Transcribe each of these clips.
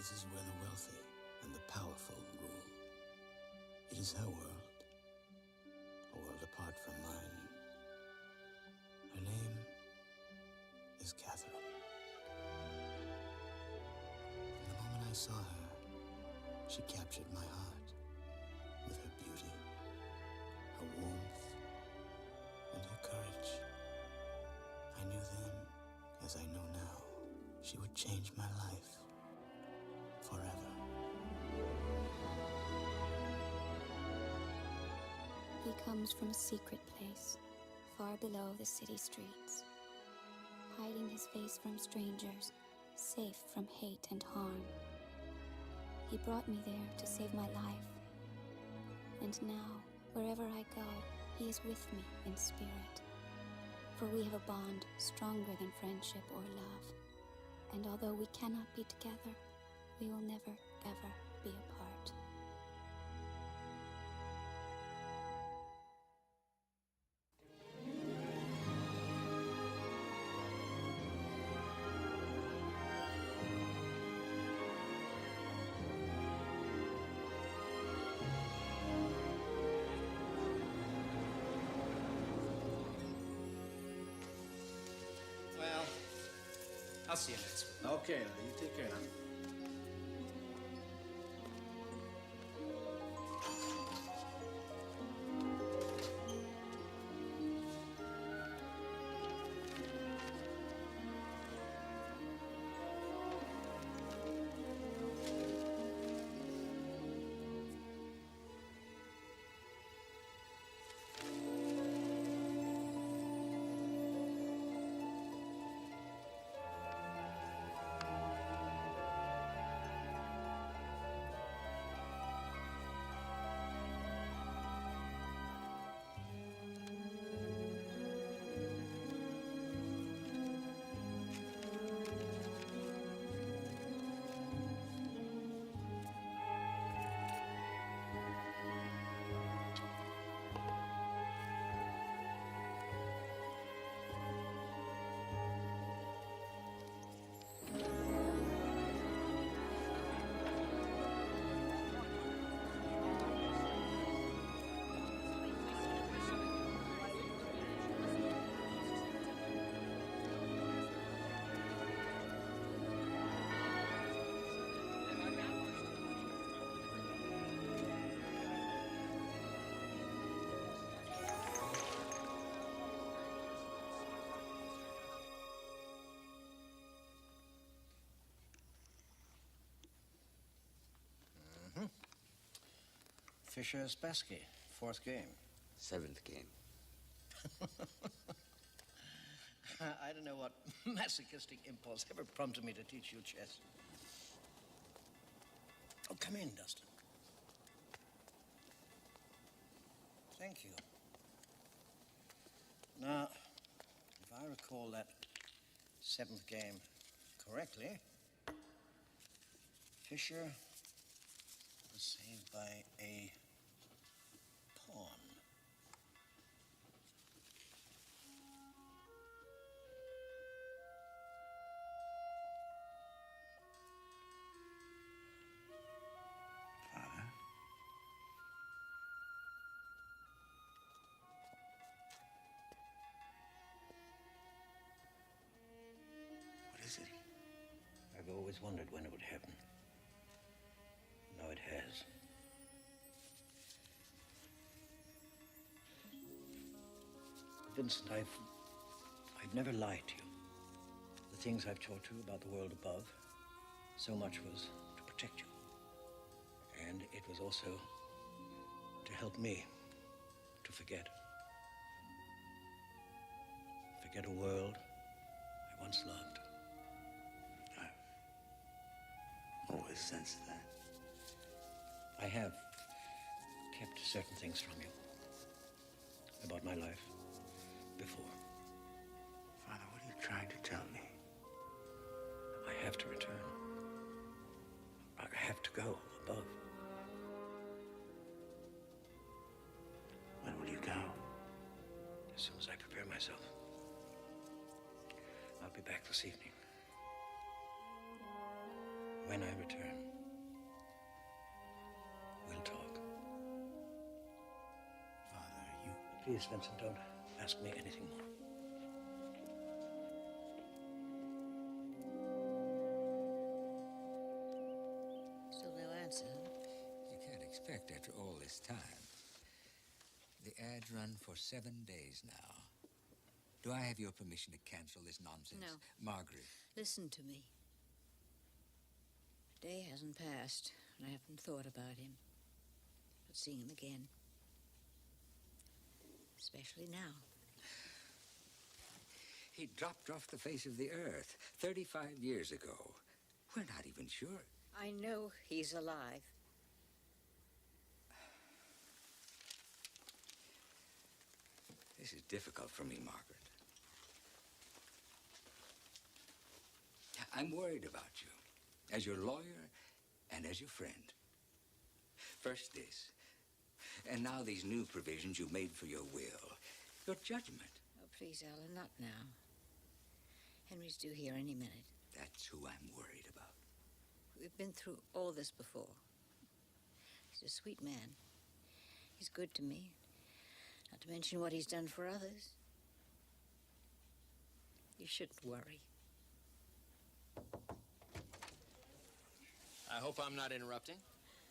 This is where the wealthy and the powerful rule. It is her world, a world apart from mine. Her name is Catherine. From the moment I saw her, she captured my heart with her beauty, her warmth, and her courage. I knew then, as I know now, she would change my life forever. He comes from a secret place, far below the city streets, hiding his face from strangers, safe from hate and harm. He brought me there to save my life. And now, wherever I go, he is with me in spirit. For we have a bond stronger than friendship or love. And although we cannot be together, we will never, ever be apart. I'll see you next week. Okay, now you take care now. Fisher Spassky, 4th game. 7th game. I don't know what masochistic impulse ever prompted me to teach you chess. Oh, come in, Dustin. Thank you. Now, if I recall that 7th game correctly, Fisher was saved by a pawn. Father? What is it? I've always wondered when it would happen. Now it has. Vincent, I've never lied to you. The things I've taught you about the world above, so much was to protect you. And it was also to help me to forget. Forget a world I once loved. I've always sensed that. I have kept certain things from you about my life before. Father, what are you trying to tell me? I have to return. I have to go above. When will you go? As soon as I prepare myself. I'll be back this evening. When I return, we'll talk. Father, you... Please, Vincent, don't ask me anything more. Still no answer, huh? You can't expect after all this time. The ad's run for 7 days now. Do I have your permission to cancel this nonsense? No. Margaret. Listen to me. A day hasn't passed, and I haven't thought about him. But seeing him again. Especially now. He dropped off the face of the earth 35 years ago. We're not even sure. I know he's alive. This is difficult for me, Margaret. I'm worried about you, as your lawyer and as your friend. First this, and now these new provisions you made for your will. Your judgment. Oh, please, Alan, not now. Henry's due here any minute. That's who I'm worried about. We've been through all this before. He's a sweet man. He's good to me. Not to mention what he's done for others. You shouldn't worry. I hope I'm not interrupting.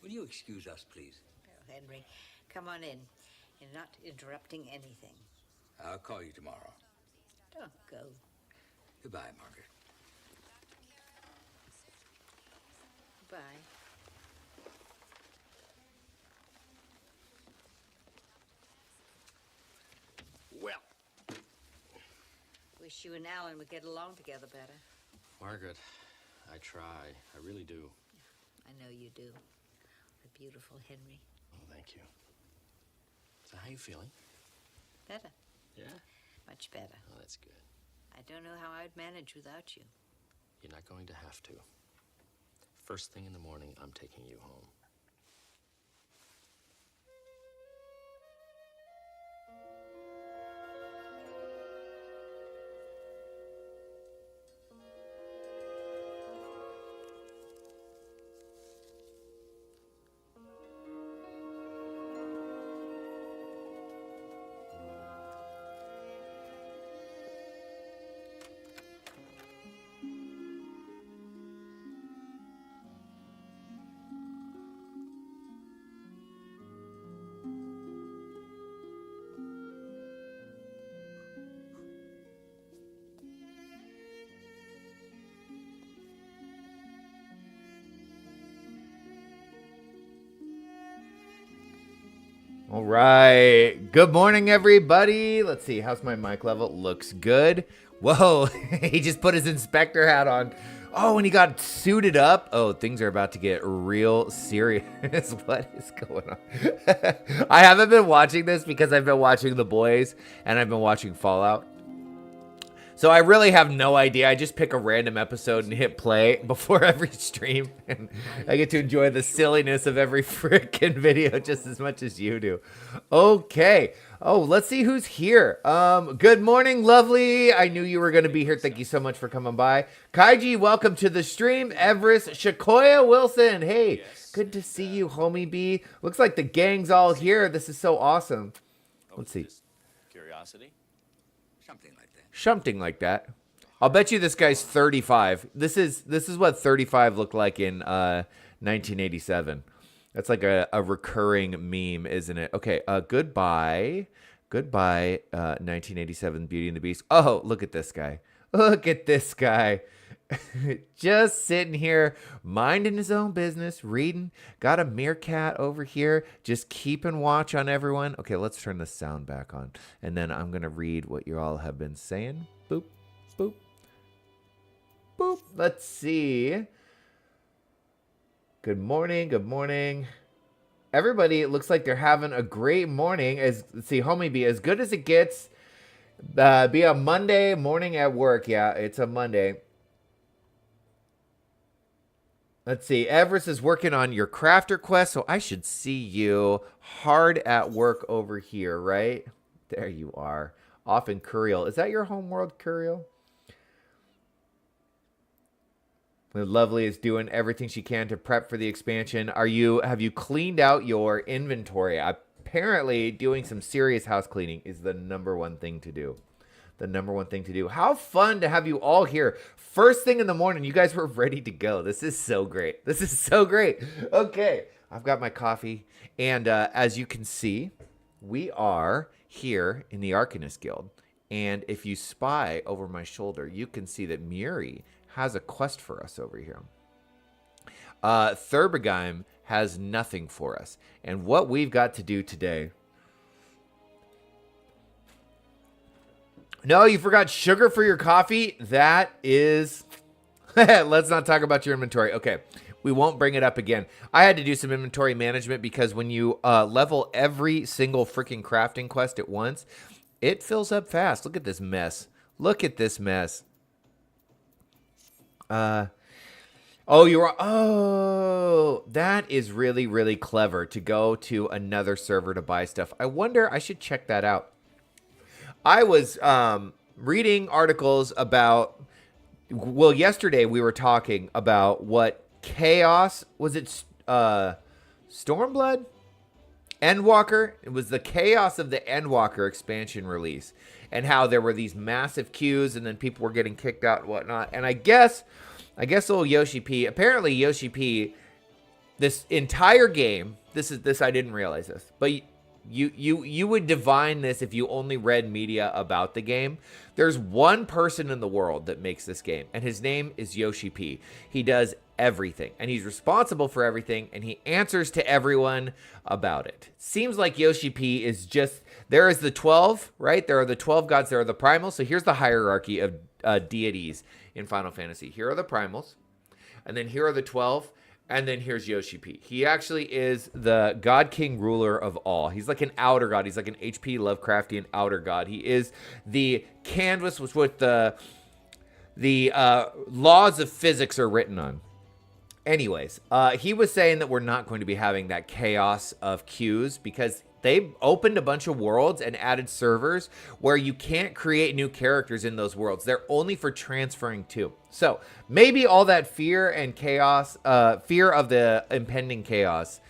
Will you excuse us, please? Oh, Henry, come on in. You're not interrupting anything. I'll call you tomorrow. Don't go. Goodbye, Margaret. Bye. Well, Wish you and Alan would get along together better. Margaret, I try. I really do. I know you do. The beautiful Henry. Oh, thank you. So how you feeling? Better. Yeah? Much better. Oh, that's good. I don't know how I'd manage without you. You're not going to have to. First thing in the morning, I'm taking you home. All right. Good morning, everybody. Let's see. How's my mic level? Looks good. Whoa. He just put his inspector hat on. Oh, and he got suited up. Oh, things are about to get real serious. What is going on? I haven't been watching this because I've been watching The Boys and I've been watching Fallout. So I really have no idea. I just pick a random episode and hit play before every stream. And I get to enjoy the silliness of every freaking video just as much as you do. Okay. Oh, let's see who's here. Good morning, lovely. I knew you were going to be here. Thank you so much for coming by. Kaiji, welcome to the stream. Everest, Shakoya Wilson. Hey, good to see you, homie B. Looks like the gang's all here. This is so awesome. Let's see. Curiosity? Something like that. I'll bet you this guy's 35. This is what 35 looked like in 1987. That's like a recurring meme, isn't it? Okay, goodbye. Goodbye, 1987 Beauty and the Beast. Oh, look at this guy. Look at this guy. Just sitting here, minding his own business, reading. Got a meerkat over here, just keeping watch on everyone. Okay, let's turn the sound back on. And then I'm going to read what you all have been saying. Boop, boop, boop. Let's see. Good morning, good morning. Everybody, it looks like they're having a great morning. Let's see, homie B, as good as it gets. Be a Monday morning at work. Yeah, it's a Monday. Let's see. Everest is working on your crafter quest, so I should see you hard at work over here, right? There you are. Off in Curiel. Is that your homeworld, Curiel? The Lovely is doing everything she can to prep for the expansion. Have you cleaned out your inventory? Apparently, doing some serious house cleaning is the number one thing to do. The number one thing to do. How fun to have you all here. First thing in the morning, you guys were ready to go. This is so great. This is so great. Okay, I've got my coffee. And as you can see, we are here in the Arcanist Guild. And if you spy over my shoulder, you can see that Muri has a quest for us over here. Thurbergeim has nothing for us. And what we've got to do today... No, you forgot sugar for your coffee? That is... Let's not talk about your inventory. Okay, we won't bring it up again. I had to do some inventory management because when you level every single freaking crafting quest at once, it fills up fast. Look at this mess. Look at this mess. Oh, that is really, really clever to go to another server to buy stuff. I wonder, I should check that out. I was reading articles about, well, yesterday we were talking about what Chaos, was it Stormblood? Endwalker? It was the Chaos of the Endwalker expansion release. And how there were these massive queues and then people were getting kicked out and whatnot. And I guess old Yoshi P, apparently Yoshi P, this entire game, this I didn't realize this, but you would divine this if you only read media about the game. There's one person in the world that makes this game, and his name is Yoshi P. He does everything, and he's responsible for everything, and he answers to everyone about it. Seems like Yoshi P is just, there is the 12, right? There are the 12 gods, there are the primals. So here's the hierarchy of deities in Final Fantasy. Here are the primals, and then here are the 12, and then here's Yoshi P. He actually is the God King ruler of all. He's like an outer god. He's like an H.P. Lovecraftian outer god. He is the canvas with what the laws of physics are written on. Anyways, he was saying that we're not going to be having that chaos of queues because they opened a bunch of worlds and added servers where you can't create new characters in those worlds. They're only for transferring to. So maybe all that fear and chaos, fear of the impending chaos,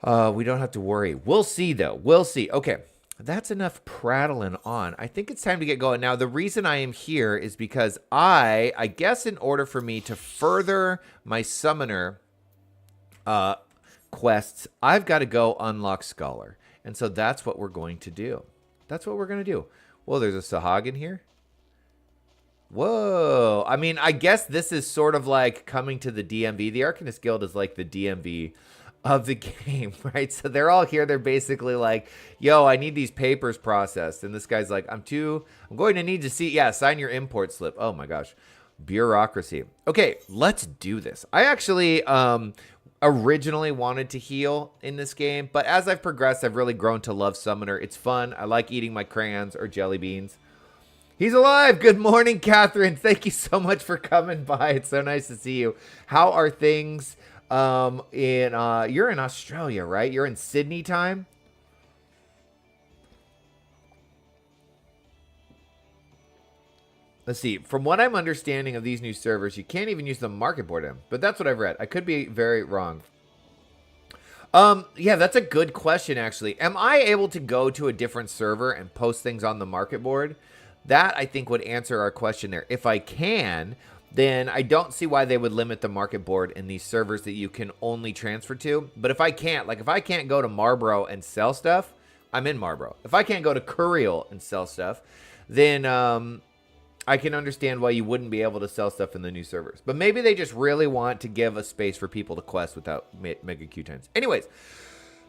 we don't have to worry. We'll see, though. We'll see. Okay, that's enough prattling on. I think it's time to get going. Now, the reason I am here is because I guess in order for me to further my summoner quests, I've got to go unlock Scholar. And so that's what we're going to do. That's what we're going to do. Whoa, there's a Sahag in here. Whoa. I mean, I guess this is sort of like coming to the DMV. The Arcanist Guild is like the DMV of the game, right? So they're all here. They're basically like, yo, I need these papers processed. And this guy's like, I'm going to need to see, yeah, sign your import slip. Oh my gosh. Bureaucracy. Okay, let's do this. I actually originally wanted to heal in this game, but as I've progressed, I've really grown to love Summoner. It's fun. I like eating my crayons or jelly beans. He's alive. Good morning, Catherine. Thank you so much for coming by. It's so nice to see you. How are things you're in Australia, right? You're in Sydney time? Let's see. From what I'm understanding of these new servers, you can't even use the market board in them. But that's what I've read. I could be very wrong. Yeah, that's a good question, actually. Am I able to go to a different server and post things on the market board? That, I think, would answer our question there. If I can, then I don't see why they would limit the market board in these servers that you can only transfer to. But if I can't, like if I can't go to Marlborough and sell stuff, I'm in Marlborough. If I can't go to Curiel and sell stuff, then I can understand why you wouldn't be able to sell stuff in the new servers. But maybe they just really want to give a space for people to quest without mega Q times. Anyways,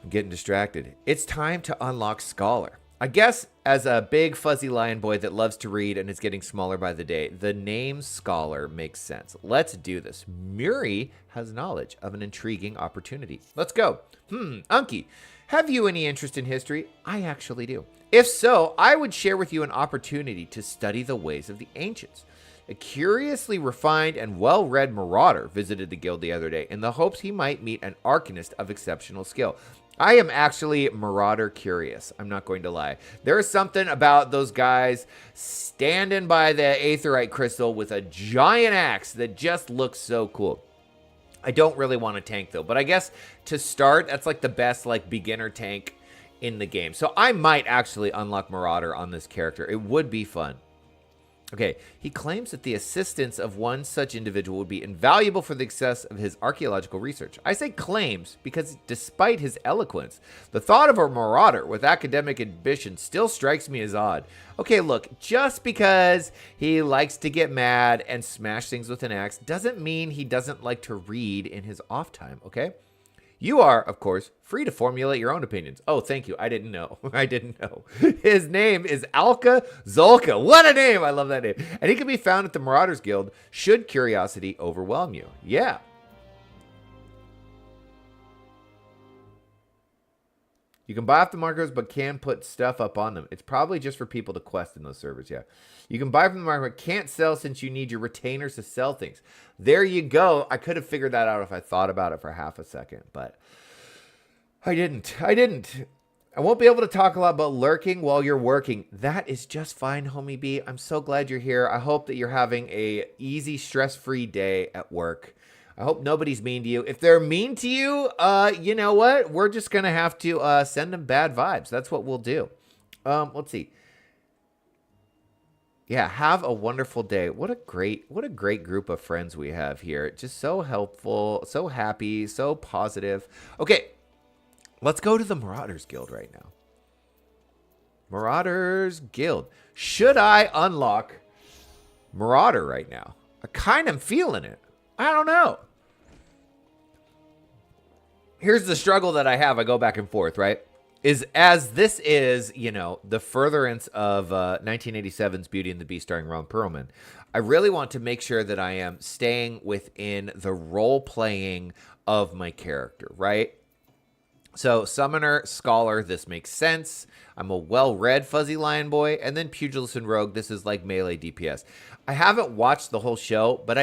I'm getting distracted. It's time to unlock Scholar. I guess as a big fuzzy lion boy that loves to read and is getting smaller by the day, the name Scholar makes sense. Let's do this. Muri has knowledge of an intriguing opportunity. Let's go. Unky, have you any interest in history? I actually do. If so, I would share with you an opportunity to study the ways of the ancients. A curiously refined and well-read marauder visited the guild the other day in the hopes he might meet an arcanist of exceptional skill. I am actually Marauder curious. I'm not going to lie. There is something about those guys standing by the aetheryte crystal with a giant axe that just looks so cool. I don't really want to tank though, but I guess to start, that's like the best like beginner tank in the game. So I might actually unlock Marauder on this character. It would be fun. Okay, he claims that the assistance of one such individual would be invaluable for the success of his archaeological research. I say claims because despite his eloquence, the thought of a marauder with academic ambition still strikes me as odd. Okay, look, just because he likes to get mad and smash things with an axe doesn't mean he doesn't like to read in his off time, okay? You are, of course, free to formulate your own opinions. Oh, thank you. I didn't know. I didn't know. His name is Alka Zolka. What a name. I love that name. And he can be found at the Marauders Guild should curiosity overwhelm you. Yeah. You can buy off the markers, but can put stuff up on them. It's probably just for people to quest in those servers, yeah. You can buy from the market, but can't sell since you need your retainers to sell things. There you go. I could have figured that out if I thought about it for half a second, but I didn't. I won't be able to talk a lot about lurking while you're working. That is just fine, homie B. I'm so glad you're here. I hope that you're having a easy, stress-free day at work. I hope nobody's mean to you. If they're mean to you, you know what? We're just going to have to send them bad vibes. That's what we'll do. Let's see. Yeah, have a wonderful day. What a great group of friends we have here. Just so helpful, so happy, so positive. Okay, let's go to the Marauders Guild right now. Marauders Guild. Should I unlock Marauder right now? I kind of feeling it. I don't know. Here's the struggle that I have. I go back and forth, right? Is as this is, you know, the furtherance of 1987's Beauty and the Beast starring Ron Perlman, I really want to make sure that I am staying within the role-playing of my character, right? So, Summoner, Scholar, this makes sense. I'm a well-read Fuzzy Lion Boy. And then Pugilist and Rogue, this is like melee DPS. I haven't watched the whole show, but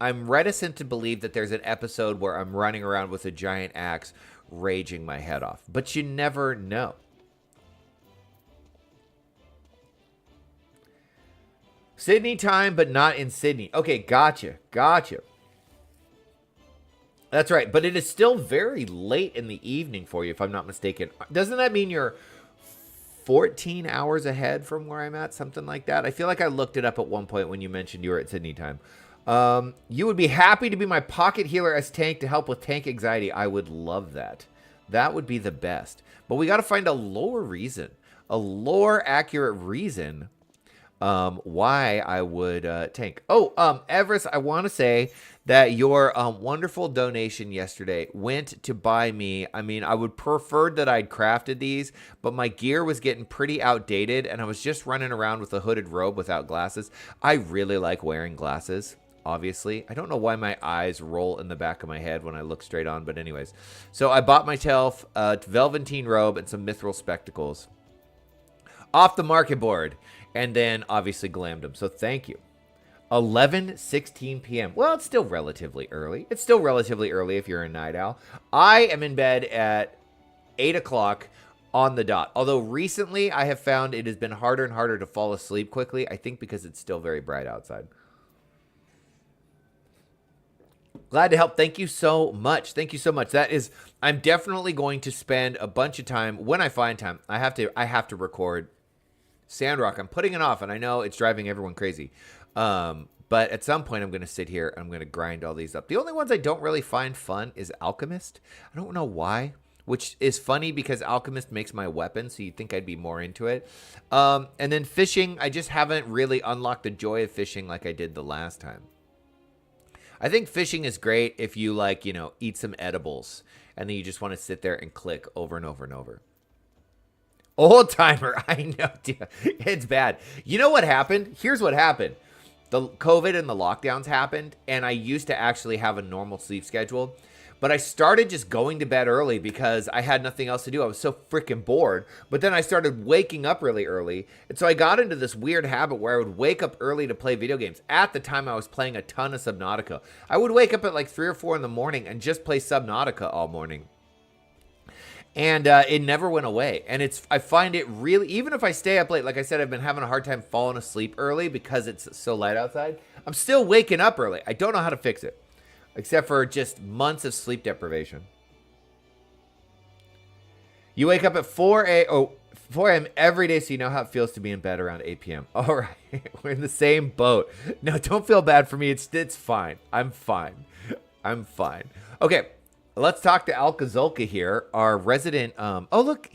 I'm reticent to believe that there's an episode where I'm running around with a giant axe raging my head off. But you never know. Sydney time, but not in Sydney. Okay, gotcha. That's right, but it is still very late in the evening for you, if I'm not mistaken. Doesn't that mean you're 14 hours ahead from where I'm at? Something like that? I feel like I looked it up at one point when you mentioned you were at Sydney time. You would be happy to be my pocket healer as tank to help with tank anxiety. I would love that. That would be the best. But we got to find a lore reason, a lore accurate reason why I would tank. Oh, Everest, I want to say that your wonderful donation yesterday went to buy me. I mean, I would prefer that I'd crafted these, but my gear was getting pretty outdated, and I was just running around with a hooded robe without glasses. I really like wearing glasses. Obviously, I don't know why my eyes roll in the back of my head when I look straight on, but anyways. So I bought myself a velveteen robe and some mithril spectacles off the market board, and then obviously glammed them. So thank you. 11:16 p.m. Well, it's still relatively early. It's still relatively early if you're a night owl. I am in bed at 8 o'clock on the dot. Although recently I have found it has been harder and harder to fall asleep quickly. I think because it's still very bright outside. Glad to help. Thank you so much. Thank you so much. I'm definitely going to spend a bunch of time when I find time. I have to record Sandrock. I'm putting it off, and I know it's driving everyone crazy. But at some point, I'm going to sit here and I'm going to grind all these up. The only ones I don't really find fun is Alchemist. I don't know why, which is funny because Alchemist makes my weapon, so you'd think I'd be more into it. And then fishing, I just haven't really unlocked the joy of fishing like I did the last time. I think fishing is great if you like, you know, eat some edibles and then you just want to sit there and click over and over and over. Old timer, I know, dude, it's bad. You know what happened? Here's what happened. The COVID and the lockdowns happened, and I used to actually have a normal sleep schedule. But I started just going to bed early because I had nothing else to do. I was so freaking bored. But then I started waking up really early. And so I got into this weird habit where I would wake up early to play video games. At the time, I was playing a ton of Subnautica. I would wake up at like 3 or 4 in the morning and just play Subnautica all morning. And it never went away. And I find it really, even if I stay up late, like I said, I've been having a hard time falling asleep early because it's so light outside. I'm still waking up early. I don't know how to fix it, except for just months of sleep deprivation. You wake up at 4 a.m. every day, so you know how it feels to be in bed around 8 p.m. All right, we're in the same boat. No, don't feel bad for me. It's fine. I'm fine. Okay, let's talk to Alka Zolka here, our resident. Oh, look,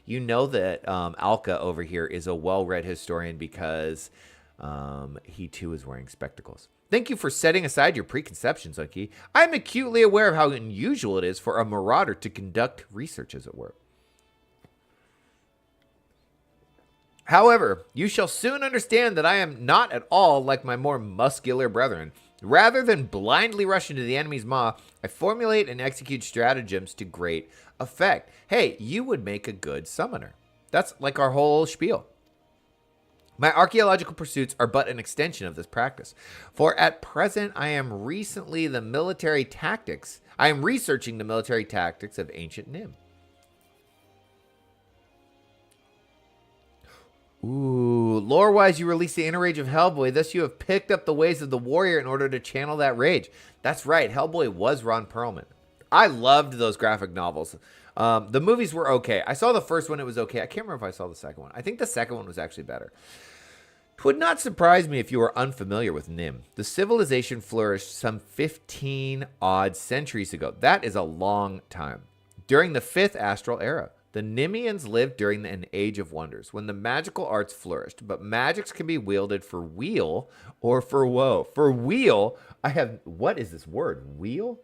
you know that Alka over here is a well-read historian because he too is wearing spectacles. Thank you for setting aside your preconceptions, Unky. I'm acutely aware of how unusual it is for a marauder to conduct research, as it were. However, you shall soon understand that I am not at all like my more muscular brethren. Rather than blindly rush into the enemy's maw, I formulate and execute stratagems to great effect. Hey, you would make a good summoner. That's like our whole spiel. My archaeological pursuits are but an extension of this practice. For at present, I am researching the military tactics of ancient Nim. Ooh, lore-wise, you released the inner rage of Hellboy. Thus, you have picked up the ways of the warrior in order to channel that rage. That's right. Hellboy was Ron Perlman. I loved those graphic novels. The movies were okay. I saw the first one. It was okay. I can't remember if I saw the second one. I think the second one was actually better. It would not surprise me if you were unfamiliar with Nim. The civilization flourished some 15-odd centuries ago. That is a long time. During the 5th astral era. The Nimians lived during an age of wonders, when the magical arts flourished, but magics can be wielded for weal or for woe. For weal, what is this word? Weal?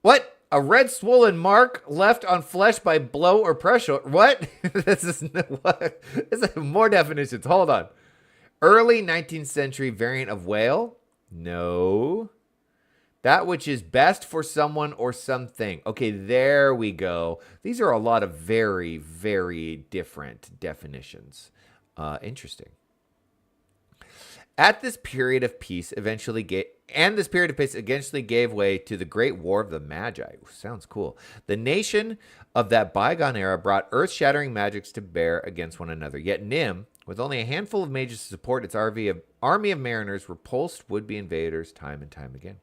What? A red swollen mark left on flesh by blow or pressure. What? This is more definitions. Hold on. Early 19th century variant of whale? No. That which is best for someone or something. Okay, there we go. These are a lot of very, very different definitions. Interesting. This period of peace eventually gave way to the Great War of the Magi. Sounds cool. The nation of that bygone era brought earth-shattering magics to bear against one another. Yet Nim, with only a handful of mages to support its army of mariners, repulsed would-be invaders time and time again.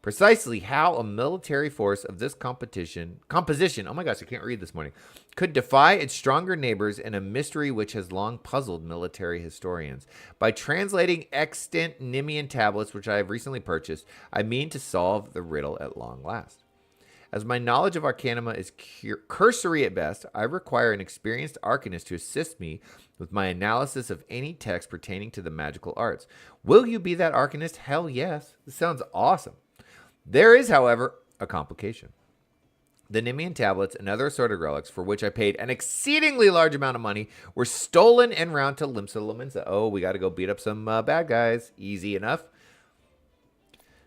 Precisely how a military force of this composition, oh my gosh, I can't read this morning, could defy its stronger neighbors in a mystery which has long puzzled military historians. By translating extant Nimian tablets, which I have recently purchased, I mean to solve the riddle at long last. As my knowledge of Arcanima is cursory at best, I require an experienced arcanist to assist me with my analysis of any text pertaining to the magical arts. Will you be that arcanist? Hell yes. This sounds awesome. There is, however, a complication. The Nimian tablets and other assorted relics, for which I paid an exceedingly large amount of money, were stolen en route to Limsa Lominsa. Oh, we got to go beat up some bad guys. Easy enough.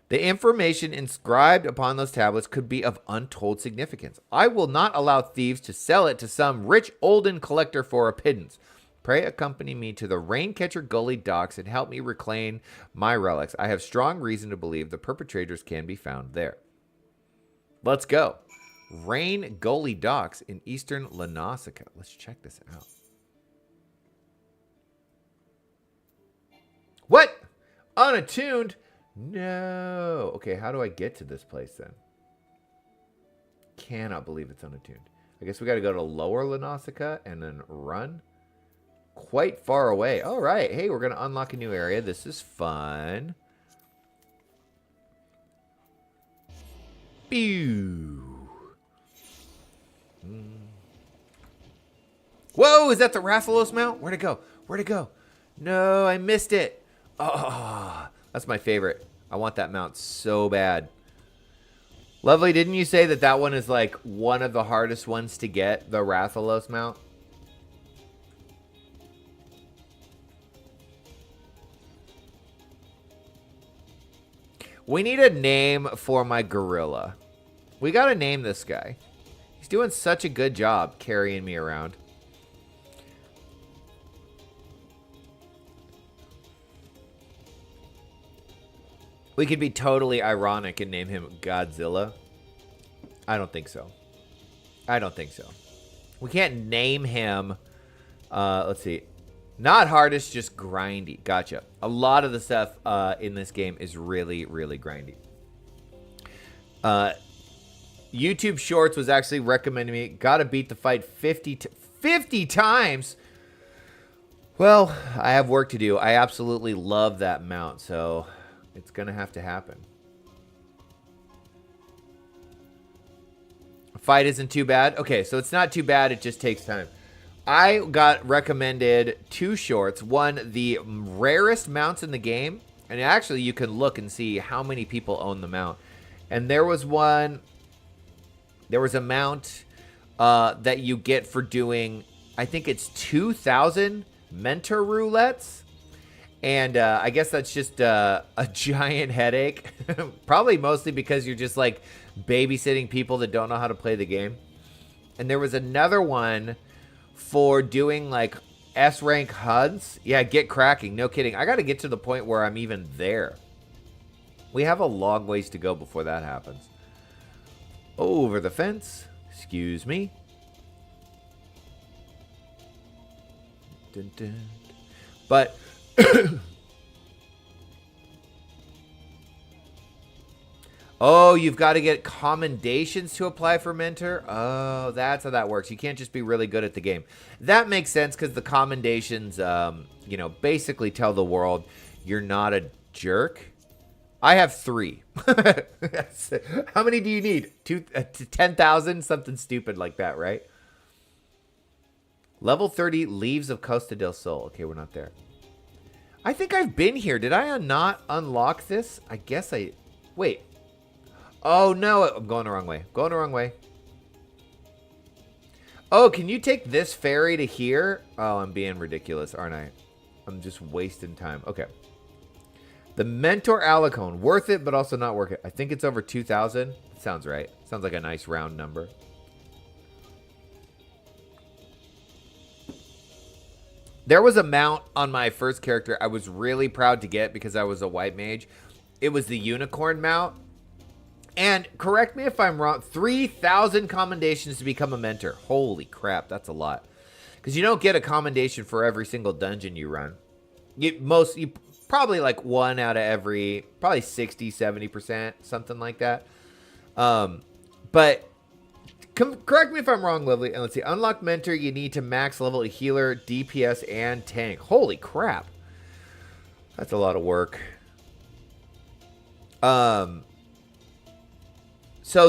The information inscribed upon those tablets could be of untold significance. I will not allow thieves to sell it to some rich olden collector for a pittance. Pray accompany me to the Raincatcher Gully docks and help me reclaim my relics. I have strong reason to believe the perpetrators can be found there. Let's go. Rain Gully docks in eastern Lanasica. Let's check this out. What? Unattuned? No. Okay, how do I get to this place then? Cannot believe it's unattuned. I guess we got to go to lower Lanasica and then run. Quite far away. All right. Hey, we're going to unlock a new area. This is fun. Pew. Whoa, is that the Rathalos Mount? Where'd it go? Where'd it go? No, I missed it. Oh, that's my favorite. I want that mount so bad. Lovely, didn't you say that that one is like one of the hardest ones to get, the Rathalos Mount? We need a name for my gorilla. We got to name this guy. He's doing such a good job carrying me around. We could be totally ironic and name him Godzilla. I don't think so. I don't think so. We can't name him. Let's see. Not hardest, just grindy. Gotcha. A lot of the stuff in this game is really, really grindy. YouTube Shorts was actually recommending me. Gotta beat the fight 50 times. Well, I have work to do. I absolutely love that mount, so it's gonna have to happen. Fight isn't too bad. Okay, so it's not too bad. It just takes time. I got recommended 2 shorts. One, the rarest mounts in the game. And actually, you can look and see how many people own the mount. And there was one. There was a mount that you get for doing, I think it's 2,000 mentor roulettes. And I guess that's just a giant headache. Probably mostly because you're just like babysitting people that don't know how to play the game. And there was another one for doing like S rank HUDs. Yeah, get cracking. No kidding. I got to get to the point where I'm even there. We have a long ways to go before that happens. Over the fence. Excuse me. Dun, dun. But oh, you've got to get commendations to apply for mentor. Oh, that's how that works. You can't just be really good at the game. That makes sense because the commendations, you know, basically tell the world you're not a jerk. I have 3. How many do you need? 10,000? Something stupid like that, right? Level 30, Leaves of Costa del Sol. Okay, we're not there. I think I've been here. Did I not unlock this? I guess I... Wait. Oh, no. I'm going the wrong way. Going the wrong way. Oh, can you take this ferry to here? Oh, I'm being ridiculous, aren't I? I'm just wasting time. Okay. The Mentor Alicone. Worth it, but also not worth it. I think it's over 2,000. Sounds right. Sounds like a nice round number. There was a mount on my first character I was really proud to get because I was a white mage. It was the unicorn mount. And correct me if I'm wrong, 3,000 commendations to become a mentor. Holy crap, that's a lot. Because you don't get a commendation for every single dungeon you run. You probably like 1 out of every, probably 60, 70%, something like that. But correct me if I'm wrong, Lovely. And let's see, unlock mentor, you need to max level a healer, DPS, and tank. Holy crap. That's a lot of work. So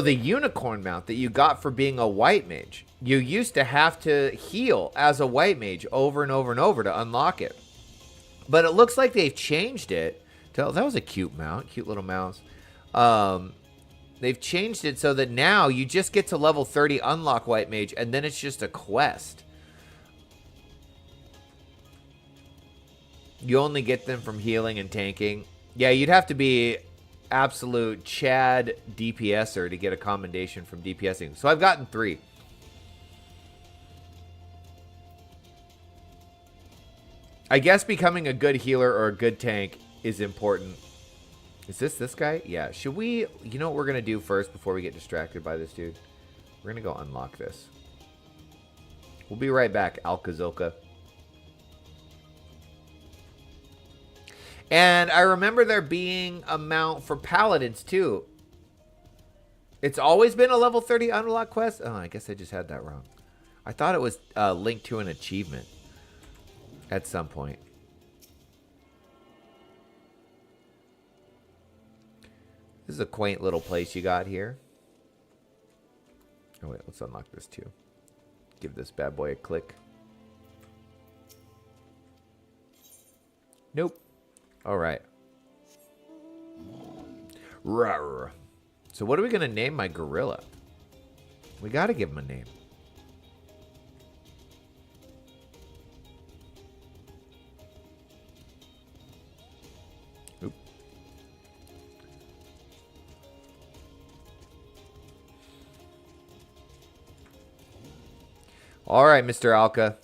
the unicorn mount that you got for being a white mage, you used to have to heal as a white mage over and over and over to unlock it. But it looks like they've changed it. That was a cute mount, cute little mouse. They've changed it so that now you just get to level 30, unlock white mage, and then it's just a quest. You only get them from healing and tanking. Yeah, you'd have to be absolute Chad DPSer to get a commendation from DPSing. So I've gotten 3. I guess becoming a good healer or a good tank is important. Is this guy? Yeah. Should we... You know what we're going to do first before we get distracted by this dude? We're going to go unlock this. We'll be right back, Alkazilka. And I remember there being a mount for paladins, too. It's always been a level 30 unlock quest? Oh, I guess I just had that wrong. I thought it was linked to an achievement at some point. This is a quaint little place you got here. Oh, wait, let's unlock this, too. Give this bad boy a click. Nope. All right. Rawr. So what are we going to name my gorilla? We got to give him a name. Oop. All right, Mr. Alka.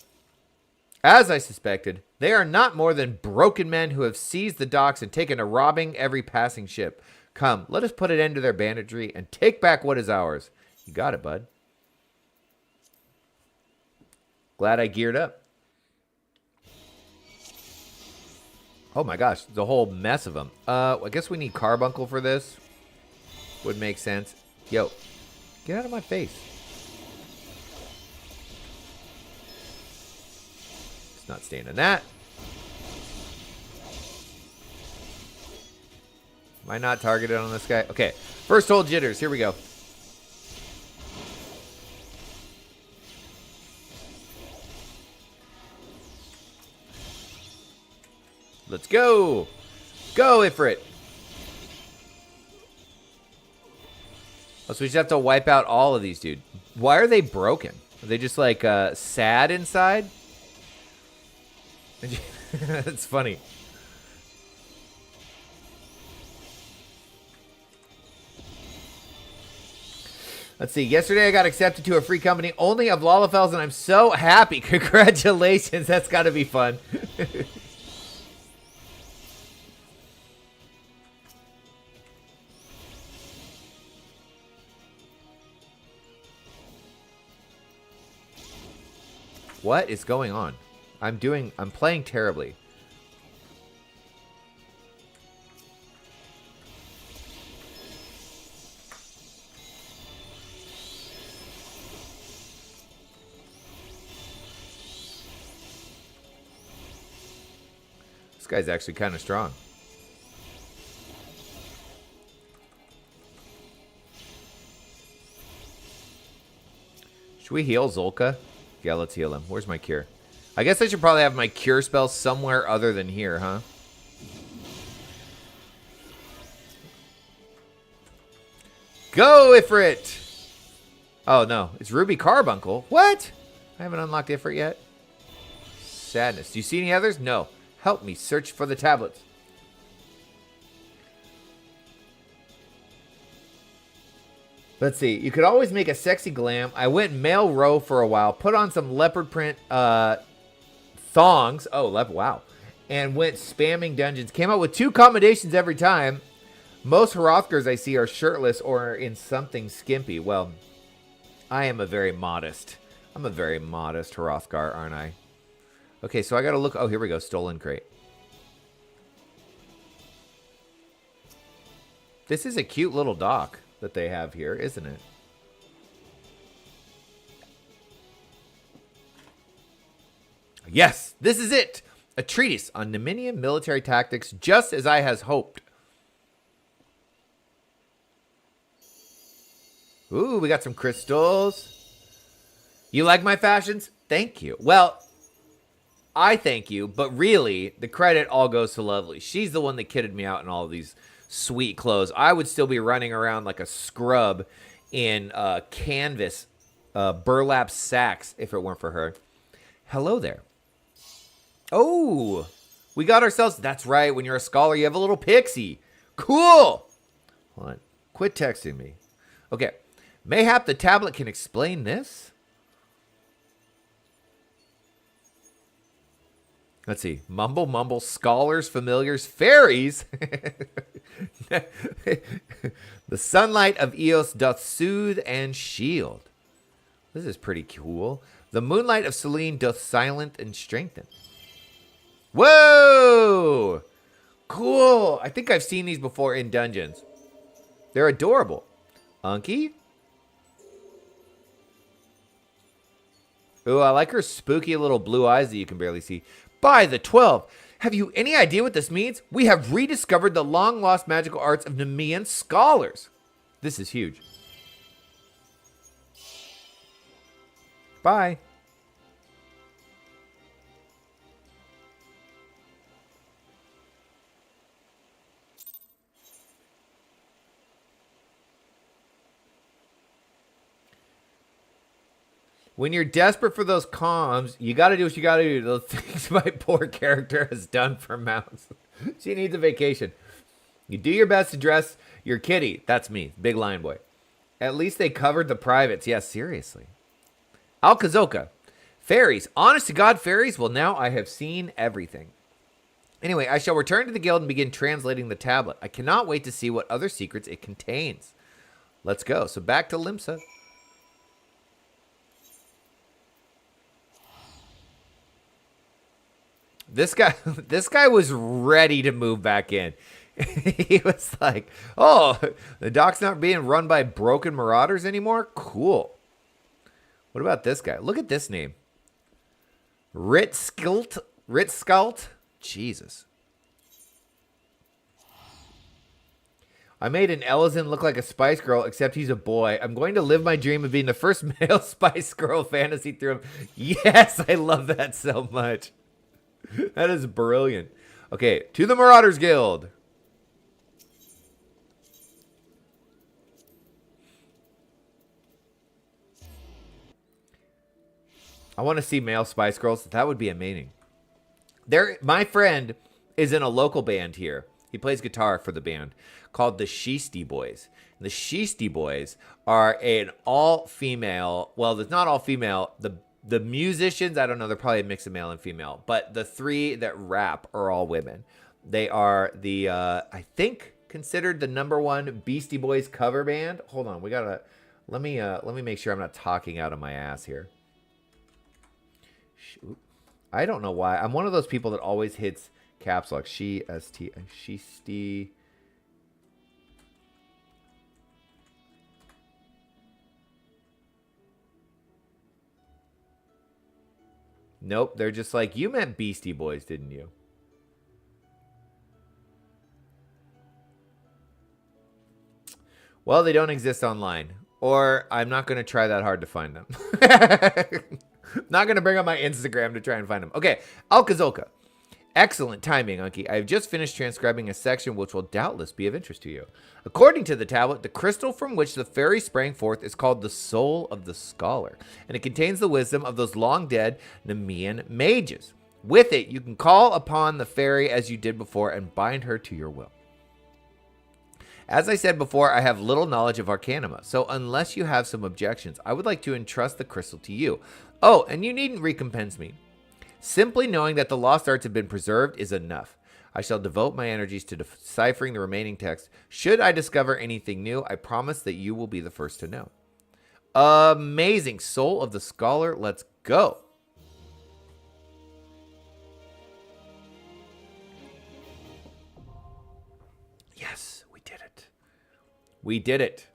As I suspected, They are not more than broken men who have seized the docks and taken to robbing every passing ship. Come, let us put an end to their banditry and take back what is ours. You got it, bud. Glad I geared up. Oh my gosh, the whole mess of them. I guess we need carbuncle for this. Would make sense. Yo, get out of my face. It's not staying in that. Am I not targeted on this guy? Okay, first hold jitters. Here we go. Let's go. Go, Ifrit. Oh, so we just have to wipe out all of these, dude. Why are they broken? Are they just like sad inside? That's funny. Let's see. Yesterday I got accepted to a free company only of Lalafels, and I'm so happy. Congratulations. That's got to be fun. What is going on? I'm playing terribly. This guy's actually kind of strong. Should we heal Zolka? Yeah, let's heal him. Where's my cure? I guess I should probably have my cure spell somewhere other than here, huh? Go, Ifrit! Oh, no. It's Ruby Carbuncle. What? I haven't unlocked Ifrit yet. Sadness. Do you see any others? No. Help me search for the tablets. Let's see. You could always make a sexy glam. I went male row for a while. Put on some leopard print thongs. Oh, wow. And went spamming dungeons. Came out with 2 combinations every time. Most Hrothgars I see are shirtless or in something skimpy. Well, I'm a very modest Hrothgar, aren't I? Okay, so I gotta look. Oh, here we go. Stolen crate. This is a cute little dock that they have here, isn't it? Yes, this is it. A treatise on Nemenian military tactics, just as I has hoped. Ooh, we got some crystals. You like my fashions? Thank you. Well, I thank you, but really, the credit all goes to Lovely. She's the one that kitted me out in all of these sweet clothes. I would still be running around like a scrub in canvas burlap sacks if it weren't for her. Hello there. Oh, we got ourselves. That's right. When you're a scholar, you have a little pixie. Cool. Hold on. Quit texting me. Okay. Mayhap the tablet can explain this. Let's see. Mumble, mumble, scholars, familiars, fairies. The sunlight of Eos doth soothe and shield. This is pretty cool. The moonlight of Selene doth silent and strengthen. Whoa! Cool. I think I've seen these before in dungeons. They're adorable. Unky? Ooh, I like her spooky little blue eyes that you can barely see. By the 12, have you any idea what this means? We have rediscovered the long-lost magical arts of Nemean scholars. This is huge. Bye. When you're desperate for those comms, you got to do what you got to do. Those things my poor character has done for Mouse. She needs a vacation. You do your best to dress your kitty. That's me, Big Lion Boy. At least they covered the privates. Yes, seriously. Alkazoka. Fairies. Honest to God, fairies? Well, now I have seen everything. Anyway, I shall return to the guild and begin translating the tablet. I cannot wait to see what other secrets it contains. Let's go. So back to Limsa. This guy was ready to move back in. He was like, oh, the dock's not being run by broken marauders anymore? Cool. What about this guy? Look at this name. Ritskalt? Jesus. I made an Elizin look like a Spice Girl, except he's a boy. I'm going to live my dream of being the first male Spice Girl fantasy through him. Yes, I love that so much. That is brilliant. Okay, to the Marauders Guild. I want to see male Spice Girls. That would be amazing. My friend is in a local band here. He plays guitar for the band called the Sheesty Boys. The Sheesty Boys are an all-female, well, it's not all-female. The musicians, I don't know, they're probably a mix of male and female. But the three that rap are all women. They are the, I think, considered the #1 Beastie Boys cover band. Hold on, let me make sure I'm not talking out of my ass here. I don't know why. I'm one of those people that always hits caps lock. Sheesty. Nope, they're just like, you meant Beastie Boys, didn't you? Well, they don't exist online. Or I'm not going to try that hard to find them. Not going to bring up my Instagram to try and find them. Okay, Alkazolka. Excellent timing, Unky. I have just finished transcribing a section which will doubtless be of interest to you. According to the tablet, the crystal from which the fairy sprang forth is called the Soul of the Scholar, and it contains the wisdom of those long-dead Nemean mages. With it, you can call upon the fairy as you did before and bind her to your will. As I said before, I have little knowledge of Arcanima, so unless you have some objections, I would like to entrust the crystal to you. Oh, and you needn't recompense me. Simply knowing that the lost arts have been preserved is enough. I shall devote my energies to deciphering the remaining text. Should I discover anything new, I promise that you will be the first to know. Amazing. Soul of the Scholar, let's go. Yes, we did it. We did it.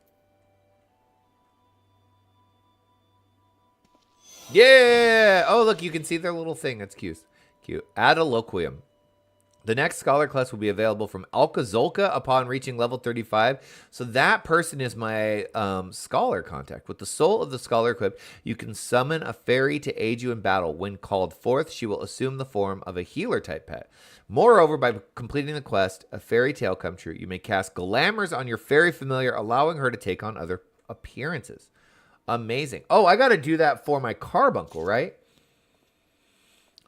Yeah! Oh, look, you can see their little thing. That's cute. Cute. Adaloquium. The next scholar class will be available from Alkazolka upon reaching level 35. So that person is my scholar contact. With the Soul of the Scholar equipped, you can summon a fairy to aid you in battle. When called forth, she will assume the form of a healer-type pet. Moreover, by completing the quest, A Fairy Tale Come True, you may cast Glamours on your fairy familiar, allowing her to take on other appearances. Amazing. Oh, I got to do that for my carbuncle, right?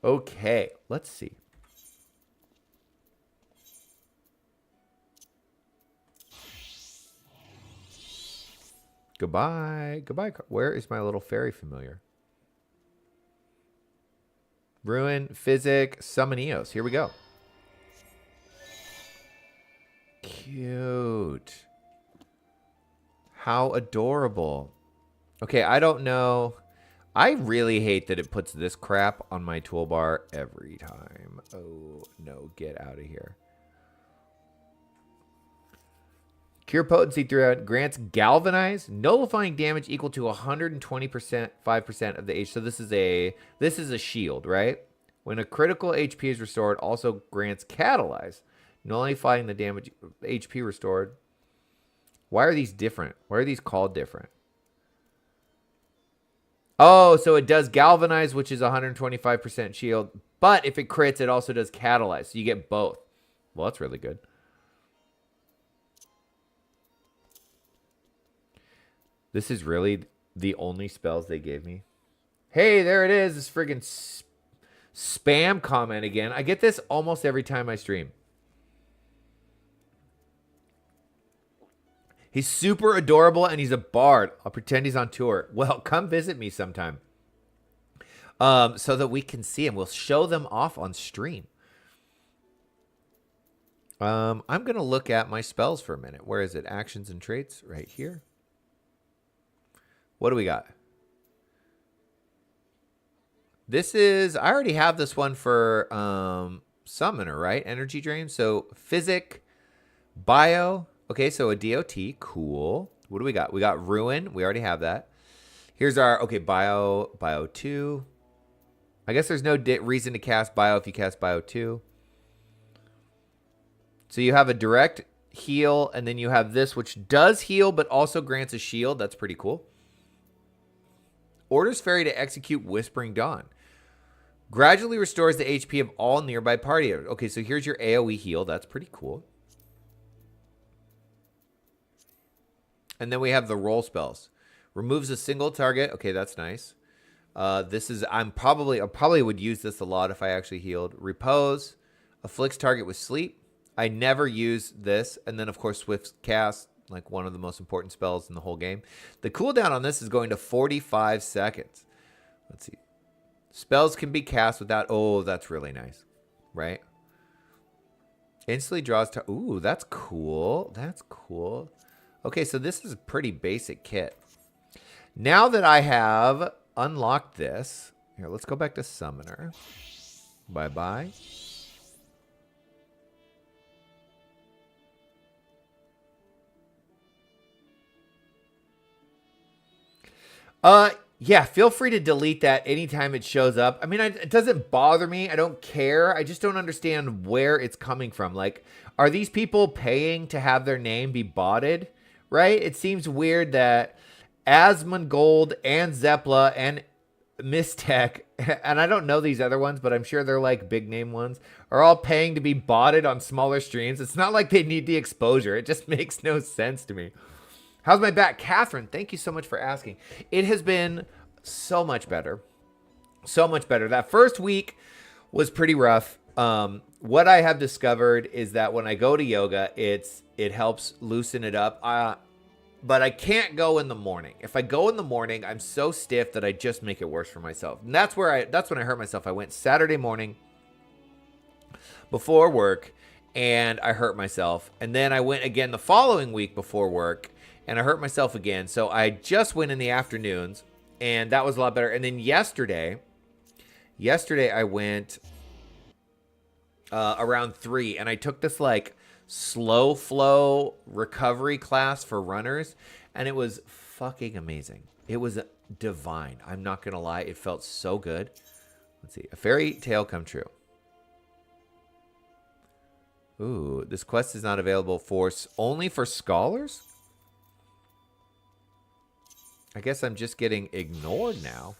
Okay, let's see. Goodbye. Goodbye. Where is my little fairy familiar? Ruin, Physic, Summon Eos. Here we go. Cute. How adorable. Okay, I don't know. I really hate that it puts this crap on my toolbar every time. Oh, no. Get out of here. Cure potency throughout grants galvanize, nullifying damage equal to 120%, 5% of the H. So this is a shield, right? When a critical HP is restored, also grants catalyze, nullifying the damage HP restored. Why are these different? Why are these called different? Oh, so it does galvanize, which is 125% shield, but if it crits, it also does catalyze. So you get both. Well, that's really good. This is really the only spells they gave me. Hey, there it is. This friggin' spam comment again. I get this almost every time I stream. He's super adorable and he's a bard. I'll pretend he's on tour. Well, come visit me sometime. so that we can see them. We'll show them off on stream. I'm going to look at my spells for a minute. Where is it? Actions and traits right here. What do we got? This is, I already have this one for Summoner, right? Energy Drain. So Physic, Bio. Okay, so a DOT. Cool. What do we got? We got Ruin. We already have that. Here's our, okay, Bio 2. I guess there's no reason to cast Bio if you cast Bio 2. So you have a direct heal, and then you have this, which does heal, but also grants a shield. That's pretty cool. Orders Fairy to execute Whispering Dawn. Gradually restores the HP of all nearby party. Okay, so here's your AoE heal. That's pretty cool. And then we have the roll spells. Removes a single target. Okay, that's nice. This is, I probably would use this a lot if I actually healed. Repose. Afflicts target with sleep. I never use this. And then, of course, Swift Cast, like one of the most important spells in the whole game. The cooldown on this is going to 45 seconds. Let's see. Spells can be cast without... Oh, that's really nice. Right? Instantly draws... Ooh, that's cool. That's cool. Okay, so this is a pretty basic kit. Now that I have unlocked this... Here, let's go back to Summoner. Bye-bye. Yeah, feel free to delete that anytime it shows up. I mean, it doesn't bother me. I don't care. I just don't understand where it's coming from. Like, are these people paying to have their name be botted? Right? It seems weird that Asmongold and Zepla and Mistech, and I don't know these other ones, but I'm sure they're like big name ones, are all paying to be botted on smaller streams. It's not like they need the exposure. It just makes no sense to me. How's my back? Catherine, thank you so much for asking. It has been so much better. So much better. That first week was pretty rough. What I have discovered is that when I go to yoga, it helps loosen it up. But I can't go in the morning. If I go in the morning, I'm so stiff that I just make it worse for myself. And that's when I hurt myself. I went Saturday morning before work and I hurt myself. And then I went again the following week before work and I hurt myself again. So I just went in the afternoons, and that was a lot better. And then yesterday I went around 3, and I took this like slow flow recovery class for runners, and it was fucking amazing. It was divine. I'm not going to lie. It felt so good. Let's see. A fairy tale come true. Ooh, this quest is not available only for scholars? I guess I'm just getting ignored now.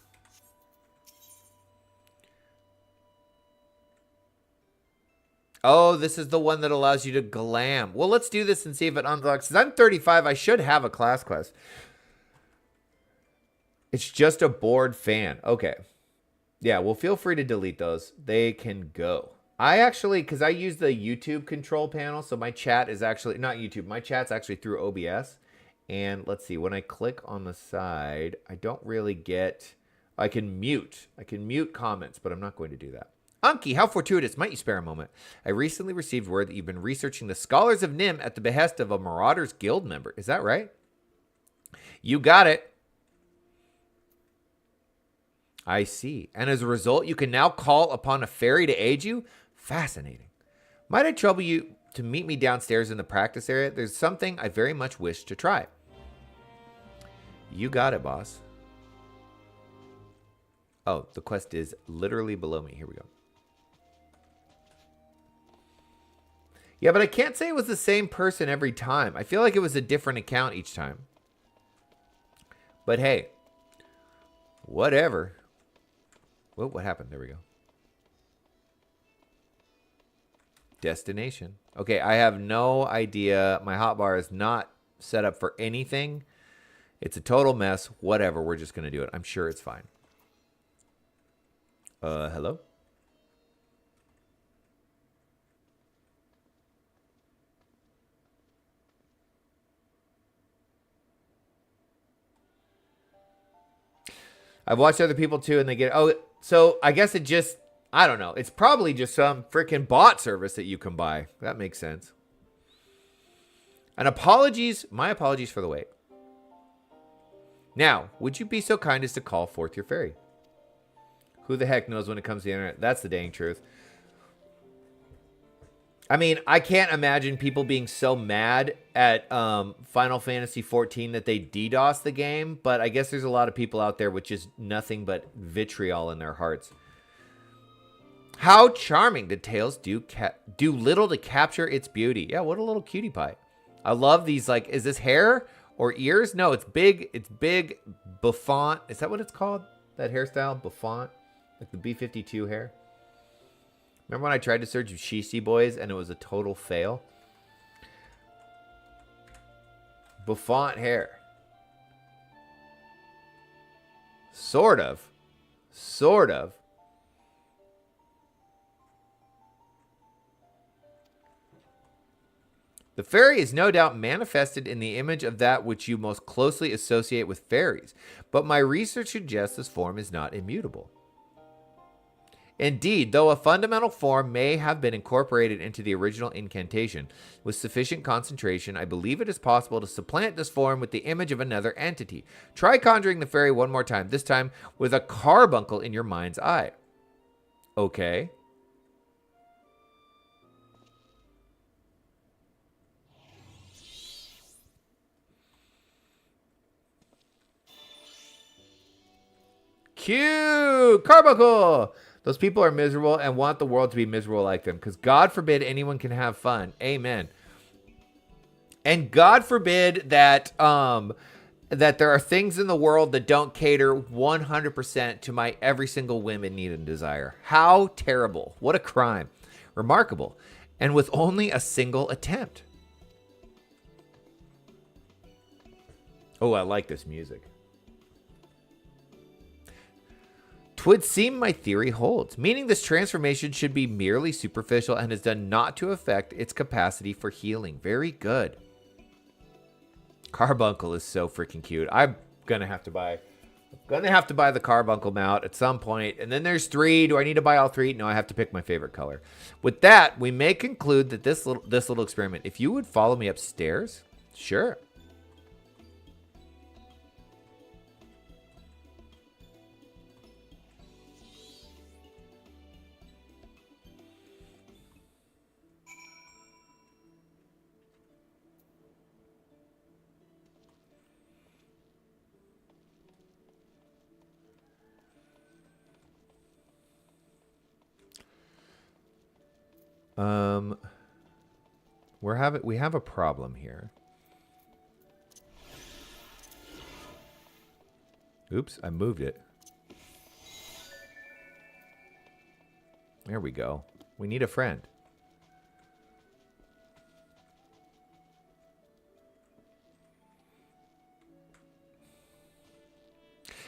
Oh, this is the one that allows you to glam. Well, let's do this and see if it unlocks. Since I'm 35, I should have a class quest. It's just a bored fan. Okay. Yeah, well, feel free to delete those. They can go. I actually, because I use the YouTube control panel, so my chat is actually, not YouTube, my chat's actually through OBS. And let's see, when I click on the side, I don't really get, I can mute comments, but I'm not going to do that. Unky, how fortuitous, might you spare a moment? I recently received word that you've been researching the Scholars of Nim at the behest of a Marauders Guild member. Is that right? You got it. I see. And as a result, you can now call upon a fairy to aid you? Fascinating. Might I trouble you to meet me downstairs in the practice area? There's something I very much wish to try. You got it, boss. Oh, the quest is literally below me. Here we go. Yeah, but I can't say it was the same person every time. I feel like it was a different account each time. But hey, whatever. Whoa, what happened? There we go. Destination. Okay, I have no idea. My hotbar is not set up for anything. It's a total mess. Whatever, we're just going to do it. I'm sure it's fine. Hello? I've watched other people too, and they get, oh, So I guess it just, I don't know. It's probably just some freaking bot service that you can buy. That makes sense. And my apologies for the wait. Now, would you be so kind as to call forth your fairy? Who the heck knows when it comes to the internet? That's the dang truth. I mean, I can't imagine people being so mad at Final Fantasy XIV that they DDoS the game, but I guess there's a lot of people out there with just nothing but vitriol in their hearts. How charming did Tails do little to capture its beauty. Yeah, what a little cutie pie. I love these, like, is this hair or ears? No, it's big bouffant. Is that what it's called? That hairstyle? Bouffant? Like the B-52 hair? Remember when I tried to search Shishi Boys and it was a total fail? Bouffant hair. Sort of. Sort of. The fairy is no doubt manifested in the image of that which you most closely associate with fairies, but my research suggests this form is not immutable. Indeed, though a fundamental form may have been incorporated into the original incantation, with sufficient concentration, I believe it is possible to supplant this form with the image of another entity. Try conjuring the fairy one more time, this time with a carbuncle in your mind's eye. Okay. Cute! Carbuncle! Those people are miserable and want the world to be miserable like them, because God forbid anyone can have fun. Amen. And God forbid that that there are things in the world that don't cater 100% to my every single whim, need, and desire. How terrible. What a crime. Remarkable. And with only a single attempt. Oh, I like this music. 'Twould seem my theory holds, meaning this transformation should be merely superficial and is done not to affect its capacity for healing. Very good. Carbuncle is so freaking cute. I'm gonna have to buy the carbuncle mount at some point. And then there's 3. Do I need to buy all 3? No, I have to pick my favorite color. With that, we may conclude that this little experiment. If you would follow me upstairs, sure. We have a problem here. Oops, I moved it. There we go. We need a friend.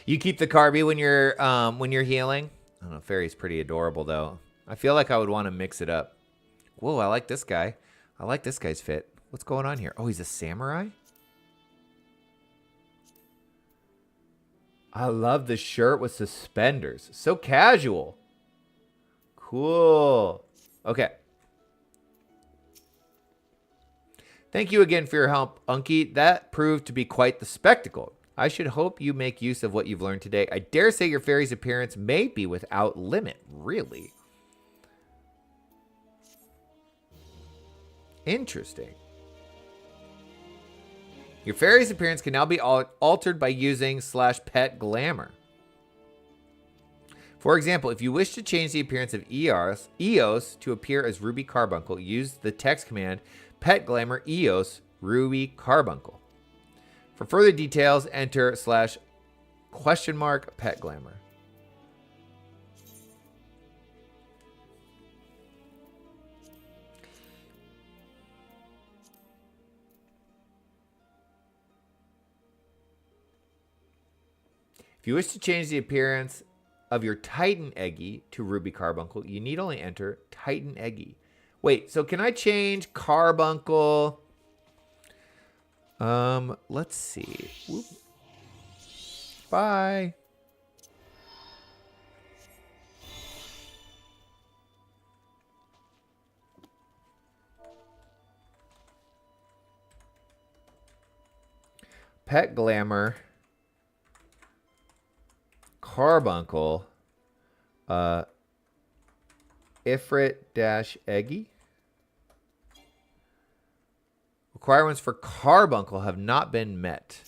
You keep the Carby when you're healing? I don't know, Fairy's pretty adorable though. I feel like I would want to mix it up. Whoa, I like this guy. I like this guy's fit. What's going on here? Oh, he's a samurai? I love the shirt with suspenders. So casual. Cool. Okay. Thank you again for your help, Unky. That proved to be quite the spectacle. I should hope you make use of what you've learned today. I dare say your fairy's appearance may be without limit. Really? Interesting. Your fairy's appearance can now be altered by using /pet glamour. For example, if you wish to change the appearance of Eos to appear as Ruby Carbuncle, use the text command pet glamour Eos Ruby Carbuncle. For further details, enter /pet glamour. If you wish to change the appearance of your Titan Eggy to Ruby Carbuncle, you need only enter Titan Eggy. Wait, so can I change Carbuncle? Let's see. Whoop. Bye. Pet Glamour, Carbuncle, Ifrit-Eggy. Requirements for Carbuncle have not been met.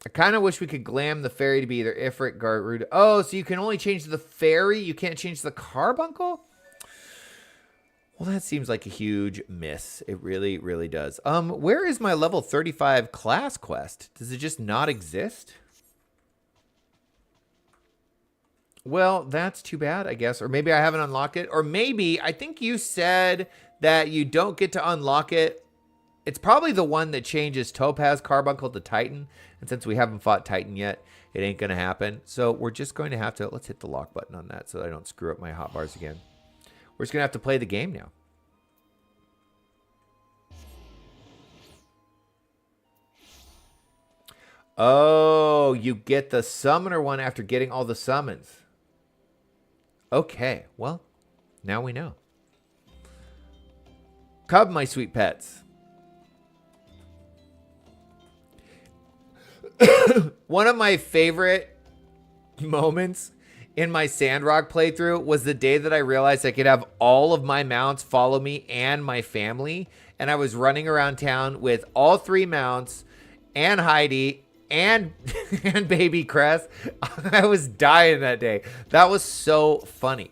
I kind of wish we could glam the fairy to be either Ifrit, Garud. Oh, so you can only change the fairy? You can't change the Carbuncle? Well, that seems like a huge miss. It really, really does. Where is my level 35 class quest? Does it just not exist? Well, that's too bad, I guess. Or maybe I haven't unlocked it. Or maybe, I think you said that you don't get to unlock it. It's probably the one that changes Topaz Carbuncle to Titan. And since we haven't fought Titan yet, it ain't going to happen. So we're just going to have to, let's hit the lock button on that so that I don't screw up my hotbars again. We're just going to have to play the game now. Oh, you get the summoner one after getting all the summons. Okay, well, now we know. Cub, my sweet pets. One of my favorite moments in my Sandrock playthrough was the day that I realized I could have all of my mounts follow me and my family. And I was running around town with all 3 mounts and Heidi and baby Cress. I was dying that day. That was so funny.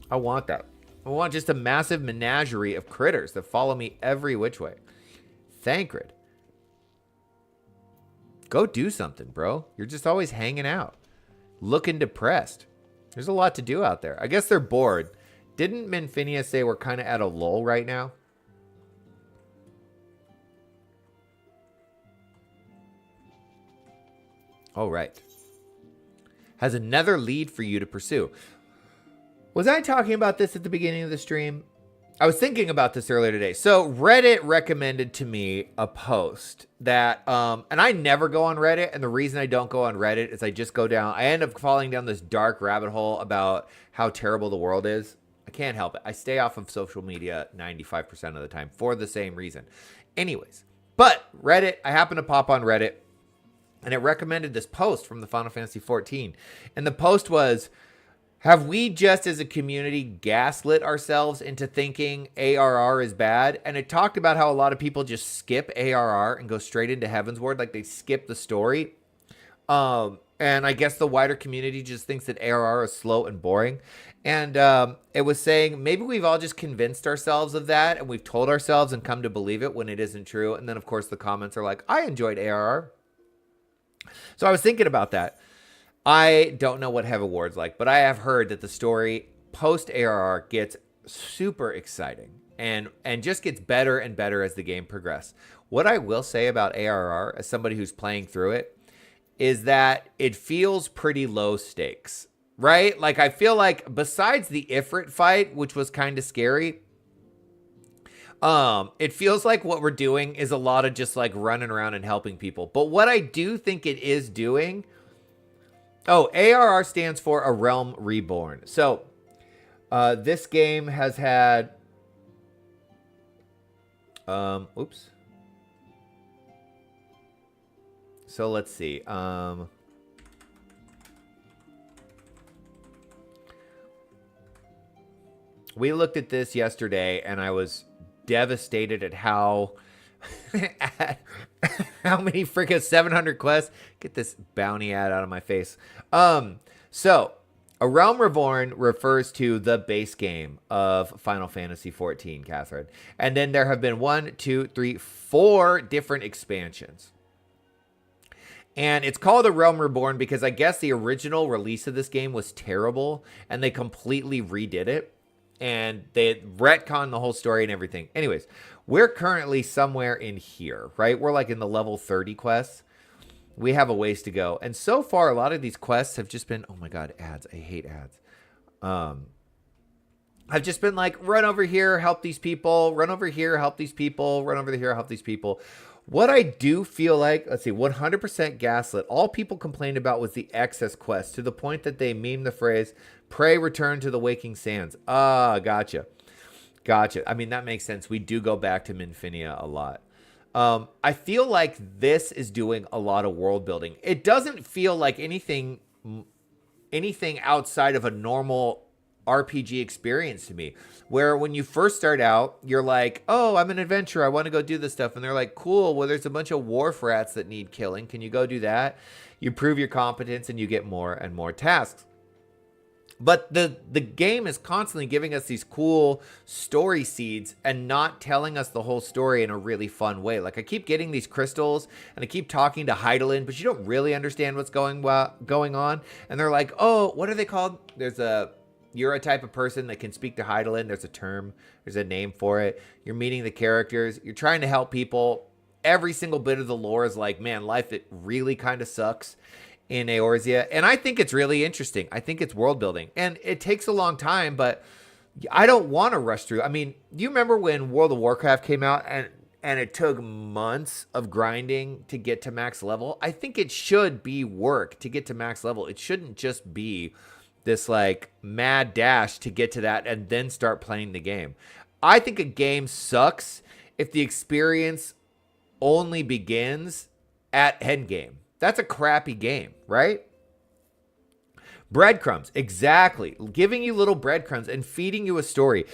I want that. I want just a massive menagerie of critters that follow me every which way. Thancred. Go do something, bro. You're just always hanging out. Looking depressed. There's a lot to do out there. I guess they're bored. Didn't Minfinia say we're kind of at a lull right now? Oh, right. Has another lead for you to pursue. Was I talking about this at the beginning of the stream? I was thinking about this earlier today. So Reddit recommended to me a post that, and I never go on Reddit. And the reason I don't go on Reddit is I just go down, I end up falling down this dark rabbit hole about how terrible the world is. I can't help it. I stay off of social media 95% of the time for the same reason. Anyways, but Reddit, I happen to pop on Reddit and it recommended this post from the Final Fantasy XIV. And the post was, have we just as a community gaslit ourselves into thinking ARR is bad? And it talked about how a lot of people just skip ARR and go straight into Heavensward, like they skip the story. And I guess the wider community just thinks that ARR is slow and boring. And it was saying maybe we've all just convinced ourselves of that and we've told ourselves and come to believe it when it isn't true. And then, of course, the comments are like, I enjoyed ARR. So I was thinking about that. I don't know what Heavenward's like, but I have heard that the story post ARR gets super exciting and just gets better and better as the game progresses. What I will say about ARR as somebody who's playing through it is that it feels pretty low stakes, right? Like I feel like besides the Ifrit fight, which was kind of scary, it feels like what we're doing is a lot of just like running around and helping people. But what I do think it is doing, ARR stands for A Realm Reborn. So this game has had, oops. So let's see. We looked at this yesterday and I was devastated at how many freaking 700 quests. Get this bounty ad out of my face. So A Realm Reborn refers to the base game of Final Fantasy XIV, Catherine. And then there have been 4 different expansions. And it's called A Realm Reborn because I guess the original release of this game was terrible and they completely redid it. And they retconned the whole story and everything. Anyways, we're currently somewhere in here, right? We're like in the level 30 quests. We have a ways to go. And so far, a lot of these quests have just been, oh my God, ads. I hate ads. I've just been like, run over here, help these people, run over here, help these people, run over here, help these people. What I do feel like, let's see, 100% gaslit. All people complained about was the excess quest, to the point that they meme the phrase, pray return to the waking sands. Ah, gotcha. Gotcha. I mean, that makes sense. We do go back to Minfinia a lot. I feel like this is doing a lot of world building. It doesn't feel like anything outside of a normal RPG experience to me, where when you first start out, you're like, oh, I'm an adventurer, I want to go do this stuff. And they're like, cool, well, there's a bunch of wharf rats that need killing. Can you go do that? You prove your competence and you get more and more tasks. But the game is constantly giving us these cool story seeds and not telling us the whole story in a really fun way. Like, I keep getting these crystals and I keep talking to Heidelin, but you don't really understand what's going on. And they're like, oh, what are they called? You're a type of person that can speak to Heidelin. There's a term. There's a name for it. You're meeting the characters. You're trying to help people. Every single bit of the lore is like, man, life, it really kind of sucks in Eorzea. And I think it's really interesting. I think it's world building. And it takes a long time, but I don't want to rush through. I mean, do you remember when World of Warcraft came out and it took months of grinding to get to max level? I think it should be work to get to max level. It shouldn't just be this like mad dash to get to that and then start playing the game. I think a game sucks if the experience only begins at endgame. That's a crappy game, right? Breadcrumbs, exactly. Giving you little breadcrumbs and feeding you a story.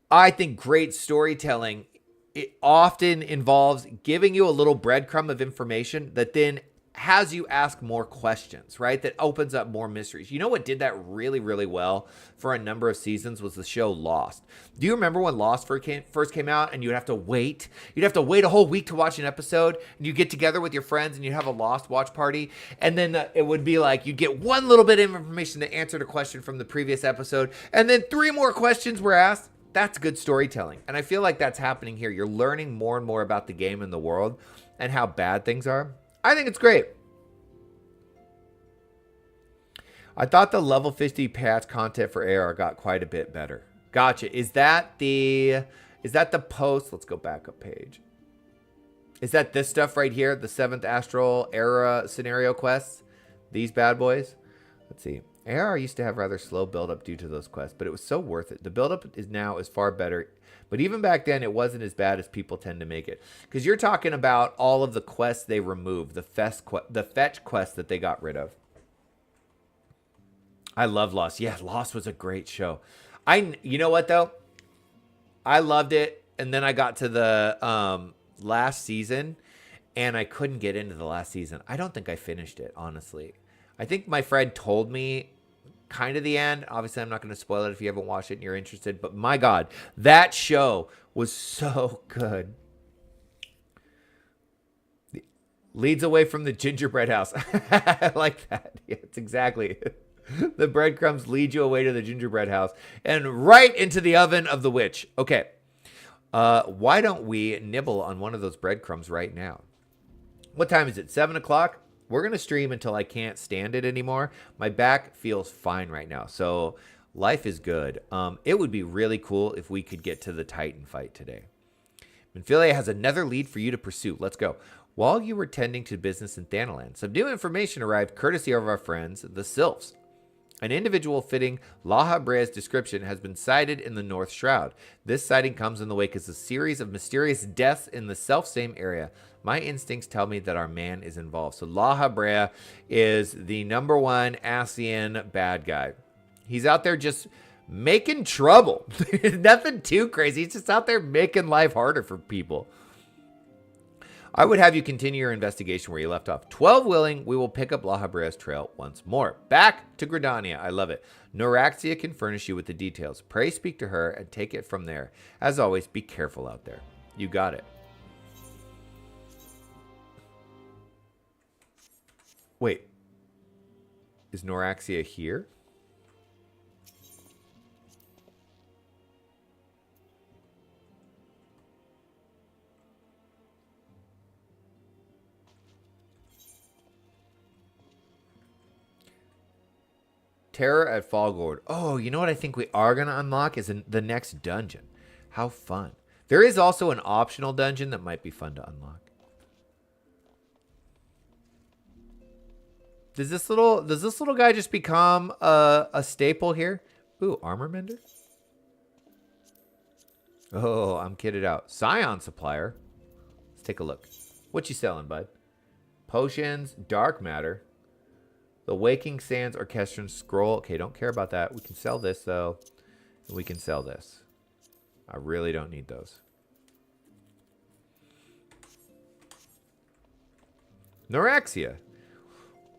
I think great storytelling, it often involves giving you a little breadcrumb of information that then has you ask more questions, right? That opens up more mysteries. You know what did that really, really well for a number of seasons was the show Lost. Do you remember when Lost first came out and you'd have to wait? You'd have to wait a whole week to watch an episode, and you get together with your friends and you'd have a Lost watch party, and then it would be like you'd get one little bit of information that answered a question from the previous episode, and then 3 more questions were asked. That's good storytelling. And I feel like that's happening here. You're learning more and more about the game and the world and how bad things are. I think it's great. I thought the level 50 patch content for AR got quite a bit better. Gotcha. Is that the post? Let's go back a page. Is that this stuff right here? The 7th Astral Era scenario quests? These bad boys? Let's see. AR used to have rather slow build-up due to those quests, but it was so worth it. The build-up is far better. But even back then, it wasn't as bad as people tend to make it. Because you're talking about all of the quests they removed, the fetch quests that they got rid of. I love Lost. Yeah, Lost was a great show. You know what, though? I loved it. And then I got to the last season, and I couldn't get into the last season. I don't think I finished it, honestly. I think my friend told me kind of the end. Obviously, I'm not going to spoil it if you haven't watched it and you're interested. But my God, that show was so good. Leads away from the gingerbread house. I like that. Yeah, it's exactly. The breadcrumbs lead you away to the gingerbread house and right into the oven of the witch. Okay. Why don't we nibble on one of those breadcrumbs right now? What time is it? 7 o'clock? We're going to stream until I can't stand it anymore. My back feels fine right now. So life is good. It would be really cool if we could get to the Titan fight today. Minfilia has another lead for you to pursue. Let's go. While you were tending to business in Thanalan, some new information arrived courtesy of our friends, the Sylphs. An individual fitting Lahabrea's description has been sighted in the North Shroud. This sighting comes in the wake of a series of mysterious deaths in the self-same area. My instincts tell me that our man is involved. So Lahabrea is the #1 ascian bad guy. He's out there just making trouble. Nothing too crazy. He's just out there making life harder for people. I would have you continue your investigation where you left off. 12 willing, we will pick up Lahabrea's trail once more. Back to Gridania. I love it. Eorzea can furnish you with the details. Pray speak to her and take it from there. As always, be careful out there. You got it. Wait. Is Eorzea here? Terror at Fallgourd. Oh, you know what I think we are going to unlock is the next dungeon. How fun. There is also an optional dungeon that might be fun to unlock. Does this little guy just become a staple here? Ooh, armor mender. Oh, I'm kitted out. Scion supplier. Let's take a look. What you selling, bud? Potions, dark matter. The Waking Sands Orchestrion Scroll. Okay, don't care about that. We can sell this, though. And we can sell this. I really don't need those. Norexia.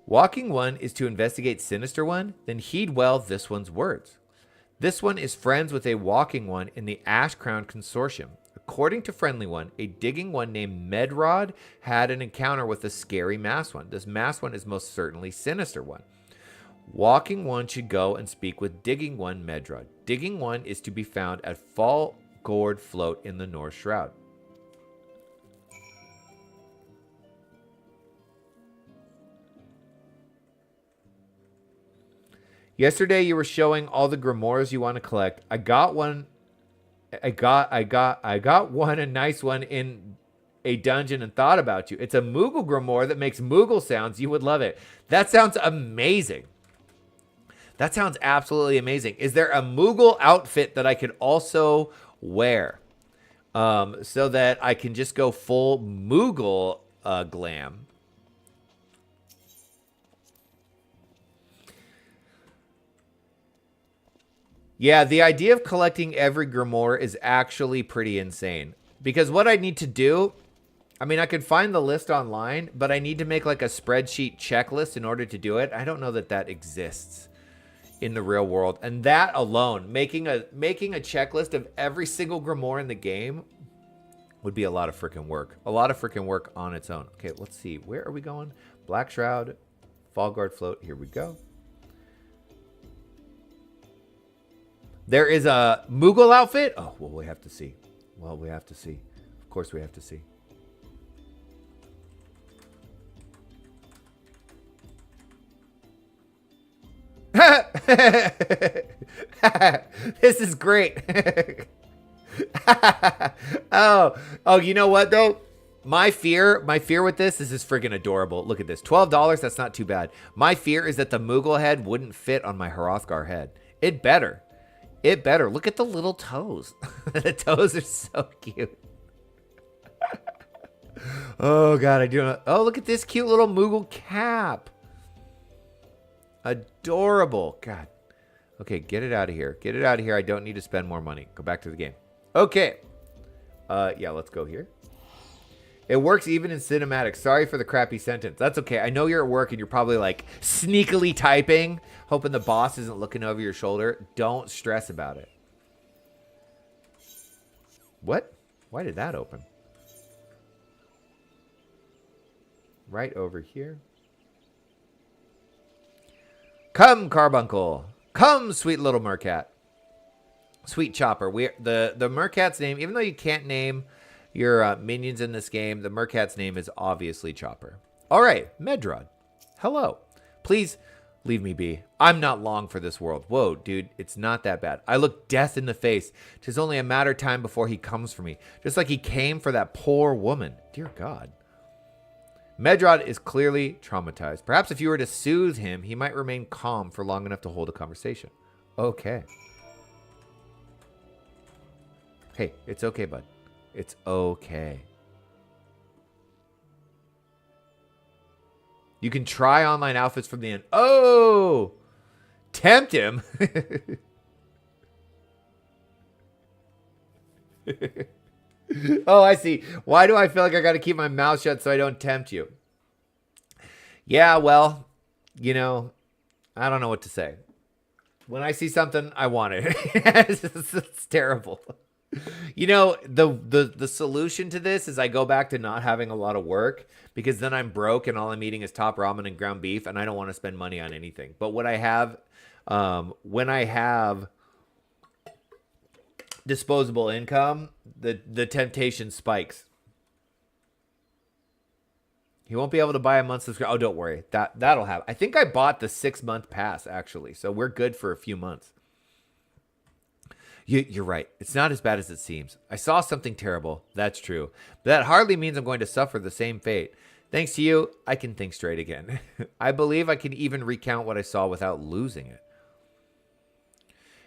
Walking One is to investigate Sinister One, then heed well this one's words. This one is friends with a Walking One in the Ash Crown Consortium. According to Friendly One, a Digging One named Medrod had an encounter with a scary Mass One. This Mass One is most certainly Sinister One. Walking One should go and speak with Digging One Medrod. Digging One is to be found at Fallgourd Float in the North Shroud. Yesterday you were showing all the grimoires you want to collect. I got one. I got one, a nice one in a dungeon and thought about you. It's a Moogle grimoire that makes Moogle sounds. You would love it. That sounds amazing. That sounds absolutely amazing. Is there a Moogle outfit that I could also wear? So that I can just go full Moogle glam. Yeah, the idea of collecting every grimoire is actually pretty insane. Because what I need to do, I mean, I could find the list online, but I need to make like a spreadsheet checklist in order to do it. I don't know that that exists in the real world. And that alone, making a checklist of every single grimoire in the game would be a lot of freaking work. A lot of freaking work on its own. Okay, let's see. Where are we going? Black Shroud, Fallgourd Float. Here we go. There is a Moogle outfit. Oh, well, we have to see. Well, we have to see. Of course we have to see. This is great. Oh, you know what though? My fear with this is freaking adorable. Look at this. $12, that's not too bad. My fear is that the Moogle head wouldn't fit on my Hrothgar head. It better. It better. Look at the little toes. The toes are so cute. Oh, God. I do not. Oh, look at this cute little Moogle cap. Adorable. God. Okay, get it out of here. Get it out of here. I don't need to spend more money. Go back to the game. Okay. Yeah, let's go here. It works even in cinematic. Sorry for the crappy sentence. That's okay. I know you're at work and you're probably like sneakily typing, hoping the boss isn't looking over your shoulder. Don't stress about it. What? Why did that open? Right over here. Come, Carbuncle. Come, sweet little Mercat. Sweet Chopper. The Mercat's name, even though you can't name your minions in this game, the Mercat's name is obviously Chopper. All right, Medrod. Hello. Please leave me be. I'm not long for this world. Whoa, dude, it's not that bad. I look death in the face. 'Tis only a matter of time before he comes for me, just like he came for that poor woman. Dear God. Medrod is clearly traumatized. Perhaps if you were to soothe him, he might remain calm for long enough to hold a conversation. Okay. Hey, it's okay, bud. It's okay. You can try online outfits from the end. Oh! Tempt him? Oh, I see. Why do I feel like I got to keep my mouth shut so I don't tempt you? Yeah, well, you know, I don't know what to say. When I see something, I want it. It's terrible. You know, the solution to this is I go back to not having a lot of work, because then I'm broke and all I'm eating is top ramen and ground beef, and I don't want to spend money on anything. But when I have disposable income, the temptation spikes. He won't be able to buy a month's subscription. Oh, don't worry. That'll happen. I think I bought the 6-month pass, actually. So we're good for a few months. You're right. It's not as bad as it seems. I saw something terrible. That's true. But that hardly means I'm going to suffer the same fate. Thanks to you, I can think straight again. I believe I can even recount what I saw without losing it.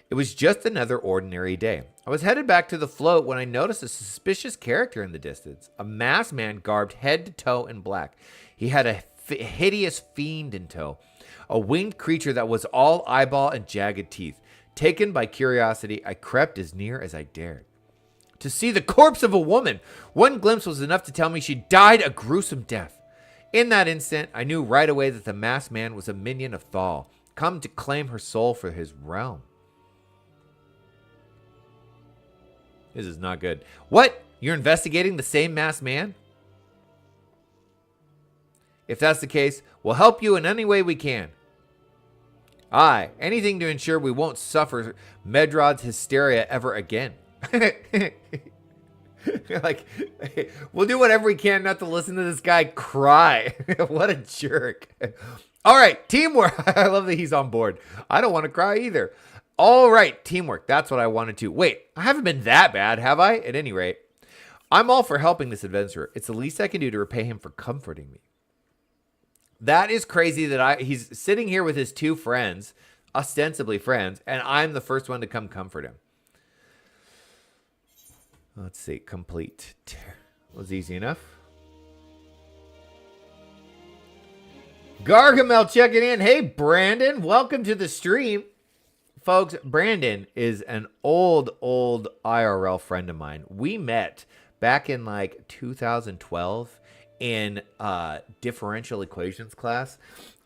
It was just another ordinary day. I was headed back to the float when I noticed a suspicious character in the distance. A masked man garbed head to toe in black. He had a hideous fiend in tow. A winged creature that was all eyeball and jagged teeth. Taken by curiosity, I crept as near as I dared. To see the corpse of a woman. One glimpse was enough to tell me she died a gruesome death. In that instant, I knew right away that the masked man was a minion of Thal, come to claim her soul for his realm. This is not good. What? You're investigating the same masked man? If that's the case, we'll help you in any way we can. Aye, anything to ensure we won't suffer Medrod's hysteria ever again. Like, we'll do whatever we can not to listen to this guy cry. What a jerk. All right, teamwork. I love that he's on board. I don't want to cry either. All right, teamwork. That's what I wanted to. Wait, I haven't been that bad, have I? At any rate, I'm all for helping this adventurer. It's the least I can do to repay him for comforting me. That is crazy that he's sitting here with his two friends, ostensibly friends, and I'm the first one to come comfort him. Let's see. Complete. Was easy enough. Gargamel checking in. Hey, Brandon. Welcome to the stream. Folks, Brandon is an old IRL friend of mine. We met back in like 2012 in differential equations class.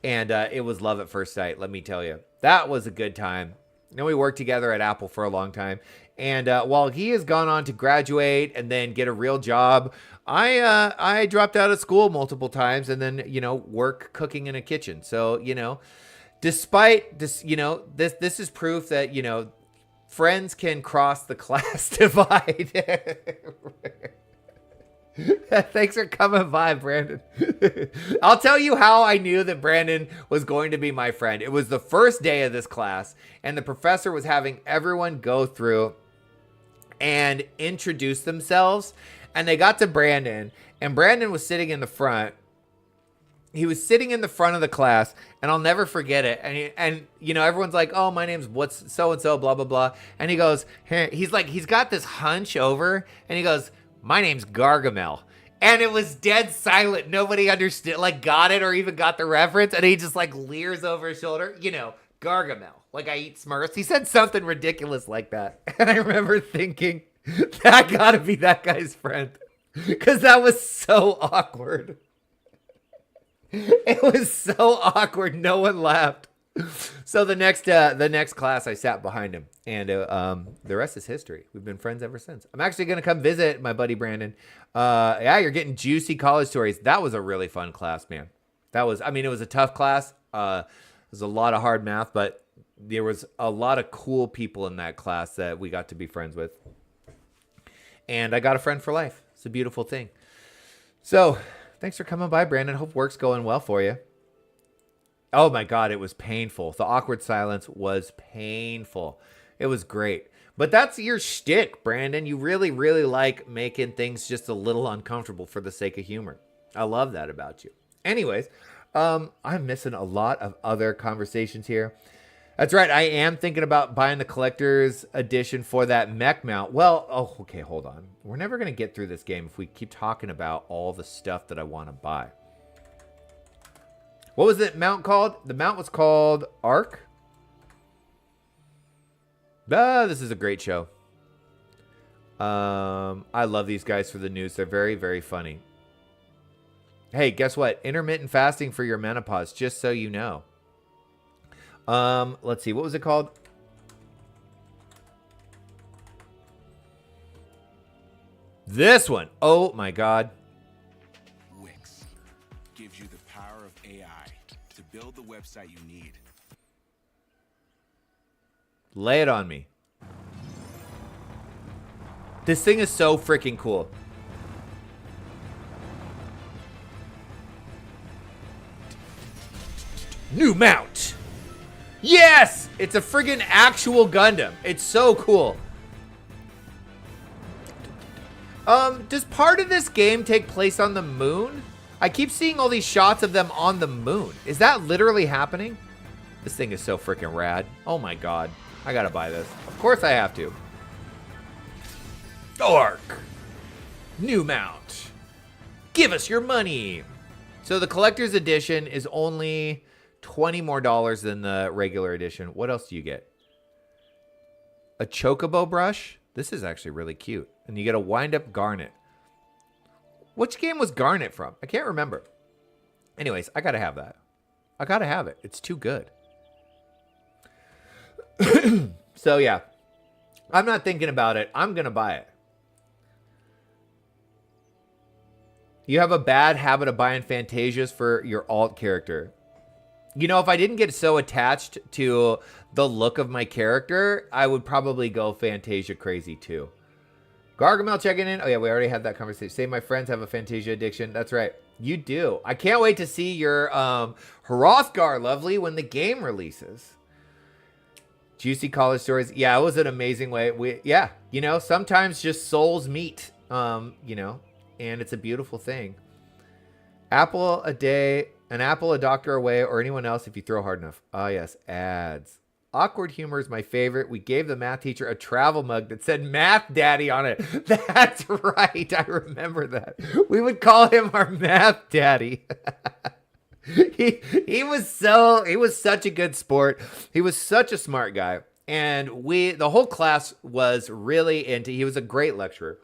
And it was love at first sight, let me tell you. That was a good time. You know, we worked together at Apple for a long time. And while he has gone on to graduate and then get a real job, I dropped out of school multiple times and then, you know, work cooking in a kitchen. So, you know, despite this, you know, this is proof that, you know, friends can cross the class divide. Thanks for coming by, Brandon. I'll tell you how I knew that Brandon was going to be my friend. It was the first day of this class, and the professor was having everyone go through and introduce themselves. And they got to Brandon, and Brandon was sitting in the front. He was sitting in the front of the class, and I'll never forget it. And you know, everyone's like, "Oh, my name's what's so and so, blah blah blah." And he goes, he's like, he's got this hunch over, and he goes, "My name's Gargamel." And it was dead silent. Nobody understood, like, got it or even got the reference. And he just like leers over his shoulder, you know, Gargamel. Like, I eat Smurfs. He said something ridiculous like that. And I remember thinking, that gotta be that guy's friend. Because that was so awkward. It was so awkward. No one laughed. So the next class, I sat behind him, and the rest is history. We've been friends ever since. I'm actually gonna come visit my buddy Brandon. Yeah, you're getting juicy college stories. That was a really fun class, man. That was, I mean, it was a tough class. It was a lot of hard math, but there was a lot of cool people in that class that we got to be friends with, and I got a friend for life. It's a beautiful thing. So, thanks for coming by, Brandon. Hope work's going well for you. Oh my God, it was painful. The awkward silence was painful. It was great. But that's your shtick, Brandon. You really, really like making things just a little uncomfortable for the sake of humor. I love that about you. Anyways, I'm missing a lot of other conversations here. That's right. I am thinking about buying the collector's edition for that mech mount. Well, oh, okay, hold on. We're never going to get through this game if we keep talking about all the stuff that I want to buy. What was the mount called? The mount was called Arc. This is a great show. I love these guys for the news. They're very, very funny. Hey, guess what? Intermittent fasting for your menopause, just so you know. Let's see. What was it called? This one. Oh, my God. Wix gives you the power of AI to build the website you need. Lay it on me. This thing is so freaking cool. New mount. Yes! It's a friggin' actual Gundam. It's so cool. Does part of this game take place on the moon? I keep seeing all these shots of them on the moon. Is that literally happening? This thing is so freaking rad. Oh my god. I gotta buy this. Of course I have to. Arc. New mount. Give us your money. So the collector's edition is only $20 more than the regular edition. What else do you get? A chocobo brush. This is actually really cute. And you get a wind-up garnet. Which game was garnet from? I can't remember. Anyways, I gotta have that. I gotta have it. It's too good. So yeah. I'm not thinking about it. I'm gonna buy it. You have a bad habit of buying Fantasias for your alt character. You know, if I didn't get so attached to the look of my character, I would probably go Fantasia crazy too. Gargamel checking in. Oh yeah, we already had that conversation. Say my friends have a Fantasia addiction. That's right. You do. I can't wait to see your Hrothgar, lovely, when the game releases. Juicy college stories. Yeah, it was an amazing way. Yeah, you know, sometimes just souls meet, you know, and it's a beautiful thing. Apple a day. An apple a doctor away, or anyone else if you throw hard enough. Oh, yes. Ads. Awkward humor is my favorite. We gave the math teacher a travel mug that said Math Daddy on it. That's right. I remember that. We would call him our Math Daddy. He was such a good sport. He was such a smart guy. And the whole class was really into, he was a great lecturer.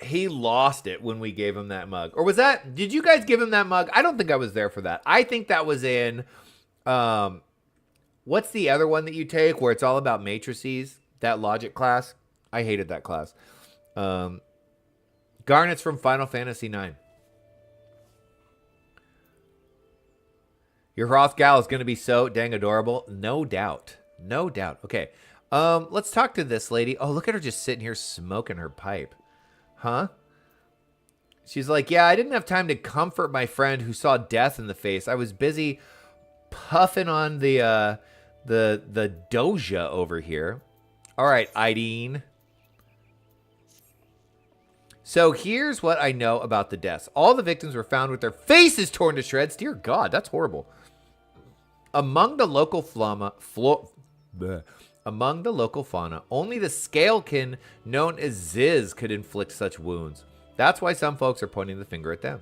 He lost it when we gave him that mug. Or was that, did you guys give him that mug? I don't think I was there for that. I think that was in, what's the other one that you take where it's all about matrices? That logic class? I hated that class. Garnets from Final Fantasy IX. Your Hrothgar is going to be so dang adorable. No doubt. No doubt. Okay. Let's talk to this lady. Oh, look at her just sitting here smoking her pipe. Huh? She's like, yeah, I didn't have time to comfort my friend who saw death in the face. I was busy puffing on the doja over here. All right, Ideen. So here's what I know about the deaths. All the victims were found with their faces torn to shreds. Dear God, that's horrible. Among the local fauna, only the scalekin known as Ziz could inflict such wounds. That's why some folks are pointing the finger at them.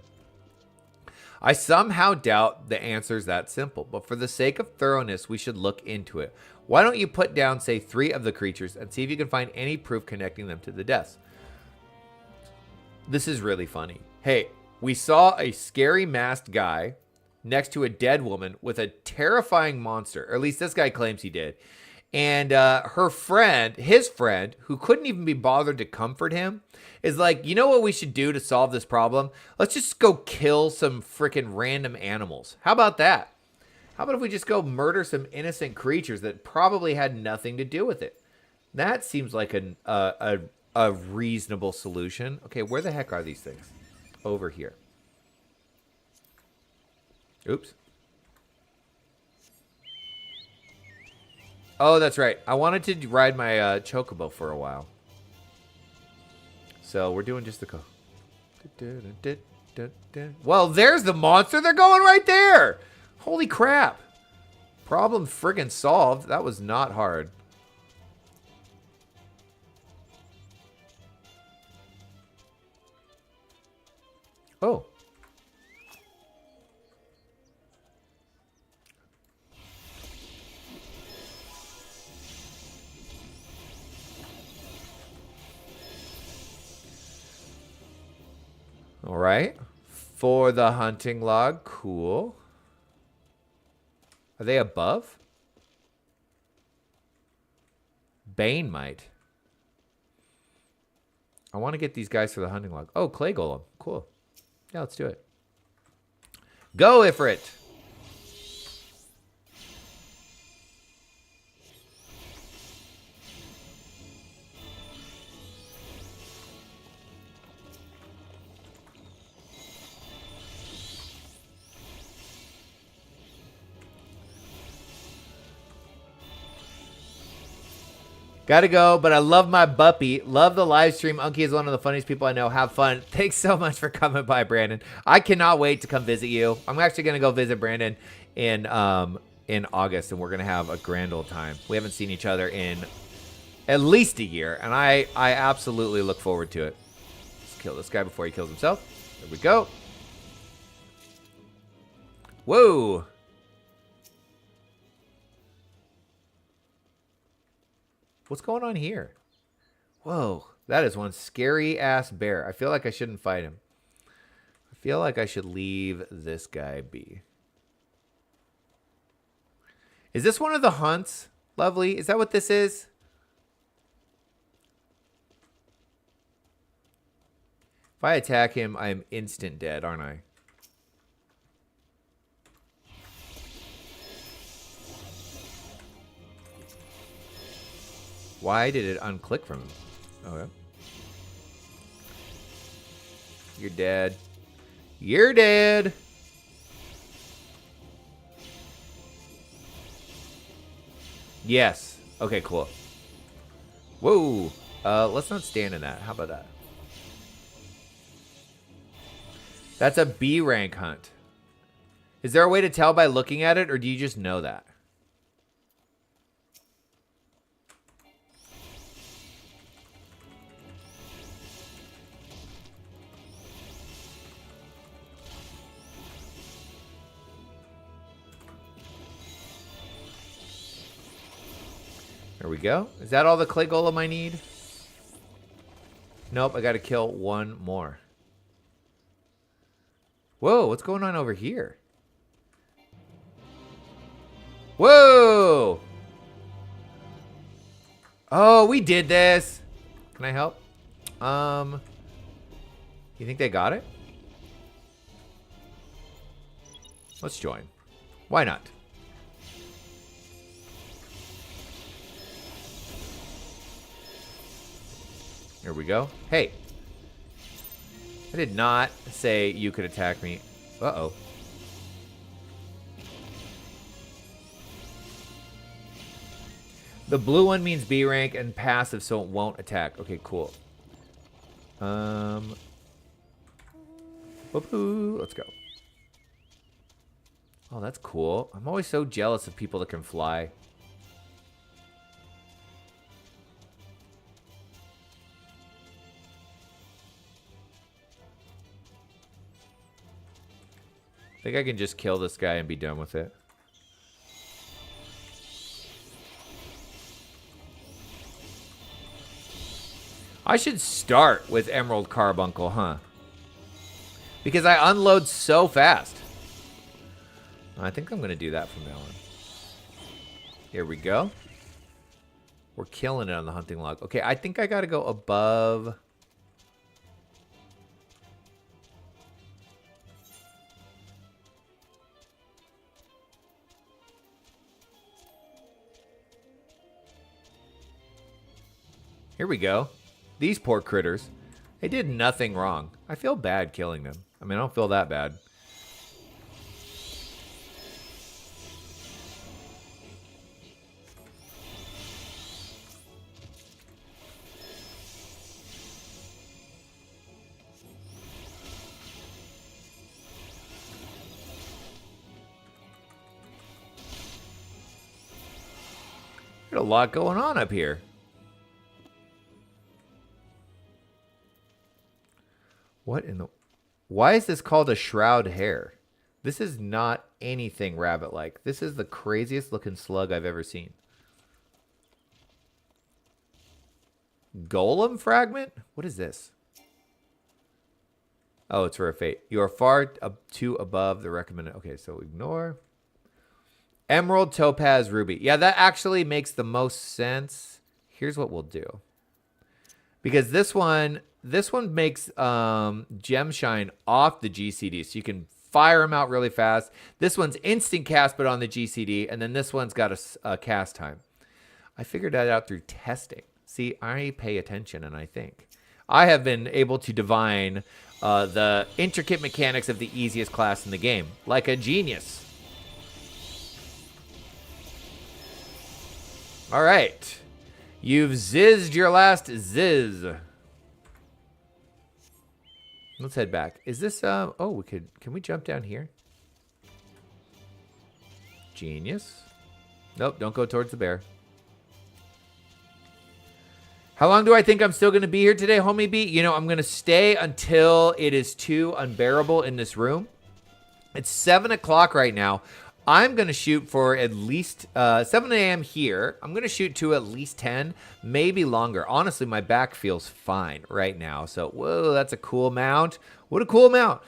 I somehow doubt the answer is that simple, but for the sake of thoroughness, we should look into it. Why don't you put down, say, 3 of the creatures and see if you can find any proof connecting them to the deaths? This is really funny. Hey, we saw a scary masked guy next to a dead woman with a terrifying monster, or at least this guy claims he did. And his friend, who couldn't even be bothered to comfort him, is like, you know what we should do to solve this problem? Let's just go kill some freaking random animals. How about that? How about if we just go murder some innocent creatures that probably had nothing to do with it? That seems like a reasonable solution. Okay, where the heck are these things? Over here. Oops. Oh, that's right. I wanted to ride my chocobo for a while. So we're doing just the... Well, there's the monster. They're going right there. Holy crap. Problem friggin' solved. That was not hard. Oh. All right. For the hunting log. Cool. Are they above? Bane might. I want to get these guys for the hunting log. Oh, clay golem. Cool. Yeah, let's do it. Go, Ifrit. Gotta go, but I love my buppy. Love the live stream. Unky is one of the funniest people I know. Have fun. Thanks so much for coming by, Brandon. I cannot wait to come visit you. I'm actually gonna go visit Brandon in August, and we're gonna have a grand old time. We haven't seen each other in at least a year, and I absolutely look forward to it. Let's kill this guy before he kills himself. There we go. Whoa. What's going on here? Whoa, that is one scary ass bear. I feel like I shouldn't fight him. I feel like I should leave this guy be. Is this one of the hunts? Lovely. Is that what this is? If I attack him, I'm instant dead, aren't I? Why did it unclick from him? Okay. You're dead. You're dead. Yes. Okay, cool. Whoa. Let's not stand in that. How about that? That's a B rank hunt. Is there a way to tell by looking at it, or do you just know that? There we go. Is that all the clay golem I need? Nope, I gotta kill one more. Whoa, what's going on over here? Whoa! Oh, we did this. Can I help? You think they got it? Let's join. Why not? Here we go. Hey. I did not say you could attack me. Uh-oh. The blue one means B rank and passive, so it won't attack. Okay, cool. Let's go. Oh, that's cool. I'm always so jealous of people that can fly. I think I can just kill this guy and be done with it. I should start with Emerald Carbuncle, huh? Because I unload so fast. I think I'm going to do that from now on. Here we go. We're killing it on the hunting log. Okay, I think I got to go above... Here we go. These poor critters. They did nothing wrong. I feel bad killing them. I mean, I don't feel that bad. There's a lot going on up here. What in the... Why is this called a shroud hare? This is not anything rabbit-like. This is the craziest looking slug I've ever seen. Golem fragment? What is this? Oh, it's for a fate. You are far too above the recommended... Okay, so ignore. Emerald, topaz, ruby. Yeah, that actually makes the most sense. Here's what we'll do. Because this one makes gem shine off the GCD, so you can fire them out really fast. This one's instant cast, but on the GCD, and then this one's got a cast time. I figured that out through testing. See, I pay attention, and I think. I have been able to divine the intricate mechanics of the easiest class in the game, like a genius. All right. You've zizzed your last ziz. Let's head back. Is this, oh, can we jump down here? Genius. Nope, don't go towards the bear. How long do I think I'm still going to be here today, homie B? You know, I'm going to stay until it is too unbearable in this room. It's 7 o'clock right now. I'm going to shoot for at least 7 a.m. here. I'm going to shoot to at least 10, maybe longer. Honestly, my back feels fine right now. So, whoa, that's a cool mount. What a cool mount.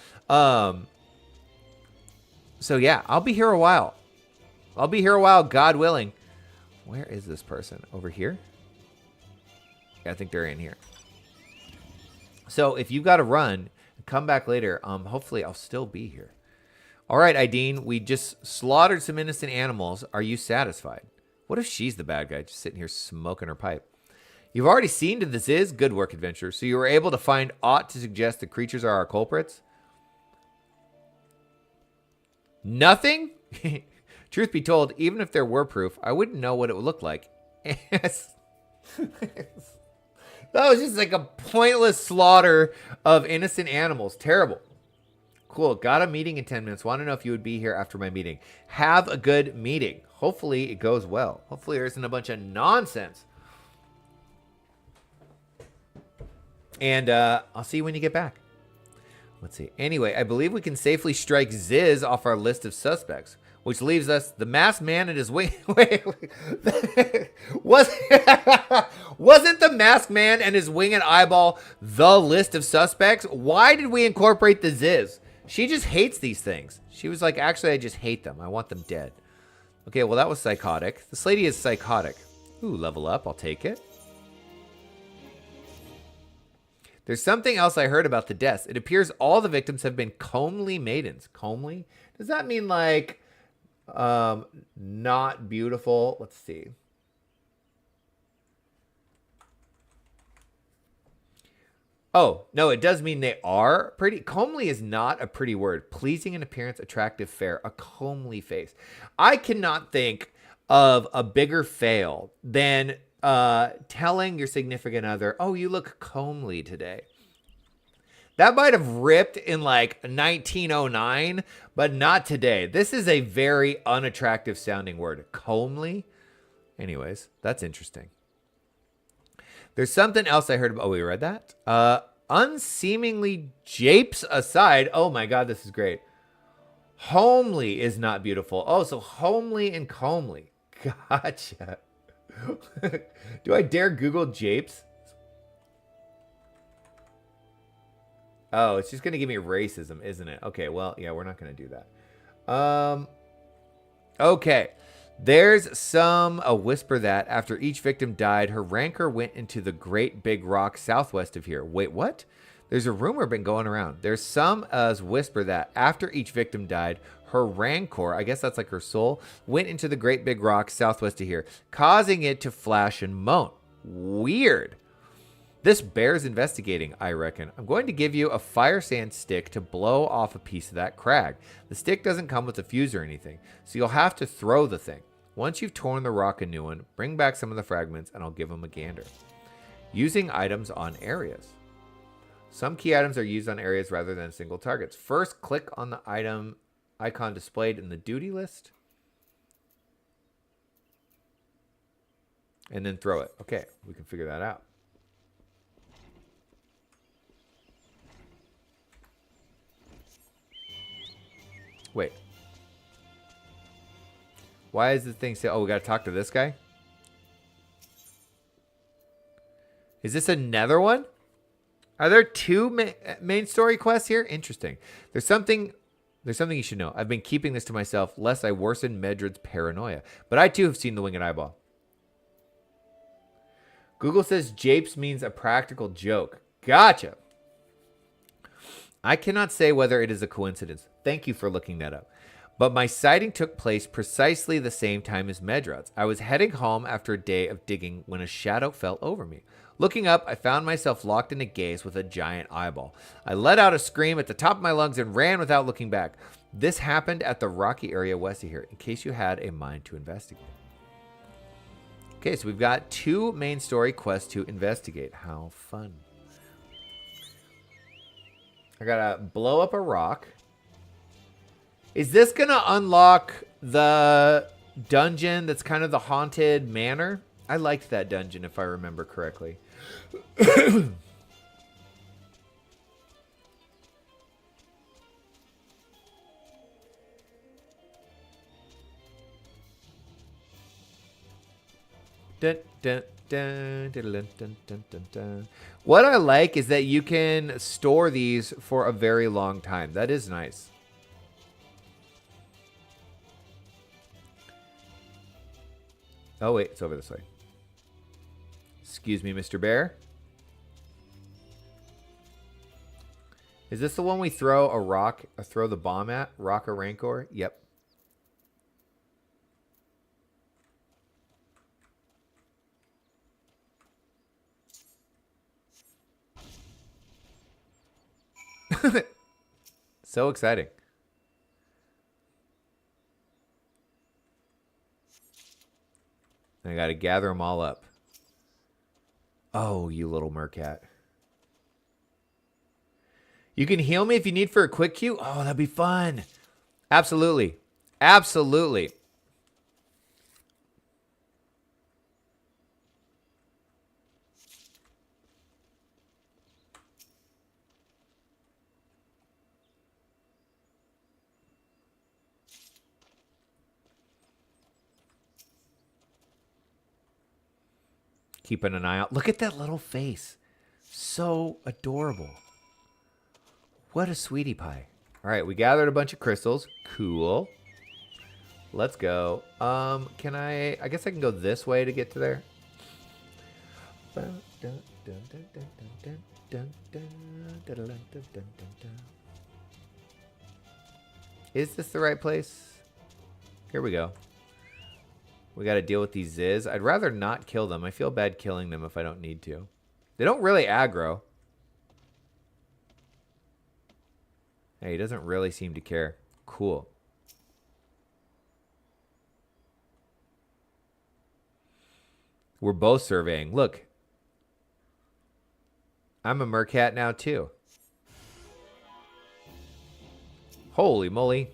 So, yeah, I'll be here a while. God willing. Where is this person? Over here? Yeah, I think they're in here. So if you've got to run, come back later. Hopefully I'll still be here. All right, Ideen, we just slaughtered some innocent animals. Are you satisfied? What if she's the bad guy, just sitting here smoking her pipe? You've already seen that this is good work, adventure. So you were able to find aught to suggest the creatures are our culprits? Nothing? Truth be told, even if there were proof, I wouldn't know what it would look like. Yes. That was just like a pointless slaughter of innocent animals. Terrible. Cool. Got a meeting in 10 minutes. Want to know if you would be here after my meeting. Have a good meeting. Hopefully it goes well. Hopefully there isn't a bunch of nonsense. And I'll see you when you get back. Let's see. Anyway, I believe we can safely strike Ziz off our list of suspects, which leaves us the masked man and his wing. Wait. Wasn't the masked man and his wing and eyeball the list of suspects? Why did we incorporate the Ziz? She just hates these things. She was like, actually, I just hate them. I want them dead. Okay, well, that was psychotic. This lady is psychotic. Ooh, level up. I'll take it. There's something else I heard about the deaths. It appears all the victims have been comely maidens. Comely? Does that mean like not beautiful? Let's see. Oh, no, it does mean they are pretty. Comely is not a pretty word. Pleasing in appearance, attractive, fair, a comely face. I cannot think of a bigger fail than telling your significant other, oh, you look comely today. That might have ripped in like 1909, but not today. This is a very unattractive sounding word. Comely? Anyways, that's interesting. There's something else I heard about. Oh, we read that? Unseemingly japes aside. Oh my God, this is great. Homely is not beautiful. Oh, so homely and comely. Gotcha. Do I dare Google japes? Oh, it's just going to give me racism, isn't it? Okay, well, yeah, we're not going to do that. Okay. There's a whisper that after each victim died, her rancor went into the great big rock southwest of here. Wait, what? There's a rumor been going around. There's some whisper that after each victim died, her rancor, I guess that's like her soul, went into the great big rock southwest of here, causing it to flash and moan. Weird. This bears investigating, I reckon. I'm going to give you a fire sand stick to blow off a piece of that crag. The stick doesn't come with a fuse or anything, so you'll have to throw the thing. Once you've torn the rock a new one, bring back some of the fragments and I'll give them a gander. Using items on areas. Some key items are used on areas rather than single targets. First, click on the item icon displayed in the duty list. And then throw it. Okay, we can figure that out. Wait. Why is the thing say, oh, we got to talk to this guy? Is this another one? Are there two main story quests here? Interesting. There's something you should know. I've been keeping this to myself lest I worsen Medred's paranoia. But I too have seen the winged eyeball. Google says japes means a practical joke. Gotcha. I cannot say whether it is a coincidence. Thank you for looking that up. But my sighting took place precisely the same time as Medred's. I was heading home after a day of digging when a shadow fell over me. Looking up, I found myself locked in a gaze with a giant eyeball. I let out a scream at the top of my lungs and ran without looking back. This happened at the rocky area west of here, in case you had a mind to investigate. Okay, so we've got 2 main story quests to investigate. How fun. I gotta blow up a rock. Is this gonna unlock the dungeon that's kind of the haunted manor? I liked that dungeon if I remember correctly. Dun, dun, dun, dun, dun, dun, dun, dun, dun. What I like is that you can store these for a very long time. That is nice. Oh, wait, it's over this way. Excuse me, Mr. Bear. Is this the one we throw a rock, or throw the bomb at? Rock or Rancor? Yep. So exciting. I gotta gather them all up. Oh, you little mercat. You can heal me if you need for a quick queue? Oh, that'd be fun. Absolutely. Absolutely. Keeping an eye out. Look at that little face. So adorable. What a sweetie pie. All right, we gathered a bunch of crystals. Cool. Let's go. Can I guess I can go this way to get to there. Is this the right place? Here we go. We got to deal with these Ziz. I'd rather not kill them. I feel bad killing them if I don't need to. They don't really aggro. Hey, he doesn't really seem to care. Cool. We're both surveying. Look. I'm a mercat now, too. Holy moly.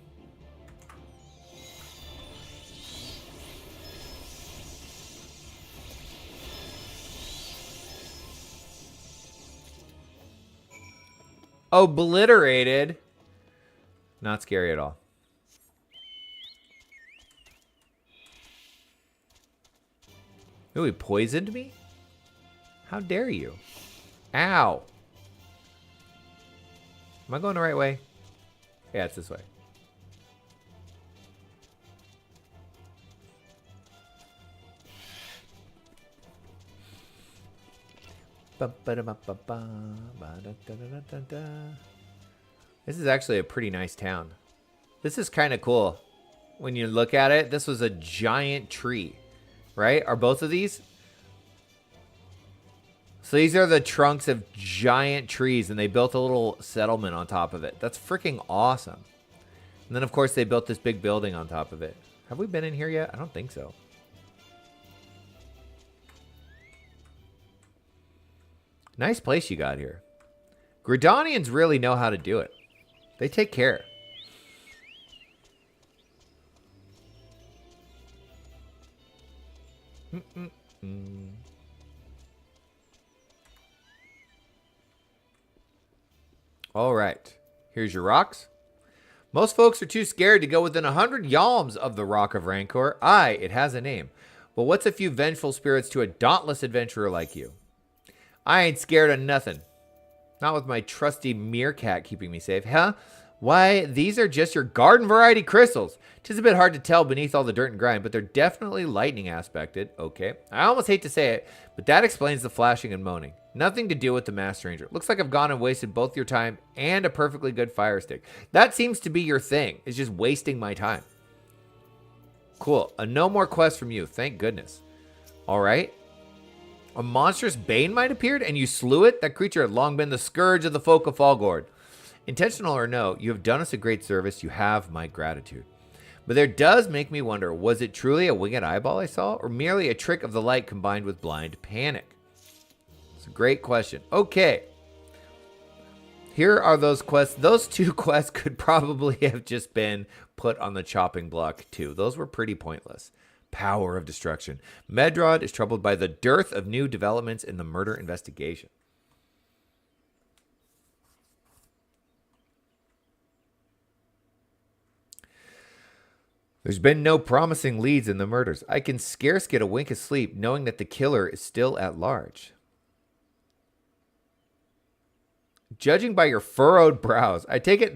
Obliterated. Not scary at all. Ooh, he poisoned me? How dare you? Ow. Am I going the right way? Yeah, it's this way. This is actually a pretty nice town. This is kind of cool. When you look at it, this was a giant tree, right? Are both of these? So these are the trunks of giant trees, and they built a little settlement on top of it. That's freaking awesome. And then, of course, they built this big building on top of it. Have we been in here yet? I don't think so. Nice place you got here. Gridanians really know how to do it. They take care. All right. Here's your rocks. Most folks are too scared to go within 100 yalms of the Rock of Rancor. Aye, it has a name. But what's a few vengeful spirits to a dauntless adventurer like you? I ain't scared of nothing. Not with my trusty meerkat keeping me safe. Huh? Why, these are just your garden variety crystals. 'Tis a bit hard to tell beneath all the dirt and grime, but they're definitely lightning aspected. Okay. I almost hate to say it, but that explains the flashing and moaning. Nothing to do with the Master Ranger. Looks like I've gone and wasted both your time and a perfectly good fire stick. That seems to be your thing, is just wasting my time. Cool. No more quests from you. Thank goodness. All right. A monstrous bane might appeared, and you slew it? That creature had long been the scourge of the folk of Falgord. Intentional or no, you have done us a great service. You have my gratitude. But there does make me wonder, was it truly a winged eyeball I saw, or merely a trick of the light combined with blind panic? It's a great question. Okay. Here are those quests. Those 2 quests could probably have just been put on the chopping block too. Those were pretty pointless. Power of destruction. Medrod is troubled by the dearth of new developments in the murder investigation. There's been no promising leads in the murders. I can scarce get a wink of sleep knowing that the killer is still at large. Judging by your furrowed brows, I take it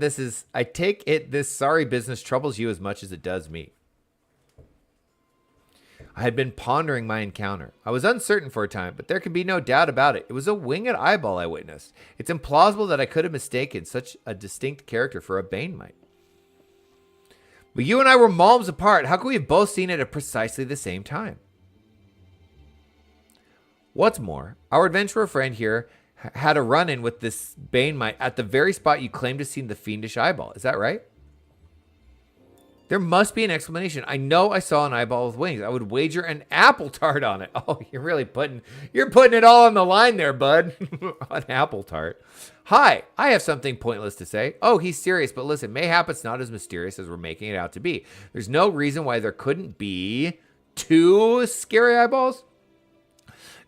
this sorry business troubles you as much as it does me. I had been pondering my encounter. I was uncertain for a time, but there can be no doubt about it. It was a winged eyeball I witnessed. It's implausible that I could have mistaken such a distinct character for a Banemite. But you and I were malms apart. How could we have both seen it at precisely the same time? What's more, our adventurer friend here had a run-in with this Banemite at the very spot you claimed to see the fiendish eyeball. Is that right? There must be an explanation. I know I saw an eyeball with wings. I would wager an apple tart on it. Oh, you're putting it all on the line there, bud. An apple tart. Hi, I have something pointless to say. Oh, he's serious, but listen, mayhap it's not as mysterious as we're making it out to be. There's no reason why there couldn't be 2 scary eyeballs.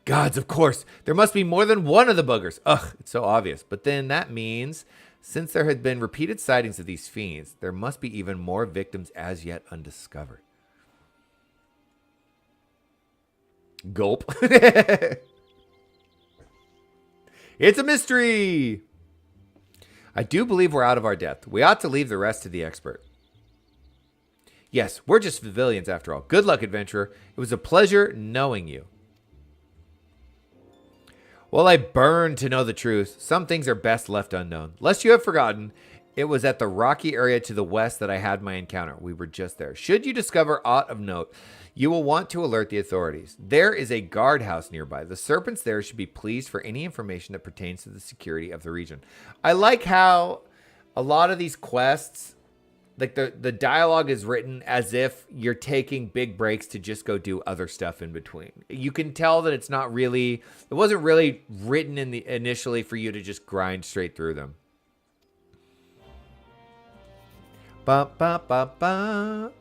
Gods, of course. There must be more than one of the buggers. Ugh, it's so obvious. But then that means, since there had been repeated sightings of these fiends, there must be even more victims as yet undiscovered. Gulp. It's a mystery. I do believe we're out of our depth. We ought to leave the rest to the expert. Yes, we're just civilians after all. Good luck, adventurer. It was a pleasure knowing you. Well, I burn to know the truth. Some things are best left unknown. Lest you have forgotten, it was at the rocky area to the west that I had my encounter. We were just there. Should you discover aught of note, you will want to alert the authorities. There is a guardhouse nearby. The serpents there should be pleased for any information that pertains to the security of the region. I like how a lot of these quests, like the dialogue is written as if you're taking big breaks to just go do other stuff in between. You can tell that it wasn't really written initially for you to just grind straight through them. Ba ba ba ba.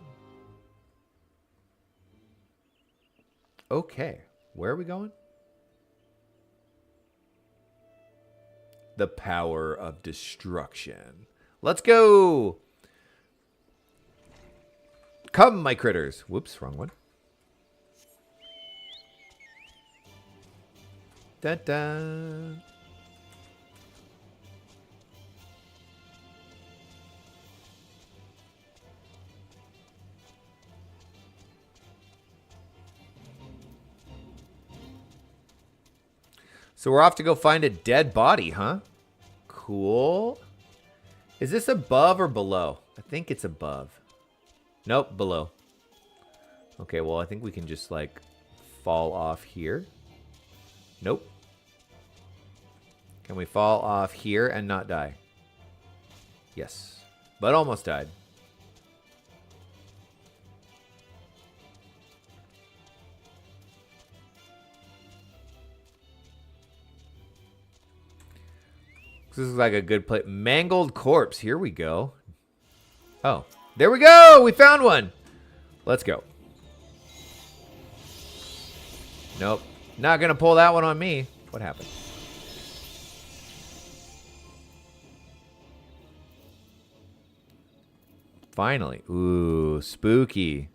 Okay, where are we going? The power of destruction. Let's go. Come, my critters. Whoops, wrong one. Dun-dun. So we're off to go find a dead body, huh? Cool. Is this above or below? I think it's above. Nope, below. Okay, well, I think we can just, like, fall off here. Nope. Can we fall off here and not die? Yes, but almost died. This is like a good place. Mangled corpse. Here we go. Oh, there we go. We found one. Let's go. Nope. Not going to pull that one on me. What happened? Finally. Ooh, spooky.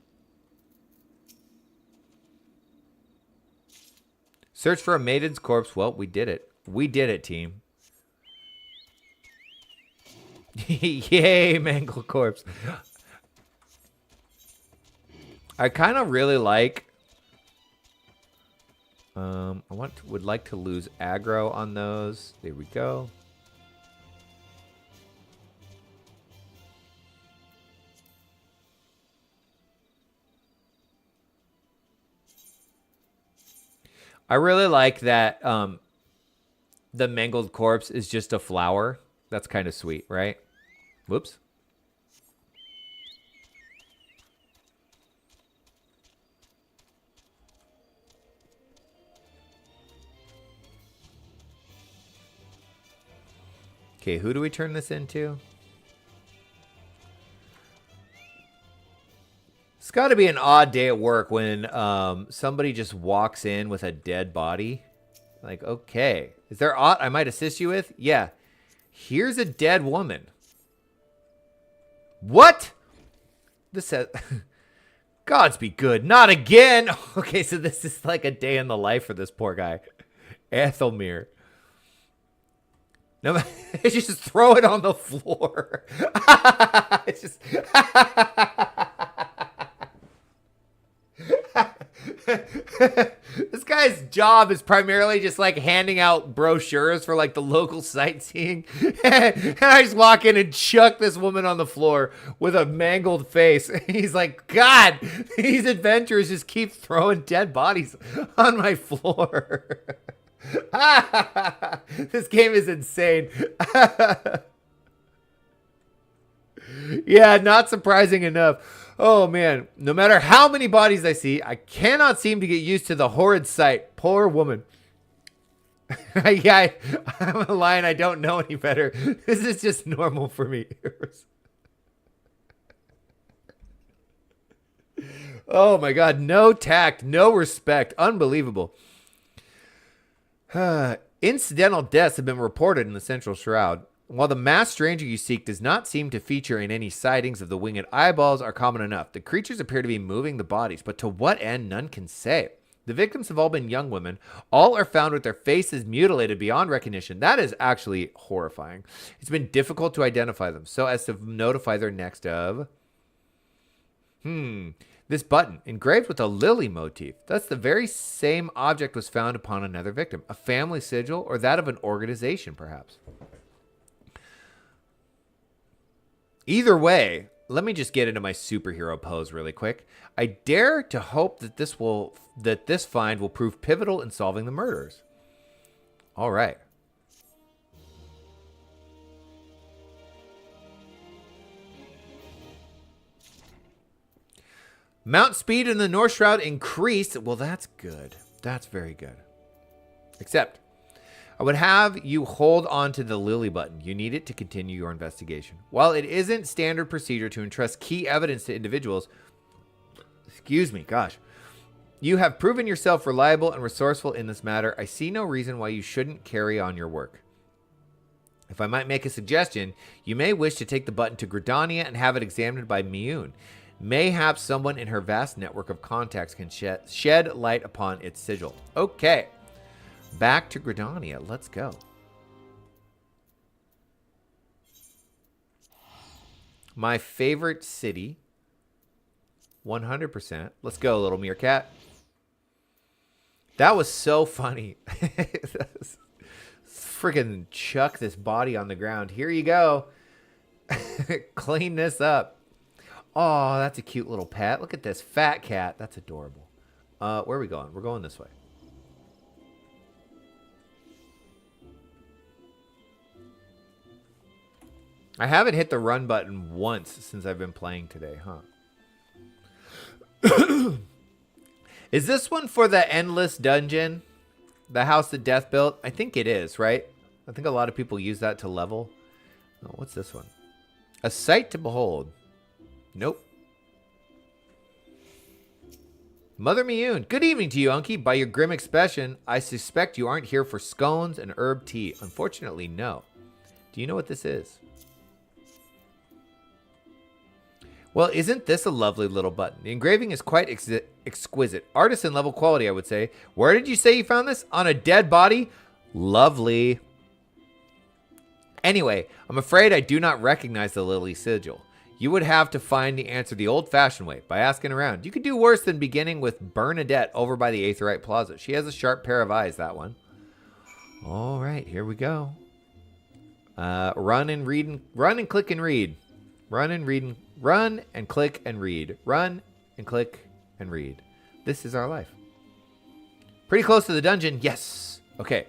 Search for a maiden's corpse. Well, we did it. We did it, team. Yay, mangled corpse. I kind of really like... would like to lose aggro on those. There we go. I really like that the mangled corpse is just a flower. That's kind of sweet, right? Whoops. Okay, who do we turn this into? It's got to be an odd day at work when somebody just walks in with a dead body. Like, okay, is there aught I might assist you with? Yeah, here's a dead woman. What? This says, Gods be good, not again. Okay, so this is like a day in the life for this poor guy, Ethelmere. No, just throw it on the floor. It's just. This guy's job is primarily just like handing out brochures for like the local sightseeing. And I just walk in and chuck this woman on the floor with a mangled face. He's like, God, these adventurers just keep throwing dead bodies on my floor. This game is insane. Yeah, not surprising enough. Oh, man. No matter how many bodies I see, I cannot seem to get used to the horrid sight. Poor woman. Yeah, I'm a lion. I don't know any better. This is just normal for me. Oh, my God. No tact. No respect. Unbelievable. Incidental deaths have been reported in the Central Shroud. While the masked stranger you seek does not seem to feature in any sightings of the winged eyeballs are common enough. The creatures appear to be moving the bodies, but to what end, none can say. The victims have all been young women. All are found with their faces mutilated beyond recognition. That is actually horrifying. It's been difficult to identify them, so as to notify their next of... This button, engraved with a lily motif. That's the very same object was found upon another victim. A family sigil, or that of an organization, perhaps. Either way, let me just get into my superhero pose really quick. I dare to hope that this find will prove pivotal in solving the murders. All right. Mount speed in the North Shroud increased. Well, that's good. That's very good. Except, I would have you hold on to the lily button. You need it to continue your investigation. While it isn't standard procedure to entrust key evidence to individuals, you have proven yourself reliable and resourceful in this matter. I see no reason why you shouldn't carry on your work. If I might make a suggestion, you may wish to take the button to Gridania and have it examined by Miyun. Mayhaps someone in her vast network of contacts can shed light upon its sigil. Okay. Back to Gridania. Let's go. My favorite city. 100%. Let's go, little meerkat. That was so funny. Freaking chuck this body on the ground. Here you go. Clean this up. Oh, that's a cute little pet. Look at this fat cat. That's adorable. Where are we going? We're going this way. I haven't hit the run button once since I've been playing today, huh? Is this one for the endless dungeon? The house that Death built? I think it is, right? I think a lot of people use that to level. Oh, what's this one? A sight to behold. Nope. Mother Miyun, good evening to you, Unky. By your grim expression, I suspect you aren't here for scones and herb tea. Unfortunately, no. Do you know what this is? Well, isn't this a lovely little button? The engraving is quite exquisite. Artisan level quality, I would say. Where did you say you found this? On a dead body? Lovely. Anyway, I'm afraid I do not recognize the lily sigil. You would have to find the answer the old-fashioned way, by asking around. You could do worse than beginning with Bernadette over by the Aetherite Plaza. She has a sharp pair of eyes, that one. All right, here we go. Run and click and read. Run and click and read. Run and click and read. This is our life. Pretty close to the dungeon. Yes. Okay.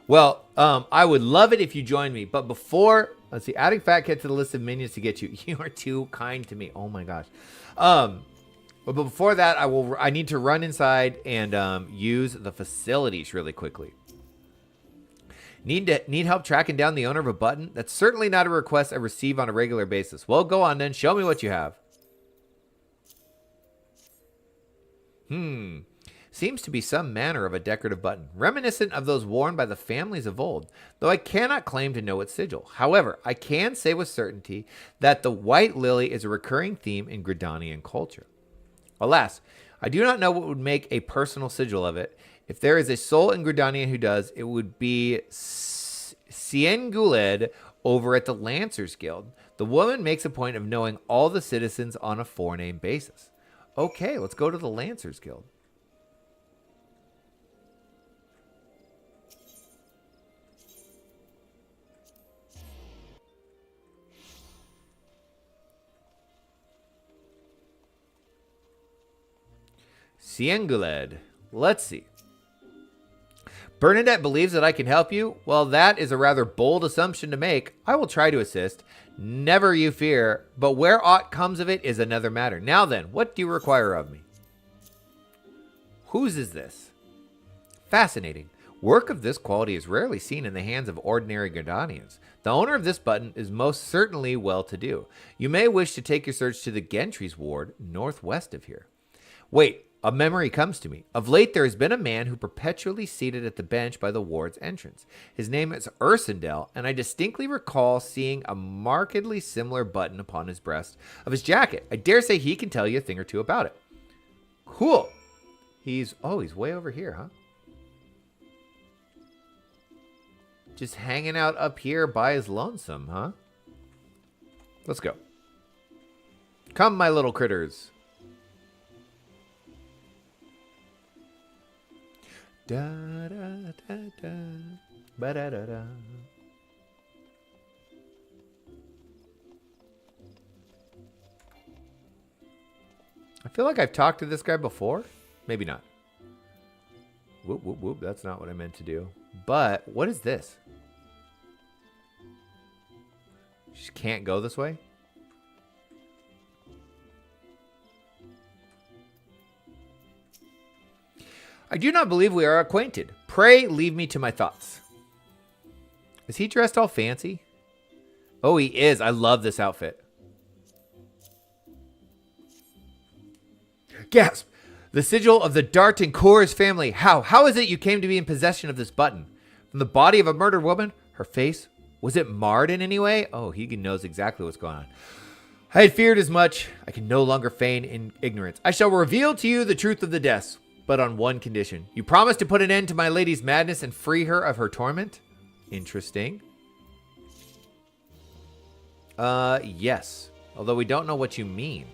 Well, I would love it if you joined me. But before, let's see, adding Fat Cat to the list of minions to get you. You are too kind to me. Oh my gosh. But before that, I need to run inside and use the facilities really quickly. Need help tracking down the owner of a button? That's certainly not a request I receive on a regular basis. Well, go on then. Show me what you have. Seems to be some manner of a decorative button, reminiscent of those worn by the families of old, though I cannot claim to know its sigil. However, I can say with certainty that the white lily is a recurring theme in Gridanian culture. Alas, I do not know what would make a personal sigil of it. If there is a soul in Gridania who does, it would be Sienguled over at the Lancers Guild. The woman makes a point of knowing all the citizens on a forename basis. Okay, let's go to the Lancers Guild. Sienguled. Let's see. Bernadette believes that I can help you. Well, that is a rather bold assumption to make. I will try to assist. Never you fear. But where aught comes of it is another matter. Now then, what do you require of me? Whose is this? Fascinating. Work of this quality is rarely seen in the hands of ordinary Gridanians. The owner of this button is most certainly well-to-do. You may wish to take your search to the Gentry's ward, northwest of here. Wait. A memory comes to me. Of late, there has been a man who perpetually seated at the bench by the ward's entrance. His name is Ursendale, and I distinctly recall seeing a markedly similar button upon his breast of his jacket. I dare say he can tell you a thing or two about it. Cool. He's way over here, huh? Just hanging out up here by his lonesome, huh? Let's go. Come, my little critters. Da da da da ba da da da. I feel like I've talked to this guy before. Maybe not. Whoop whoop whoop. That's not what I meant to do. But what is this? Just can't go this way? I do not believe we are acquainted. Pray leave me to my thoughts. Is he dressed all fancy? Oh, he is. I love this outfit. Gasp! The sigil of the Dart and Coors family. How is it you came to be in possession of this button? From the body of a murdered woman? Her face? Was it marred in any way? Oh, he knows exactly what's going on. I had feared as much. I can no longer feign in ignorance. I shall reveal to you the truth of the deaths. But on one condition. You promise to put an end to my lady's madness and free her of her torment? Interesting. Yes. Although we don't know what you mean.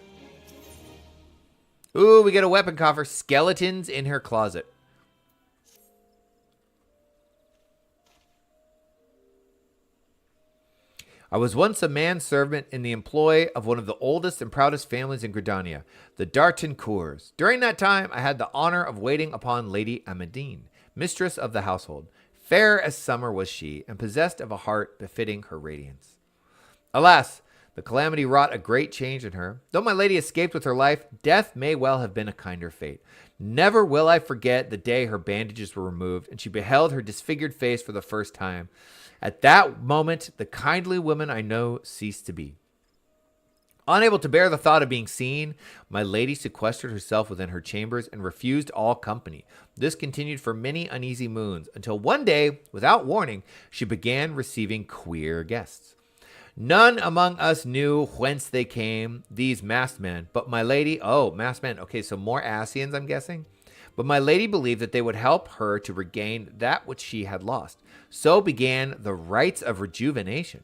Ooh, we get a weapon coffer. Skeletons in her closet. I was once a manservant in the employ of one of the oldest and proudest families in Gridania, the Dartincours. During that time, I had the honor of waiting upon Lady Amadine, mistress of the household. Fair as summer was she, and possessed of a heart befitting her radiance. Alas, the calamity wrought a great change in her. Though my lady escaped with her life, death may well have been a kinder fate. Never will I forget the day her bandages were removed, and she beheld her disfigured face for the first time. At that moment, the kindly woman I know ceased to be. Unable to bear the thought of being seen, my lady sequestered herself within her chambers and refused all company. This continued for many uneasy moons, until one day, without warning, she began receiving queer guests. None among us knew whence they came, these masked men, but my lady, masked men, okay, so more ascians, I'm guessing. But my lady believed that they would help her to regain that which she had lost. So began the rites of rejuvenation.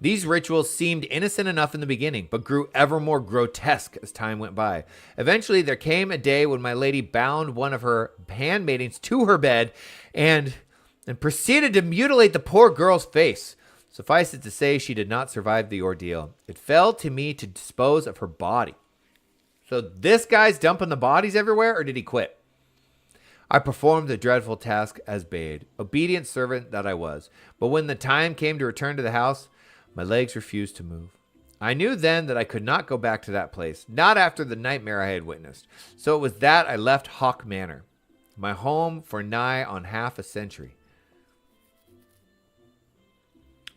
These rituals seemed innocent enough in the beginning, but grew ever more grotesque as time went by. Eventually, there came a day when my lady bound one of her handmaidens to her bed and proceeded to mutilate the poor girl's face. Suffice it to say, she did not survive the ordeal. It fell to me to dispose of her body. So this guy's dumping the bodies everywhere, or did he quit? I performed the dreadful task as bade, obedient servant that I was. But when the time came to return to the house, my legs refused to move. I knew then that I could not go back to that place, not after the nightmare I had witnessed. So it was that I left Hawk Manor. My home for nigh on half a century.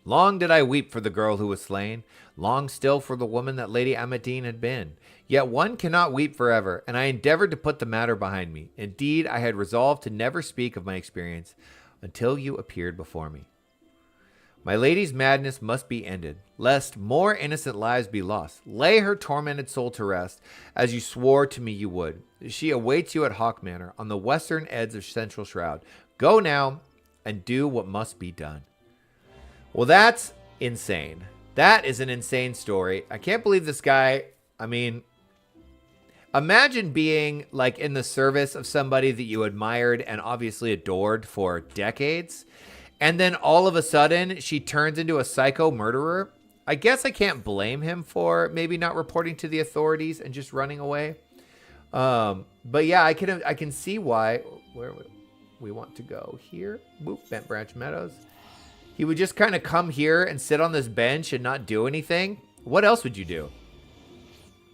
Long did I weep for the girl who was slain, long still for the woman that Lady Amadine had been. Yet one cannot weep forever, and I endeavored to put the matter behind me. Indeed, I had resolved to never speak of my experience until you appeared before me. My lady's madness must be ended, lest more innocent lives be lost. Lay her tormented soul to rest, as you swore to me you would. She awaits you at Hawk Manor, on the western edge of Central Shroud. Go now, and do what must be done. Well, that's insane. That is an insane story. I can't believe this guy, I mean, imagine being like in the service of somebody that you admired and obviously adored for decades. And then all of a sudden she turns into a psycho murderer. I guess I can't blame him for maybe not reporting to the authorities and just running away. But yeah, I can see why. Where we want to go here. Boop, Bent Branch Meadows. He would just kind of come here and sit on this bench and not do anything. What else would you do?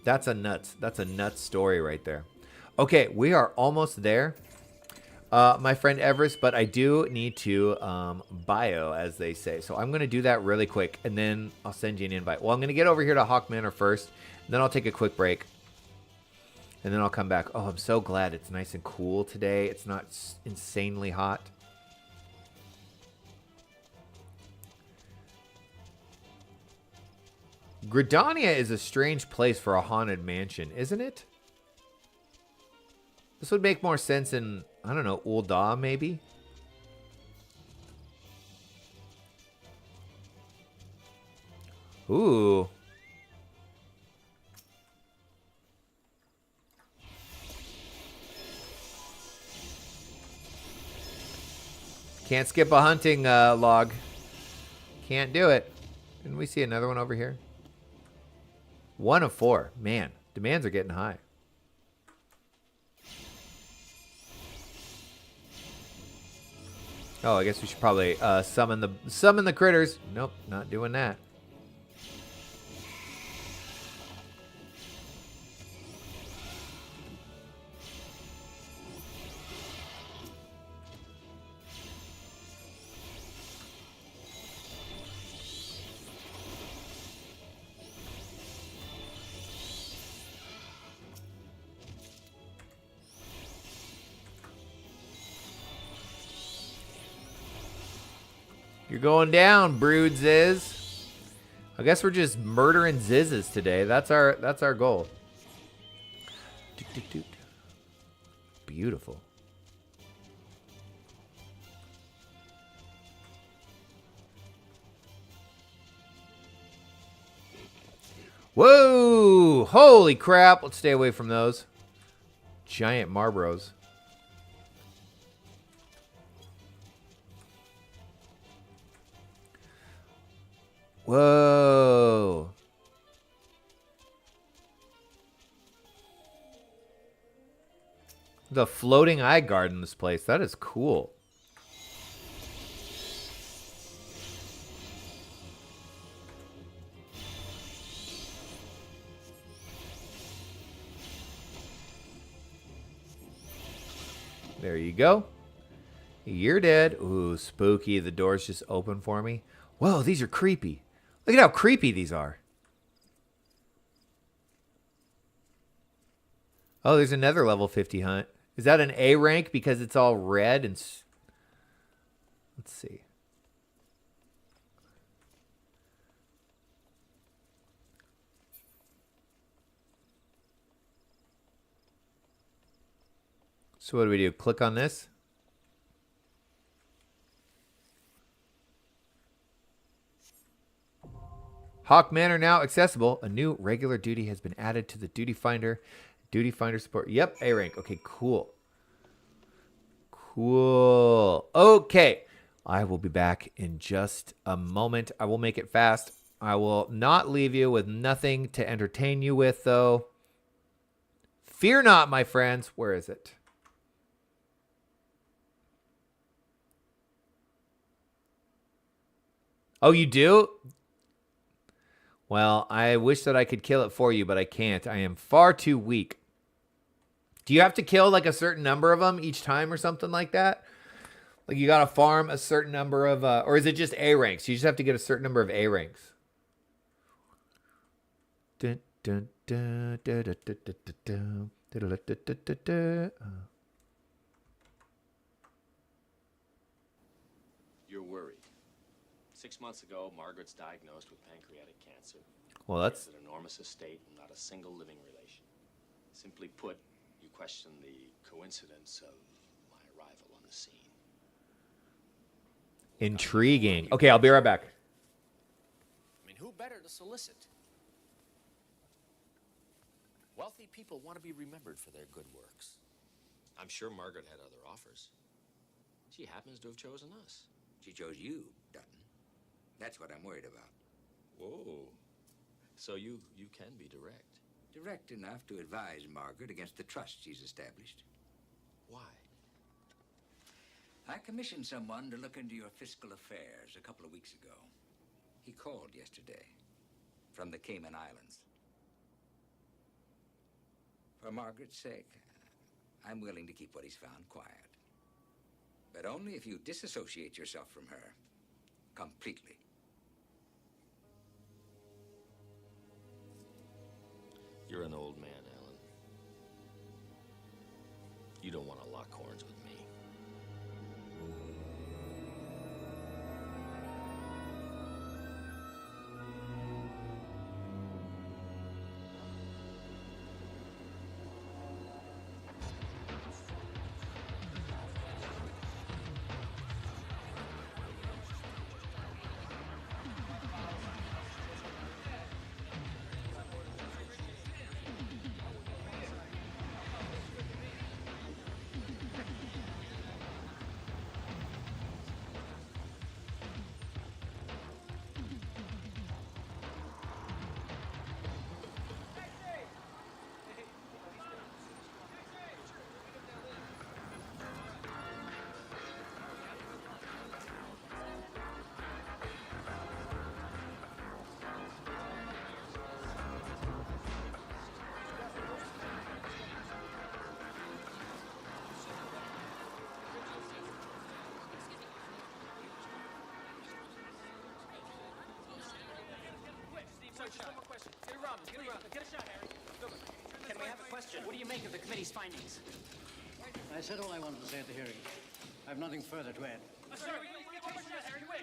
That's a nuts story right there. Okay, we are almost there, my friend Everest, but I do need to bio, as they say. So I'm going to do that really quick, and then I'll send you an invite. Well, I'm going to get over here to Hawk Manor first, and then I'll take a quick break, and then I'll come back. Oh, I'm so glad it's nice and cool today. It's not insanely hot. Gridania is a strange place for a haunted mansion, isn't it? This would make more sense in, I don't know, Ul'dah maybe? Ooh. Can't skip a hunting log. Can't do it. Didn't we see another one over here? 1 of 4. Man, demands are getting high. Oh, I guess we should probably summon the critters. Nope, not doing that. You're going down, Brood Ziz. I guess we're just murdering Zizzes today. That's our goal. Beautiful. Whoa! Holy crap! Let's stay away from those giant Marlboros. Whoa. The floating eye guard in this place. That is cool. There you go. You're dead. Ooh, spooky. The door's just open for me. Whoa, these are creepy. Look at how creepy these are. Oh, there's another level 50 hunt. Is that an A rank because it's all red and... Let's see. So what do we do? Click on this. Hawk Manor now accessible. A new regular duty has been added to the Duty Finder. Duty Finder support. Yep, A rank. Okay, cool. Cool. Okay. I will be back in just a moment. I will make it fast. I will not leave you with nothing to entertain you with, though. Fear not, my friends. Where is it? Oh, you do? Well, I wish that I could kill it for you, but I can't. I am far too weak. Do you have to kill like a certain number of them each time or something like that? Like you got to farm a certain number of, or is it just A ranks? You just have to get a certain number of A ranks. Dun, dun, dun, dun, dun, dun, dun, dun, dun, dun, dun, dun, dun. You're worried. 6 months ago, Margaret's diagnosed with pancreatic cancer. Well, that's She has an enormous estate and not a single living relation. Simply put, you question the coincidence of my arrival on the scene. intriguing. Okay, I'll be right back. I mean, who better to solicit? Wealthy people want to be remembered for their good works. I'm sure Margaret had other offers. She happens to have chosen us. She chose you, Dutton. That's what I'm worried about. Whoa. So you can be direct. Direct enough to advise Margaret against the trust she's established. Why? I commissioned someone to look into your fiscal affairs a couple of weeks ago. He called yesterday from the Cayman Islands. For Margaret's sake, I'm willing to keep what he's found quiet. But only if you disassociate yourself from her completely. You're an old man, Alan. You don't want to lock horns with me. Just one more question. Get around. Get a shot, Harry. Can we have a question? What do you make of the committee's findings? I said all I wanted to say at the hearing. I have nothing further to add. Sir, wait, one more shot, Harry. Wait.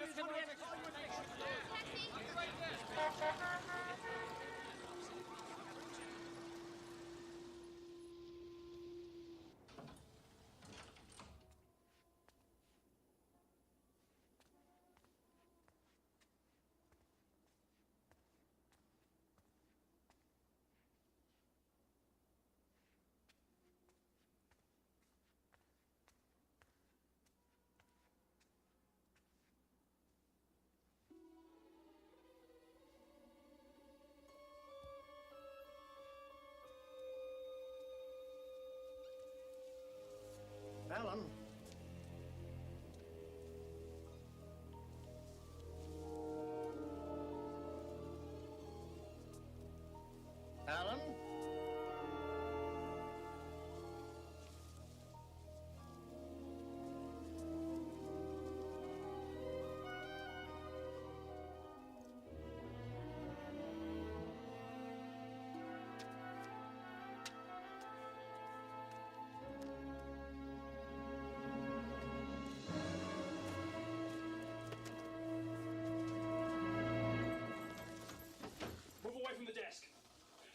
Alan? Alan? Move away from the desk.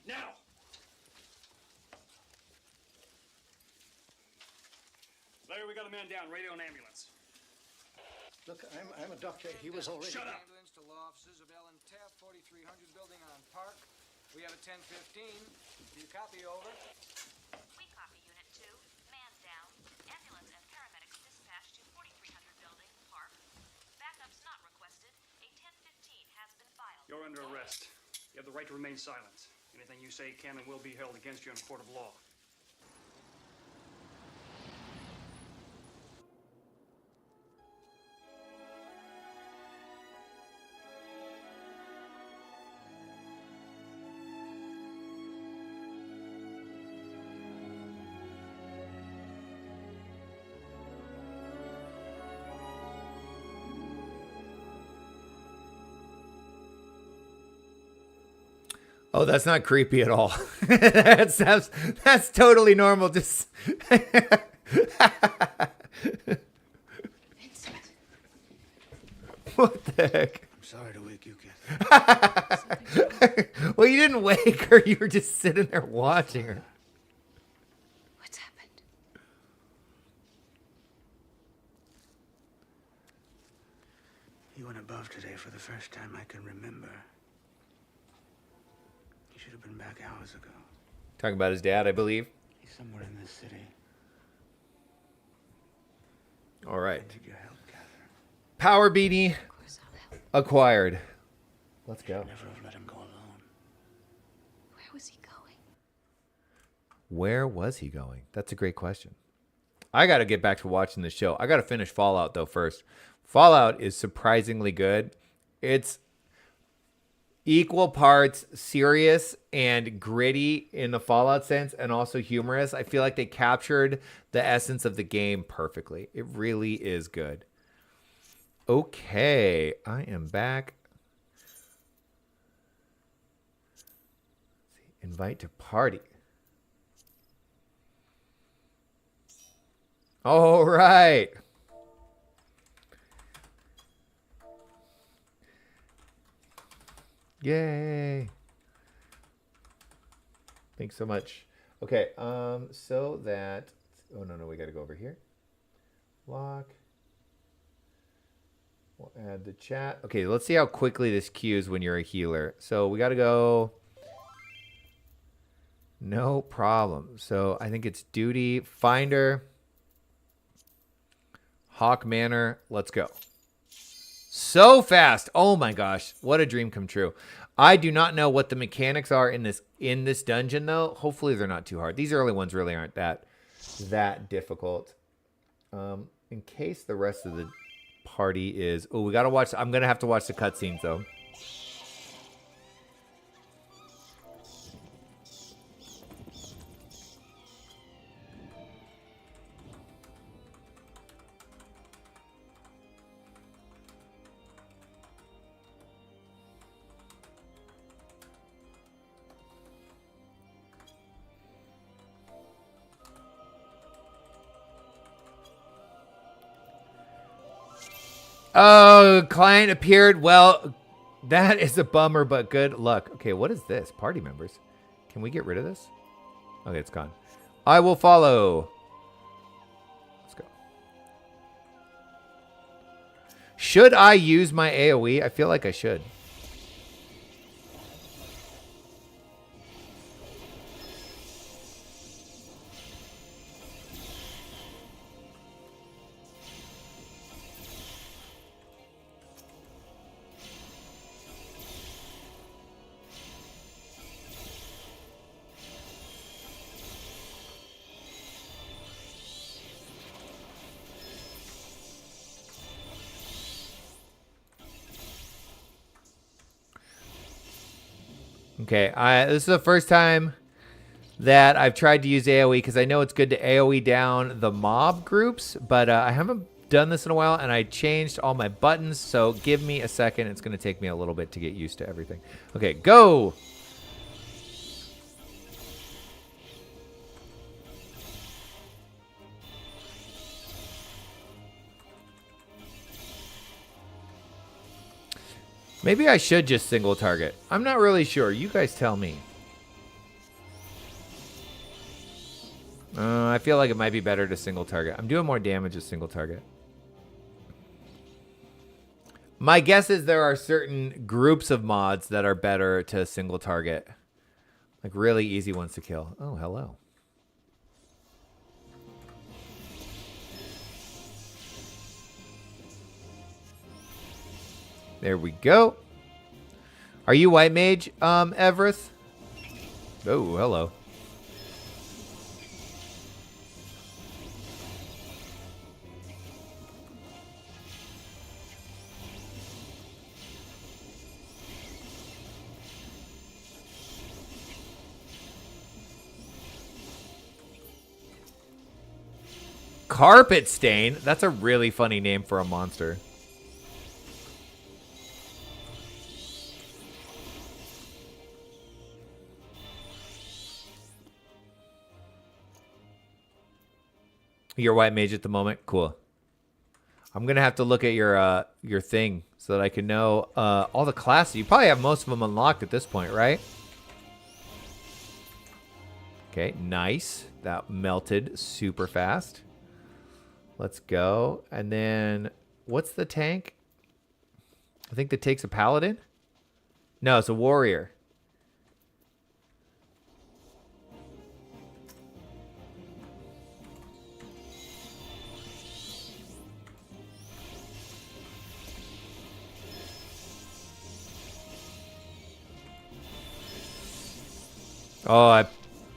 Now! Larry, we got a man down. Radio an ambulance. Look, I'm a doctor. He was already... Shut up! Ambulance to law offices of Ellen Taft, 4300 building on Park. We have a 1015. Do you copy over? We copy Unit 2. Man down. Ambulance and paramedics dispatched to 4300 building, Park. Backups not requested. A 1015 has been filed. You're under arrest. You have the right to remain silent. Anything you say can and will be held against you in a court of law. Oh, that's not creepy at all. that's totally normal. Just what the heck? I'm sorry to wake you, kid. Well, you didn't wake her. You were just sitting there watching her. What's happened? He went above today for the first time I can remember. He should have been back hours ago. Talking about his dad, I believe. He's somewhere in this city. All right. I need your help, Catherine. Power beanie acquired. Let's go. Never have let him go alone. Where was he going? Where was he going? That's a great question. I got to get back to watching the show. I got to finish Fallout, though, first. Fallout is surprisingly good. It's equal parts serious and gritty in the Fallout sense and also humorous. I feel like they captured the essence of the game perfectly. It really is good. Okay, I am back. Invite to party. All right. Yay. Thanks so much. Okay, so that, oh no, we got to go over here. Lock. We'll add the chat. Okay, let's see how quickly this queues when you're a healer. So we got to go. No problem. So I think it's duty, finder, Hawk Manor. Let's go. So fast. Oh my gosh. What a dream come true. I do not know what the mechanics are in this dungeon though. Hopefully they're not too hard. These early ones really aren't that difficult. In case the rest of the party is, oh, we got to watch. I'm going to have to watch the cutscenes though. Oh, client appeared. Well, that is a bummer, but good luck. Okay, what is this? Party members. Can we get rid of this? Okay, it's gone. I will follow. Let's go. Should I use my AoE? I feel like I should. Okay, this is the first time that I've tried to use AoE because I know it's good to AoE down the mob groups, but I haven't done this in a while, and I changed all my buttons, so give me a second. It's going to take me a little bit to get used to everything. Okay, go! Maybe I should just single target. I'm not really sure. You guys tell me. I feel like it might be better to single target. I'm doing more damage as single target. My guess is there are certain groups of mods that are better to single target. Like really easy ones to kill. Oh, hello. There we go. Are you white mage, Everest? Oh, hello. Carpet Stain? That's a really funny name for a monster. You're white mage at the moment? Cool. I'm going to have to look at your thing so that I can know all the classes. You probably have most of them unlocked at this point, right? Okay, nice. That melted super fast. Let's go. And then, what's the tank? I think that takes a paladin? No, it's a warrior. Oh, I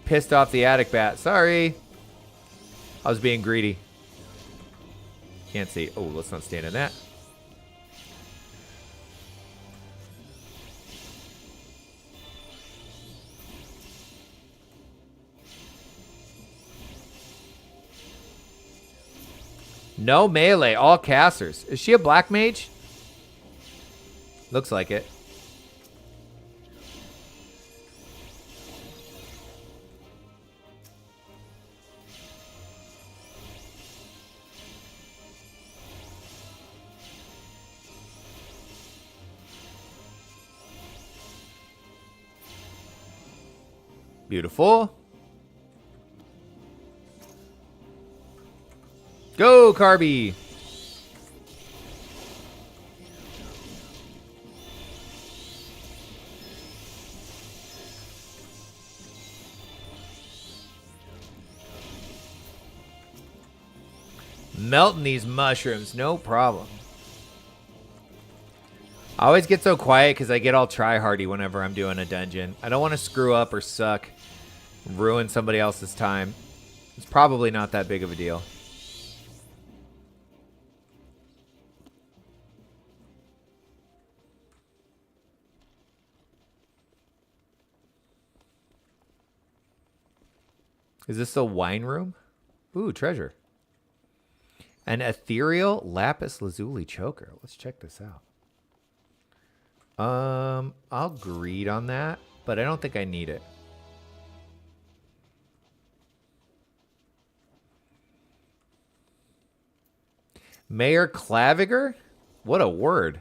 pissed off the attic bat. Sorry. I was being greedy. Can't see. Oh, let's not stand in that. No melee, all casters. Is she a black mage? Looks like it. Beautiful. Go, Carby. Melting these mushrooms, no problem. I always get so quiet because I get all try-hardy whenever I'm doing a dungeon. I don't want to screw up or suck, ruin somebody else's time. It's probably not that big of a deal. Is this the wine room? Ooh, treasure. An ethereal lapis lazuli choker. Let's check this out. I'll greed on that, but I don't think I need it. Mayor Claviger? What a word.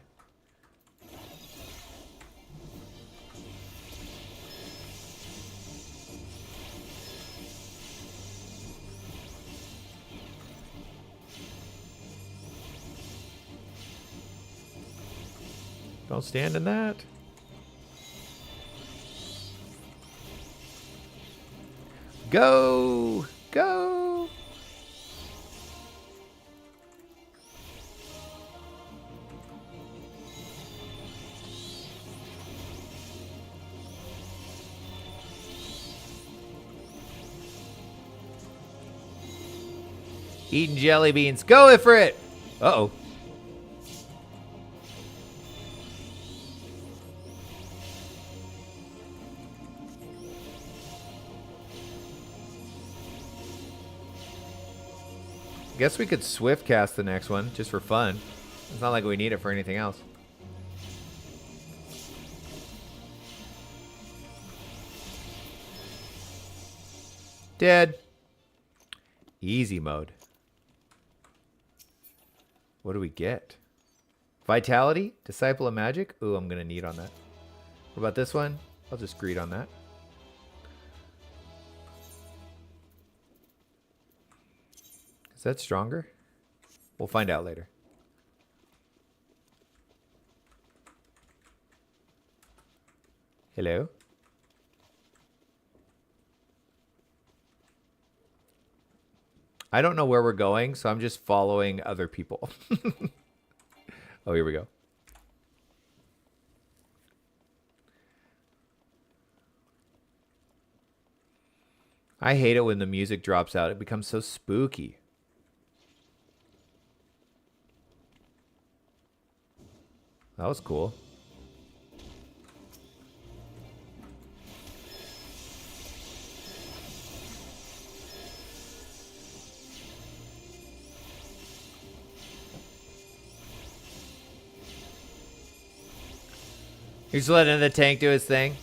Don't stand in that. Go! Go! Eating jelly beans. Go for it! Uh-oh. Guess we could swift cast the next one just for fun. It's not like we need it for anything else. Dead. Easy mode. What do we get? Vitality? Disciple of Magic? Ooh, I'm going to need on that. What about this one? I'll just greed on that. Is that stronger? We'll find out later. Hello? I don't know where we're going, so I'm just following other people. Oh, here we go. I hate it when the music drops out. It becomes so spooky. That was cool. He's letting the tank do his thing.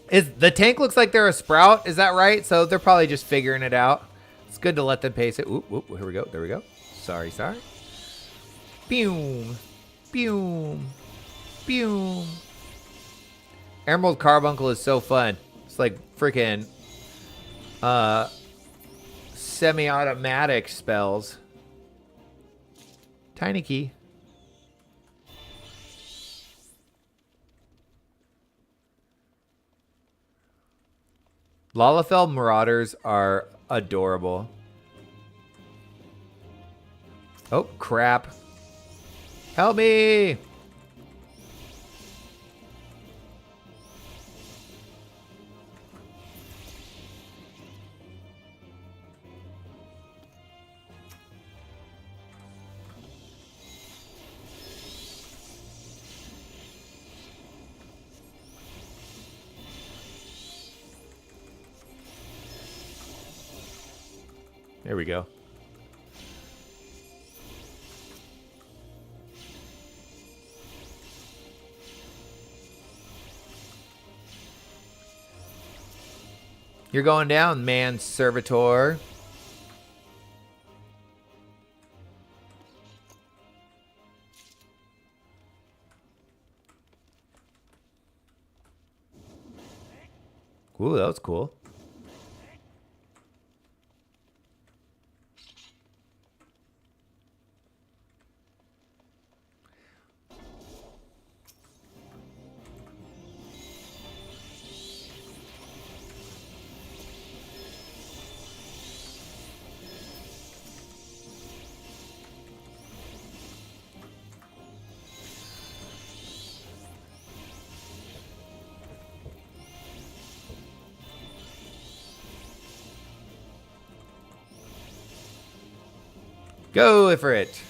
The tank looks like they're a sprout. Is that right? So they're probably just figuring it out. It's good to let them pace it. Oop, oop, here we go. There we go. Sorry, sorry. Boom. Boom. Boom. Emerald Carbuncle is so fun. It's like freaking semi-automatic spells. Tiny key. Lalafell Marauders are adorable. Oh, crap. Help me! There we go. You're going down, man servitor. Ooh, that was cool. Go for it.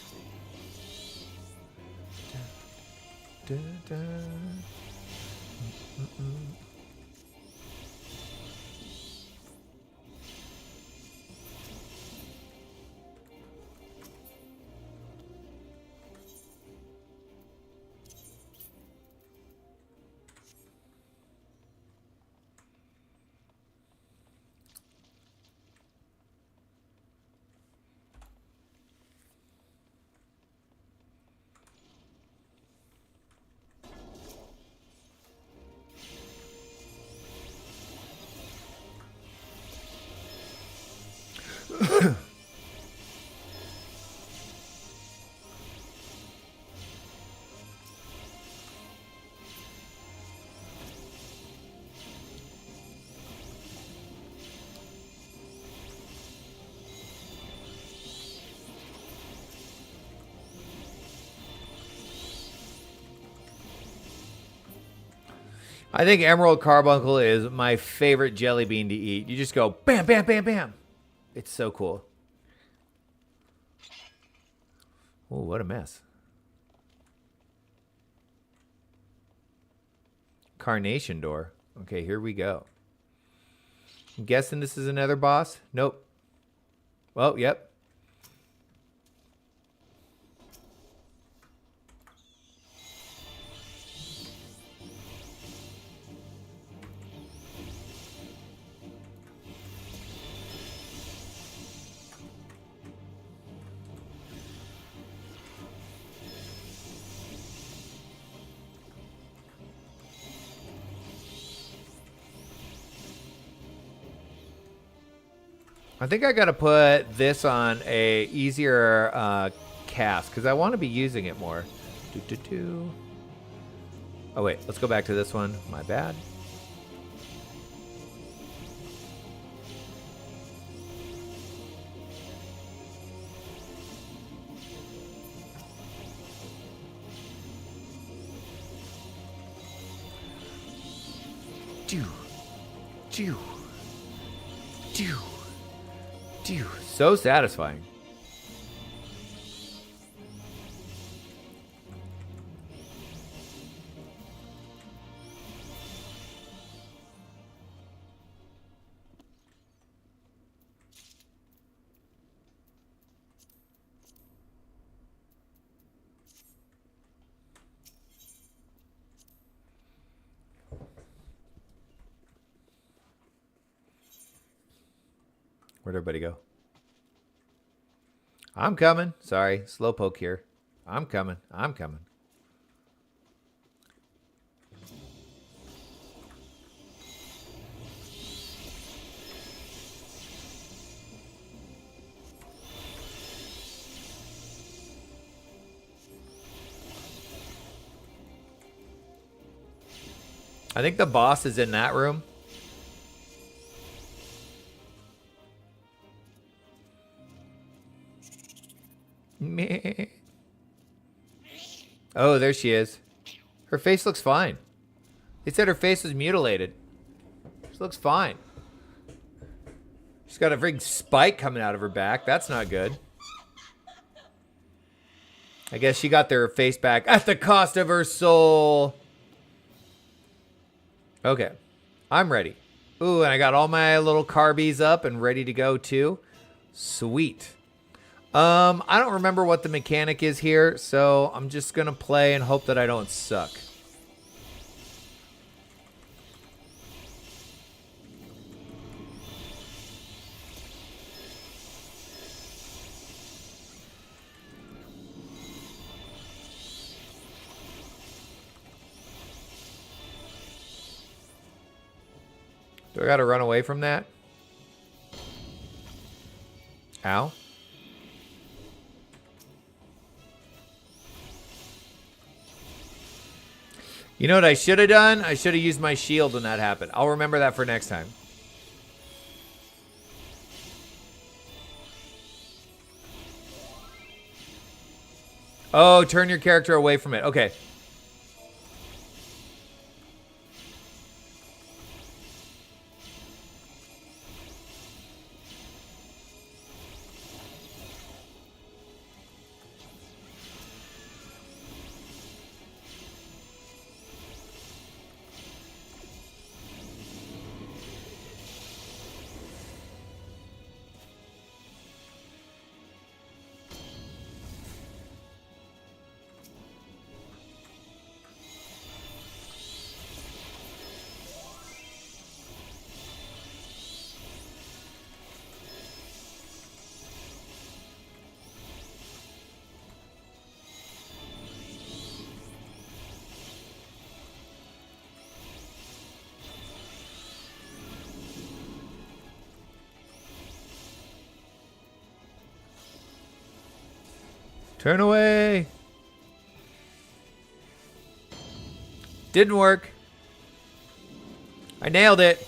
I think Emerald Carbuncle is my favorite jelly bean to eat. You just go bam, bam, bam, bam. It's so cool. Oh, what a mess. Carnation door. Okay, here we go. I'm guessing this is another boss. Nope. Well, yep. I think I gotta put this on a easier cast because I want to be using it more. Oh wait, let's go back to this one. My bad. So satisfying. Where'd everybody go? I'm coming. Sorry, slowpoke here. I'm coming. I'm coming. I think the boss is in that room. Meh. Oh, there she is. Her face looks fine. They said her face was mutilated. She looks fine. She's got a big spike coming out of her back. That's not good. I guess she got their face back at the cost of her soul. Okay. I'm ready. Ooh, and I got all my little carbies up and ready to go too. Sweet. I don't remember what the mechanic is here, so I'm just gonna play and hope that I don't suck. Do I gotta run away from that? Ow. You know what I should have done? I should have used my shield when that happened. I'll remember that for next time. Oh, turn your character away from it. Okay. Turn away. Didn't work. I nailed it.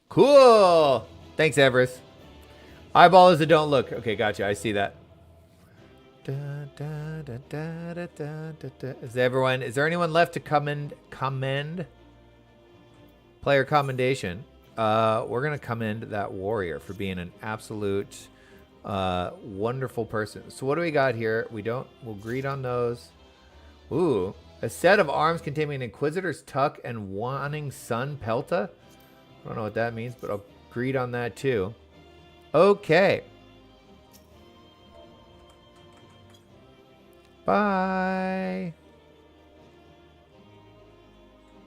Cool. Thanks, Everest. Eyeball is a don't look. Okay, gotcha. I see that. Is there anyone left to commend? Player commendation. We're gonna commend that warrior for being an absolute wonderful person. So what do we got here? We'll greet on those. Ooh, a set of arms containing Inquisitor's Tuck and Wanting Sun Pelta. I don't know what that means, but I'll greet on that too. Okay. Bye.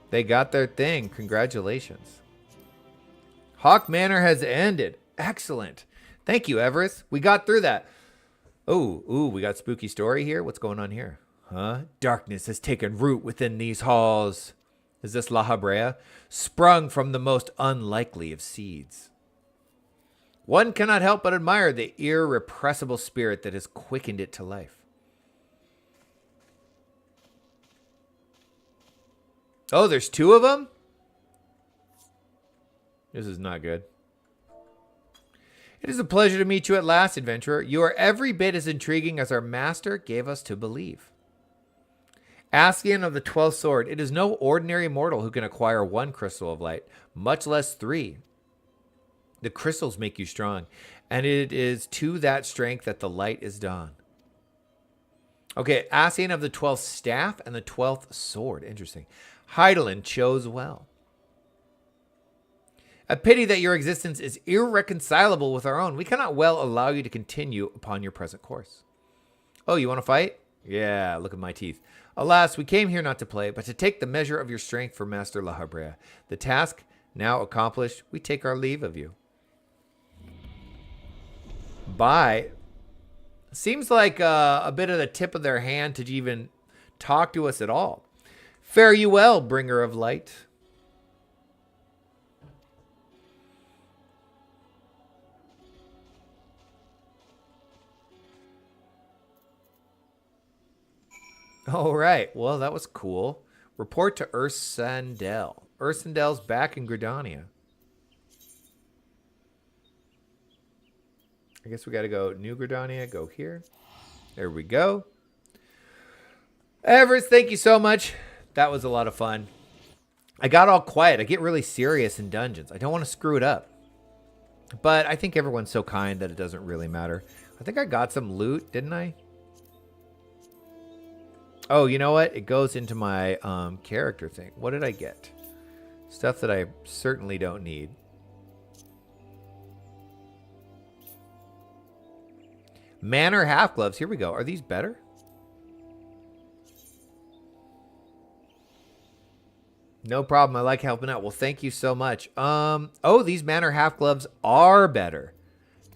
They got their thing. Congratulations. Hawk Manor has ended. Excellent. Thank you, Everest. We got through that. Ooh, we got spooky story here. What's going on here? Huh? Darkness has taken root within these halls. Is this Lahabrea? Sprung from the most unlikely of seeds. One cannot help but admire the irrepressible spirit that has quickened it to life. Oh, there's two of them? This is not good. It is a pleasure to meet you at last, adventurer. You are every bit as intriguing as our master gave us to believe. Ascian of the 12th Sword. It is no ordinary mortal who can acquire one crystal of light, much less 3. The crystals make you strong, and it is to that strength that the light is dawn. Okay, Ascian of the 12th Staff and the 12th Sword. Interesting. Heidelin chose well. A pity that your existence is irreconcilable with our own. We cannot well allow you to continue upon your present course. Oh, you want to fight? Yeah, look at my teeth. Alas, we came here not to play, but to take the measure of your strength for Master Lahabrea. The task now accomplished, we take our leave of you. Bye. Seems like a bit of the tip of their hand to even talk to us at all. Fare you well, bringer of light. All right. Well, that was cool. Report to Ursandel. Ursandel's back in Gridania. I guess we got to go New Gridania. Go here. There we go. Everest, thank you so much. That was a lot of fun. I got all quiet. I get really serious in dungeons. I don't want to screw it up. But I think everyone's so kind that it doesn't really matter. I think I got some loot, didn't I? Oh, you know what? It goes into my character thing. What did I get? Stuff that I certainly don't need. Manor half gloves. Here we go. Are these better? No problem. I like helping out. Well, thank you so much. Oh, these Manor half gloves are better.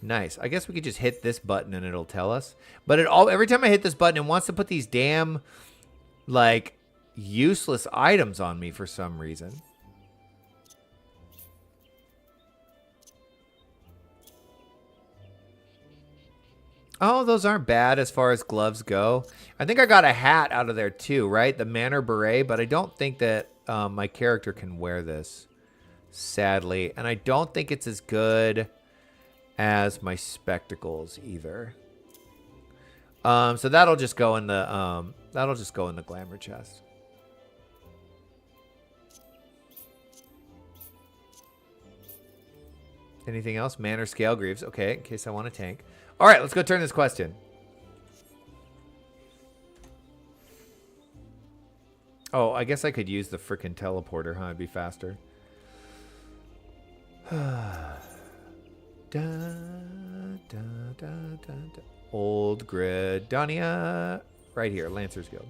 Nice. I guess we could just hit this button and it'll tell us. But every time I hit this button, it wants to put these damn, like, useless items on me for some reason. Oh, those aren't bad as far as gloves go. I think I got a hat out of there too, right? The Manor Beret, but I don't think that my character can wear this, sadly. And I don't think it's as good as my spectacles either. So that'll just go in the glamour chest. Anything else? Manor Scale Greaves. Okay, in case I want a tank. All right, let's go turn this quest in. Oh, I guess I could use the frickin' teleporter, huh? It'd be faster. Old Gridania. Right here, Lancer's Guild.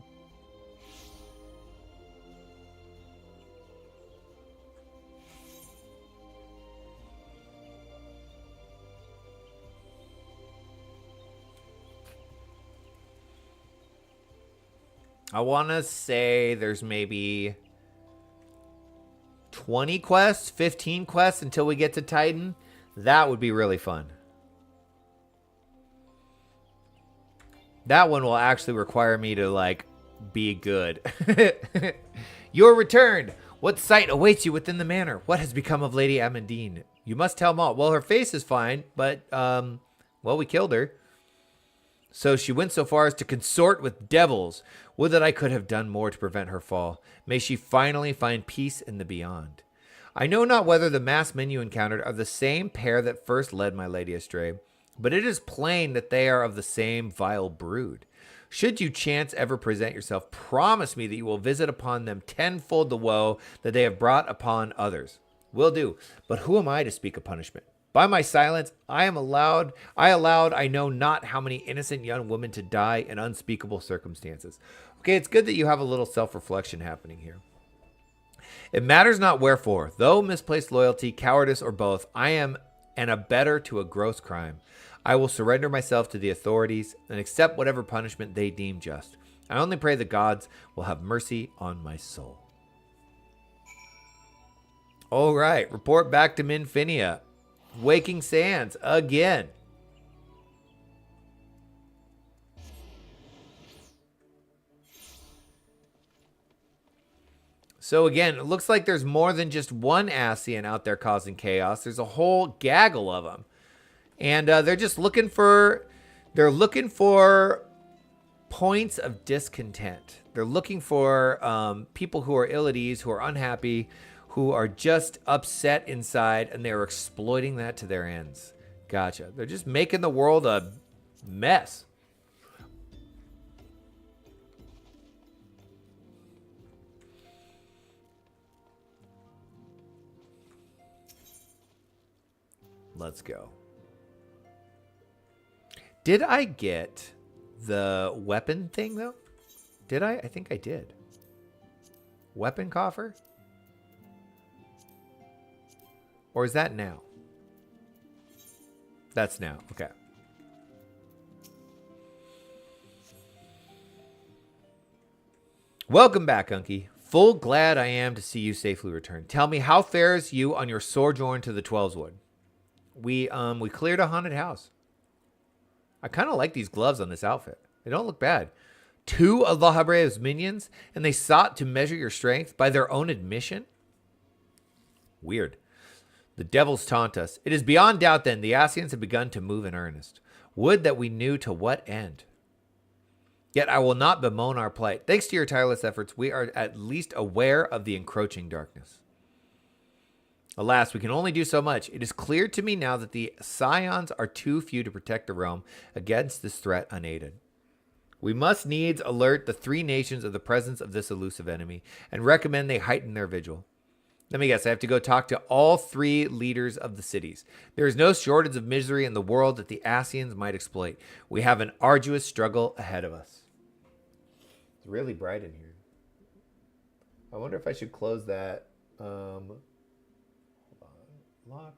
I want to say there's maybe 20 quests, 15 quests until we get to Titan. That would be really fun. That one will actually require me to, like, be good. You're returned. What sight awaits you within the manor? What has become of Lady Amandine? You must tell Maul. Well, her face is fine, but, well, we killed her. So she went so far as to consort with devils. Would that I could have done more to prevent her fall. May she finally find peace in the beyond. I know not whether the mass men you encountered are the same pair that first led my lady astray, but it is plain that they are of the same vile brood. Should you chance ever present yourself, promise me that you will visit upon them tenfold the woe that they have brought upon others. Will do, but who am I to speak of punishment? By my silence, I allowed I know not how many innocent young women to die in unspeakable circumstances. Okay, it's good that you have a little self-reflection happening here. It matters not wherefore, though misplaced loyalty, cowardice, or both, I am an abettor to a gross crime. I will surrender myself to the authorities and accept whatever punishment they deem just. I only pray the gods will have mercy on my soul. All right, report back to Minfinia. Waking Sands again. So again, it looks like there's more than just one ascian out there causing chaos. There's a whole gaggle of them. And they're just looking for points of discontent. They're looking for people who are ill at ease, who are unhappy, who are just upset inside, and they're exploiting that to their ends. Gotcha. They're just making the world a mess. Let's go. Did I get the weapon thing, though? Did I? I think I did. Weapon coffer? Or is that now? That's now. Okay. Welcome back, Unky. Full glad I am to see you safely return. Tell me, how fares you on your sojourn to the 12's Wood? We cleared a haunted house. I kind of like these gloves on this outfit. They don't look bad. 2 of Lahabrea's minions, and they sought to measure your strength by their own admission? Weird. The devils taunt us. It is beyond doubt, then, the Ascians have begun to move in earnest. Would that we knew to what end. Yet I will not bemoan our plight. Thanks to your tireless efforts, we are at least aware of the encroaching darkness. Alas, we can only do so much. It is clear to me now that the scions are too few to protect the realm against this threat unaided. We must needs alert the 3 nations of the presence of this elusive enemy and recommend they heighten their vigil. Let me guess, I have to go talk to all 3 leaders of the cities. There is no shortage of misery in the world that the Ascians might exploit. We have an arduous struggle ahead of us. It's really bright in here. I wonder if I should close that. Hold on. Lock.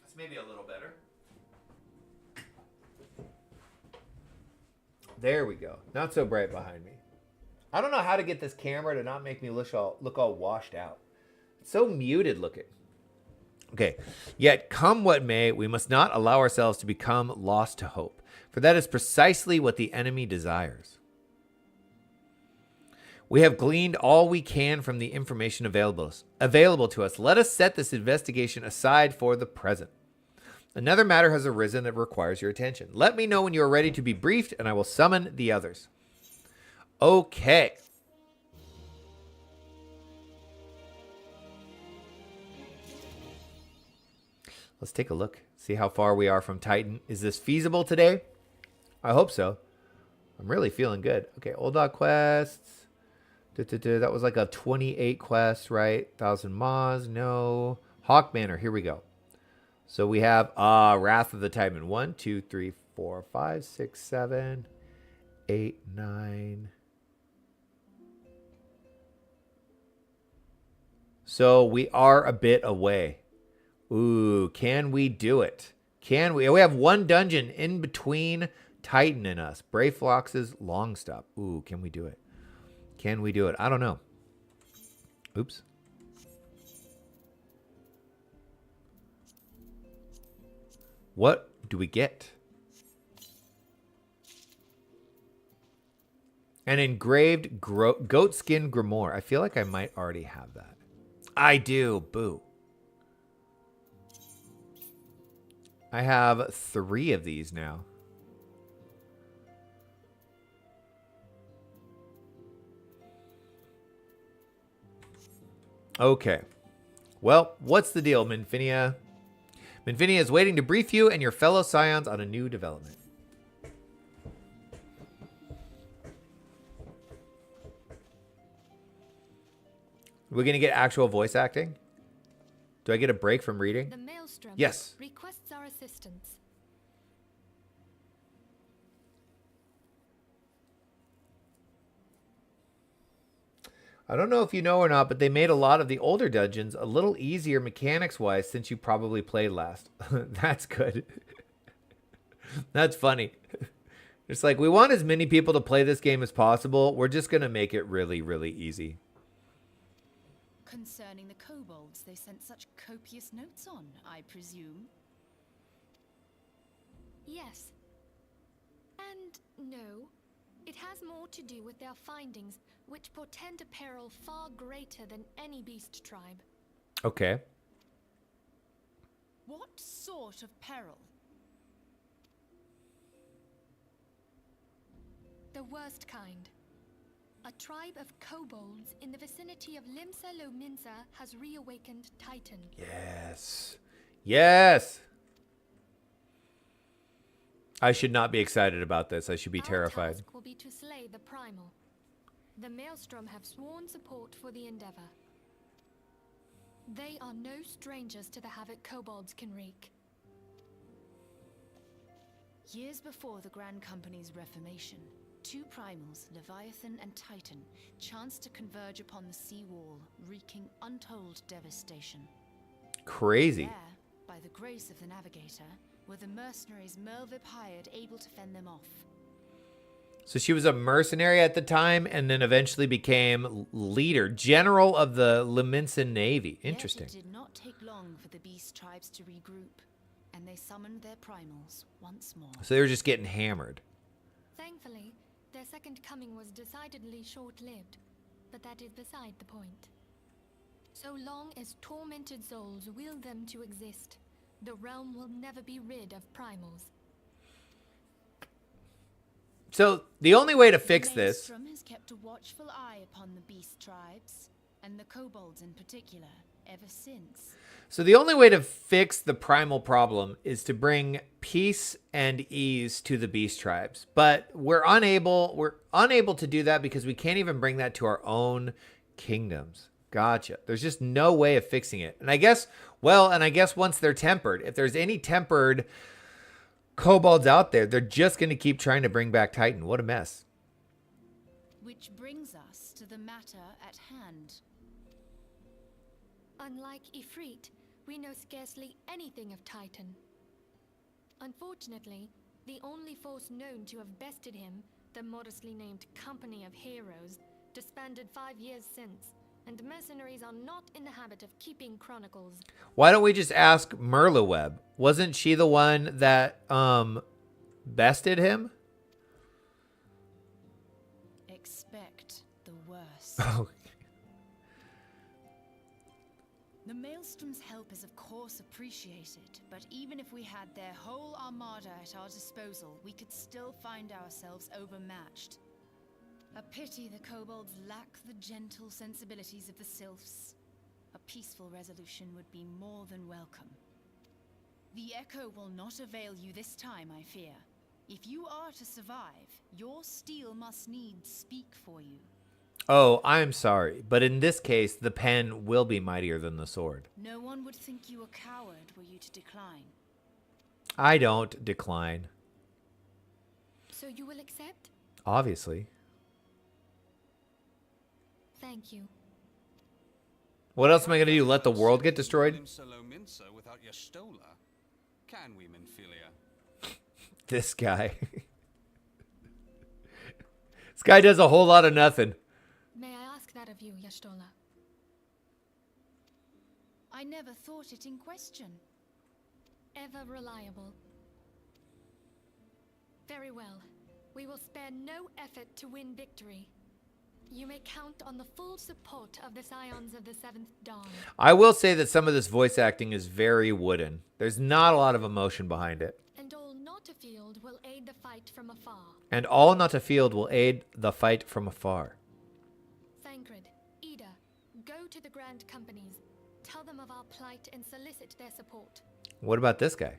That's maybe a little better. There we go. Not so bright behind me. I don't know how to get this camera to not make me look all washed out. It's so muted looking. Okay. Yet come what may, we must not allow ourselves to become lost to hope, for that is precisely what the enemy desires. We have gleaned all we can from the information available to us. Let us set this investigation aside for the present. Another matter has arisen that requires your attention. Let me know when you are ready to be briefed, and I will summon the others. Okay. Let's take a look. See how far we are from Titan. Is this feasible today? I hope so. I'm really feeling good. Okay, Old Dog quests. That was like a 28 quest, right? 1,000 Maws. No. Hawk Manor. Here we go. So we have Wrath of the Tideman. 1, 2, 3, 4, 5, 6, 7, 8, 9. So we are a bit away. Ooh, can we do it? Can we? We have 1 dungeon in between Titan and us. Brayflox's Long Stop. Ooh, can we do it? Can we do it? I don't know. Oops. What do we get? An engraved goatskin grimoire. I feel like I might already have that. I do. Boo. I have 3 of these now. Okay. Well, what's the deal, Minfinia? Minfinia is waiting to brief you and your fellow scions on a new development. We're going to get actual voice acting? Do I get a break from reading? The Maelstrom yes. requests our assistance. I don't know if you know or not, but they made a lot of the older dungeons a little easier mechanics-wise since you probably played last. That's good. That's funny. It's like, we want as many people to play this game as possible. We're just going to make it really, really easy. Concerning the kobolds they sent such copious notes on, I presume? Yes. And no. It has more to do with their findings, which portend a peril far greater than any beast tribe. Okay. What sort of peril? The worst kind. A tribe of kobolds in the vicinity of Limsa Lominsa has reawakened Titan. Yes. Yes! I should not be excited about this. I should be terrified. Our task will be to slay the primal. The Maelstrom have sworn support for the endeavor. They are no strangers to the havoc kobolds can wreak. Years before the Grand Company's reformation, two primals, Leviathan and Titan, chanced to converge upon the sea wall, wreaking untold devastation. Crazy. There, by the grace of the Navigator, were the mercenaries Merlvip hired able to fend them off. So she was a mercenary at the time and then eventually became leader, general of the Leminson Navy. Interesting. Yet it did not take long for the beast tribes to regroup, and they summoned their primals once more. So they were just getting hammered. Thankfully, their second coming was decidedly short-lived, but that is beside the point. So long as tormented souls will them to exist, the realm will never be rid of primals. So the only way to fix The this... Maelstrom has kept a watchful eye upon the beast tribes, and the kobolds in particular, ever since. So the only way to fix the primal problem is to bring peace and ease to the beast tribes. But we're unable to do that because we can't even bring that to our own kingdoms. Gotcha. There's just no way of fixing it. And I guess once they're tempered, if there's any tempered kobolds out there, they're just going to keep trying to bring back Titan. What a mess. Which brings us to the matter at hand. Unlike Ifrit, we know scarcely anything of Titan. Unfortunately, the only force known to have bested him, the modestly named Company of Heroes, disbanded 5 years since, and mercenaries are not in the habit of keeping chronicles. Why don't we just ask Merleweb? Wasn't she the one that bested him? Expect the worst. Oh. The Maelstrom's help is of course appreciated, but even if we had their whole armada at our disposal, we could still find ourselves overmatched. A pity the kobolds lack the gentle sensibilities of the sylphs. A peaceful resolution would be more than welcome. The echo will not avail you this time, I fear. If you are to survive, your steel must needs speak for you. Oh, I'm sorry, but in this case, the pen will be mightier than the sword. No one would think you a coward were you to decline. I don't decline. So you will accept? Obviously. Thank you. What else am I going to do? Let the world get destroyed? Without your stola. Can we, Minfilia? This guy. This guy does a whole lot of nothing. May I ask that of you, Y'shtola? I never thought it in question. Ever reliable. Very well. We will spare no effort to win victory. You may count on the full support of the Scions of the Seventh Dawn. I will say that some of this voice acting is very wooden. There's not a lot of emotion behind it. And all not afield will aid the fight from afar. And all not afield will aid the fight from afar. Thancred, Ida, go to the Grand Companies. Tell them of our plight and solicit their support. What about this guy?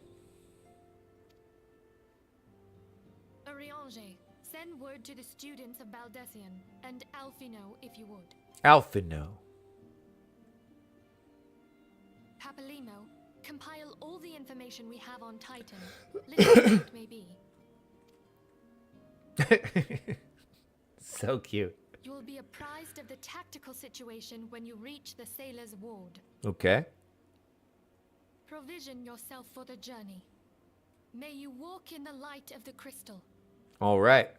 Eorzea, send word to the students of Baldessian, and Alphino if you would. Alphino. Papalimo, compile all the information we have on Titan, little as it may be. So cute. You will be apprised of the tactical situation when you reach the sailor's ward. Okay. Provision yourself for the journey. May you walk in the light of the crystal. All right.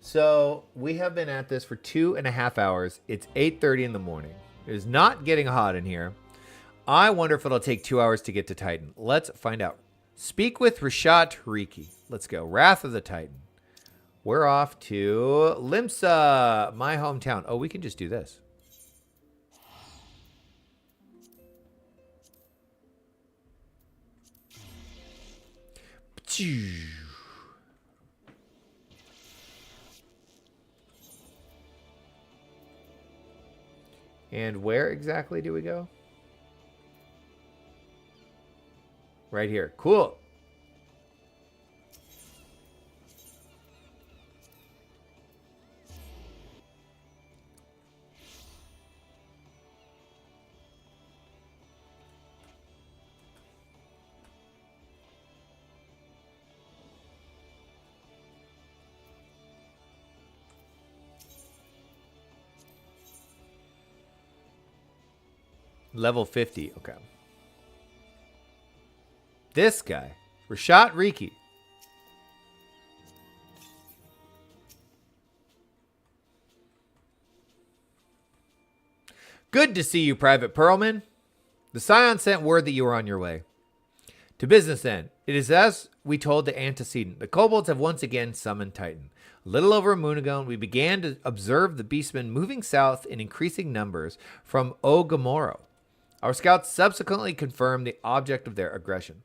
So we have been at this for 2.5 hours. It's 8:30 in the morning. It is not getting hot in here. I wonder if it'll take 2 hours to get to Titan. Let's find out. Speak with Rishat Riki. Let's go. Wrath of the Titan. We're off to Limsa, my hometown. Oh, we can just do this. And where exactly do we go? Right here. Cool. Level 50. Okay. This guy. Rashat Riki. Good to see you, Private Pearlman. The Scion sent word that you were on your way. To business then. It is as we told the antecedent. The kobolds have once again summoned Titan. A little over a moon ago, we began to observe the beastmen moving south in increasing numbers from Ogomoro. Our scouts subsequently confirmed the object of their aggression.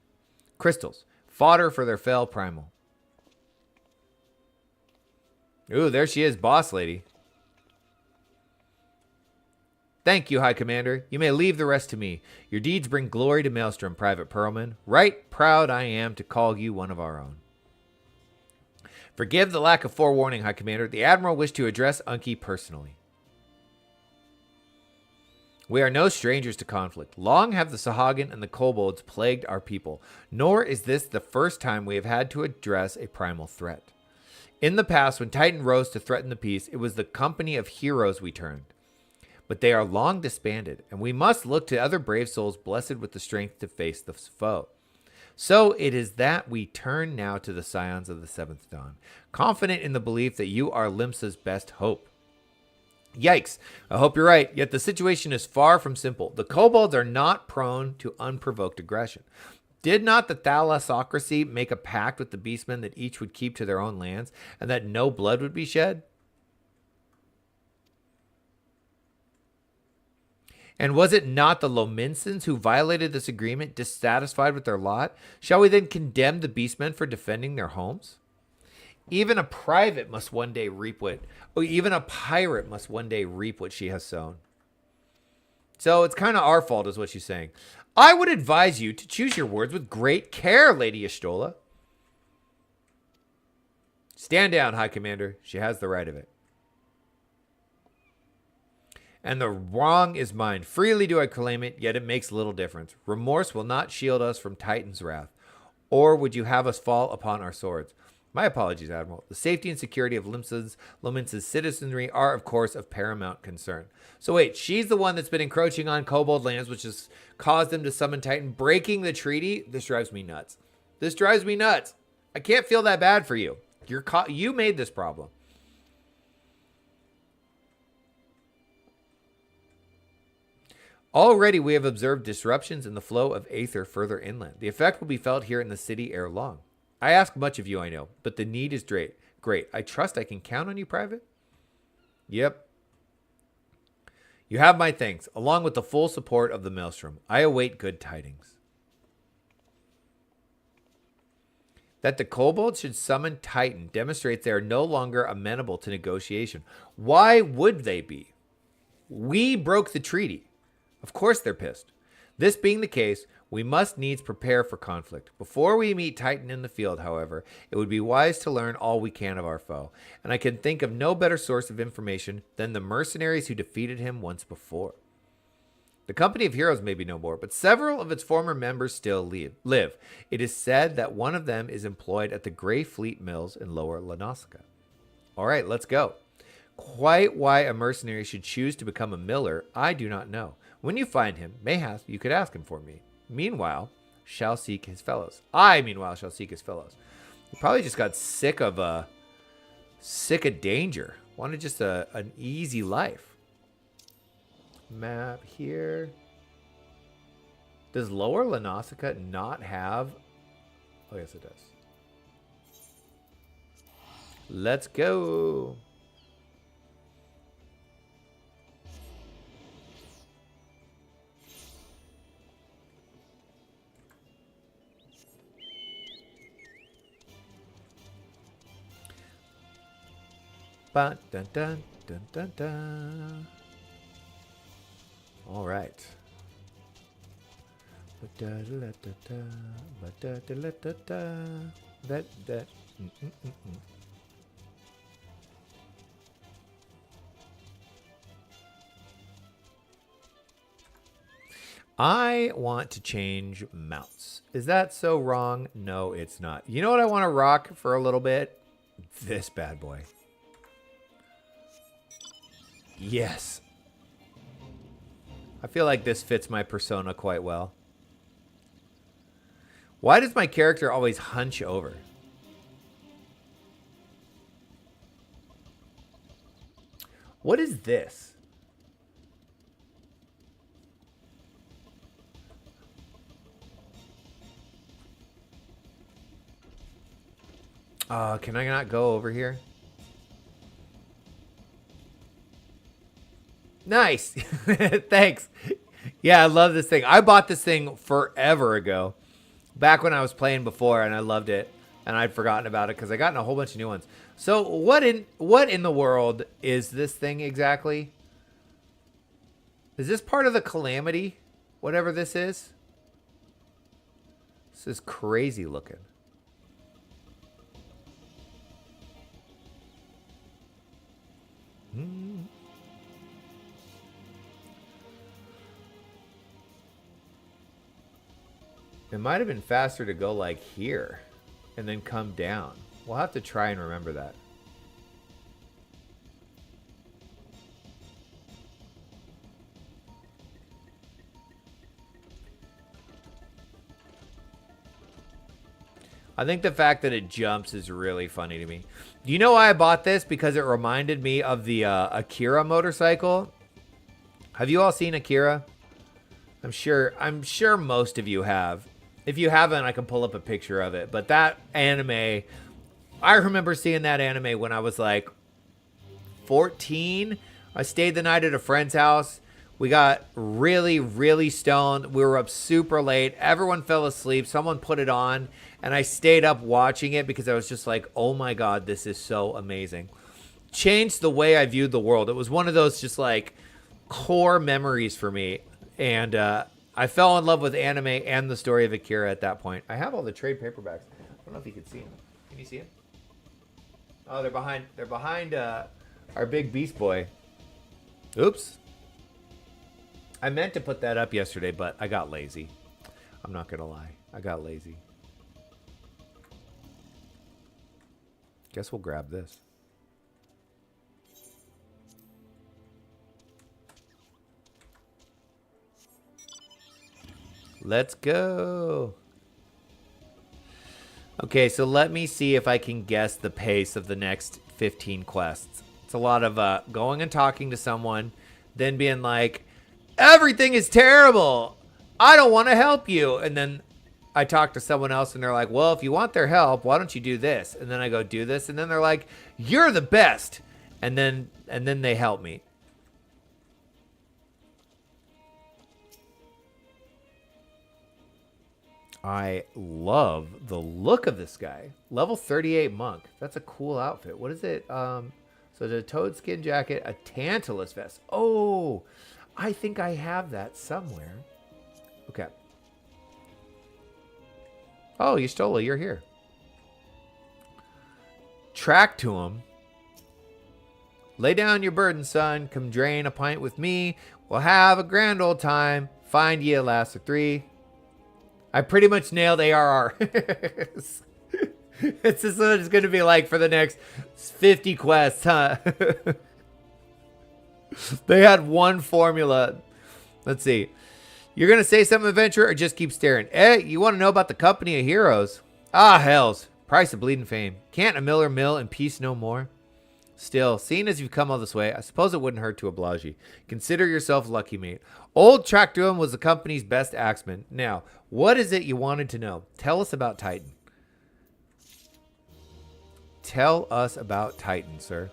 Crystals. Fodder for their fell primal. Ooh, there she is, boss lady. Thank you, High Commander. You may leave the rest to me. Your deeds bring glory to Maelstrom, Private Pearlman. Right proud I am to call you one of our own. Forgive the lack of forewarning, High Commander. The Admiral wished to address Unki personally. We are no strangers to conflict. Long have the Sahagin and the kobolds plagued our people, nor is this the first time we have had to address a primal threat. In the past, when Titan rose to threaten the peace, it was the company of heroes we turned. But they are long disbanded, and we must look to other brave souls blessed with the strength to face the foe. So it is that we turn now to the Scions of the Seventh Dawn, confident in the belief that you are Limsa's best hope. Yikes, I hope you're right, yet the situation is far from simple. The kobolds are not prone to unprovoked aggression. Did not the thalassocracy make a pact with the beastmen that each would keep to their own lands, and that no blood would be shed? And was it not the Lominsons who violated this agreement, dissatisfied with their lot? Shall we then condemn the beastmen for defending their homes? Even a private must one day reap what, or even a pirate must one day reap what she has sown. So it's kind of our fault, is what she's saying. I would advise you to choose your words with great care, Lady Y'shtola. Stand down, High Commander. She has the right of it. And the wrong is mine. Freely do I claim it, yet it makes little difference. Remorse will not shield us from Titan's wrath. Or would you have us fall upon our swords? My apologies, Admiral. The safety and security of Lominsa's citizenry are, of course, of paramount concern. So wait, she's the one that's been encroaching on kobold lands, which has caused them to summon Titan, breaking the treaty? This drives me nuts. This drives me nuts. I can't feel that bad for you. You made this problem. Already we have observed disruptions in the flow of aether further inland. The effect will be felt here in the city ere long. I ask much of you, I know, but the need is great. I trust I can count on you, Private? Yep. You have my thanks, along with the full support of the Maelstrom. I await good tidings. That the kobolds should summon Titan demonstrates they are no longer amenable to negotiation. Why would they be? We broke the treaty. Of course they're pissed. This being the case, we must needs prepare for conflict. Before we meet Titan in the field, however, it would be wise to learn all we can of our foe, and I can think of no better source of information than the mercenaries who defeated him once before. The company of heroes may be no more, but several of its former members still live. It is said that one of them is employed at the Grey Fleet Mills in Lower Lanosica. All right, let's go. Quite why a mercenary should choose to become a miller, I do not know. When you find him, mayhap you could ask him for me. Meanwhile, shall seek his fellows. I, meanwhile, shall seek his fellows. He probably just got sick of danger. Wanted just an easy life. Map here. Does Lower Lanosica not have? Oh, yes, it does. Let's go. Dun, dun, dun, dun, dun. All right. I want to change mounts. Is that so wrong? No, it's not. You know what I want to rock for a little bit? This bad boy. Yes. I feel like this fits my persona quite well. Why does my character always hunch over? What is this? Can I not go over here? Nice. Thanks. Yeah, I love this thing. I bought this thing forever ago. Back when I was playing before, and I loved it. And I'd forgotten about it because I gotten a whole bunch of new ones. So what in the world is this thing exactly? Is this part of the calamity? Whatever this is? This is crazy looking. It might have been faster to go like here and then come down. We'll have to try and remember that. I think the fact that it jumps is really funny to me. Do you know why I bought this? Because it reminded me of the Akira motorcycle. Have you all seen Akira? I'm sure most of you have. If you haven't, I can pull up a picture of it. But that anime, I remember seeing that anime when I was like 14. I stayed the night at a friend's house. We got really, really stoned. We were up super late. Everyone fell asleep. Someone put it on. And I stayed up watching it because I was just like, oh my God, this is so amazing. Changed the way I viewed the world. It was one of those just like core memories for me. And I fell in love with anime and the story of Akira at that point. I have all the trade paperbacks. I don't know if you can see them. Can you see them? Oh, they're behind our big Beast Boy. Oops. I meant to put that up yesterday, but I got lazy. I'm not going to lie. I got lazy. Guess we'll grab this. Let's go. Okay, so let me see if I can guess the pace of the next 15 quests. It's a lot of going and talking to someone, then being like, everything is terrible. I don't want to help you. And then I talk to someone else and they're like, well, if you want their help, why don't you do this? And then I go do this. And then they're like, you're the best. And then they help me. I love the look of this guy. Level 38 monk. That's a cool outfit. What is it? So the toad skin jacket, a Tantalus vest. Oh, I think I have that somewhere. Okay. Oh, you stole it. You're here. Track to him. Lay down your burden, son. Come drain a pint with me. We'll have a grand old time. Find ye a lass or three. I pretty much nailed ARR. It's just what it's going to be like for the next 50 quests, huh? They had one formula. Let's see. You're going to say something, adventurer, or just keep staring? You want to know about the company of heroes? Ah, hells. Price of bleeding fame. Can't a miller mill in peace no more? Still, seeing as you've come all this way, I suppose it wouldn't hurt to oblige you. Consider yourself lucky, mate. Old Tractuum was the company's best axeman. Now, what is it you wanted to know? Tell us about Titan. Tell us about Titan, sir.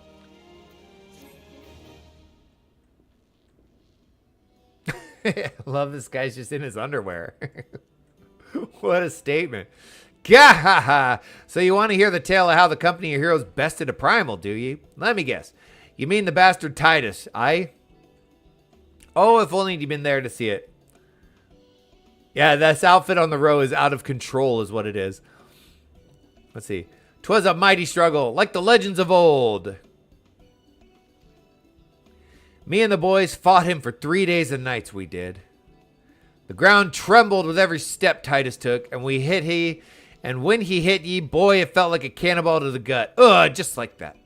Love this guy's just in his underwear. What a statement. Gah! So you want to hear the tale of how the company of heroes bested a primal, do you? Let me guess. You mean the bastard Titus, aye? Oh, if only you'd been there to see it. Yeah, this outfit on the row is out of control is what it is. Let's see. 'Twas a mighty struggle, like the legends of old. Me and the boys fought him for 3 days and nights, we did. The ground trembled with every step Titus took, and when he hit ye, boy, it felt like a cannonball to the gut. Ugh, just like that.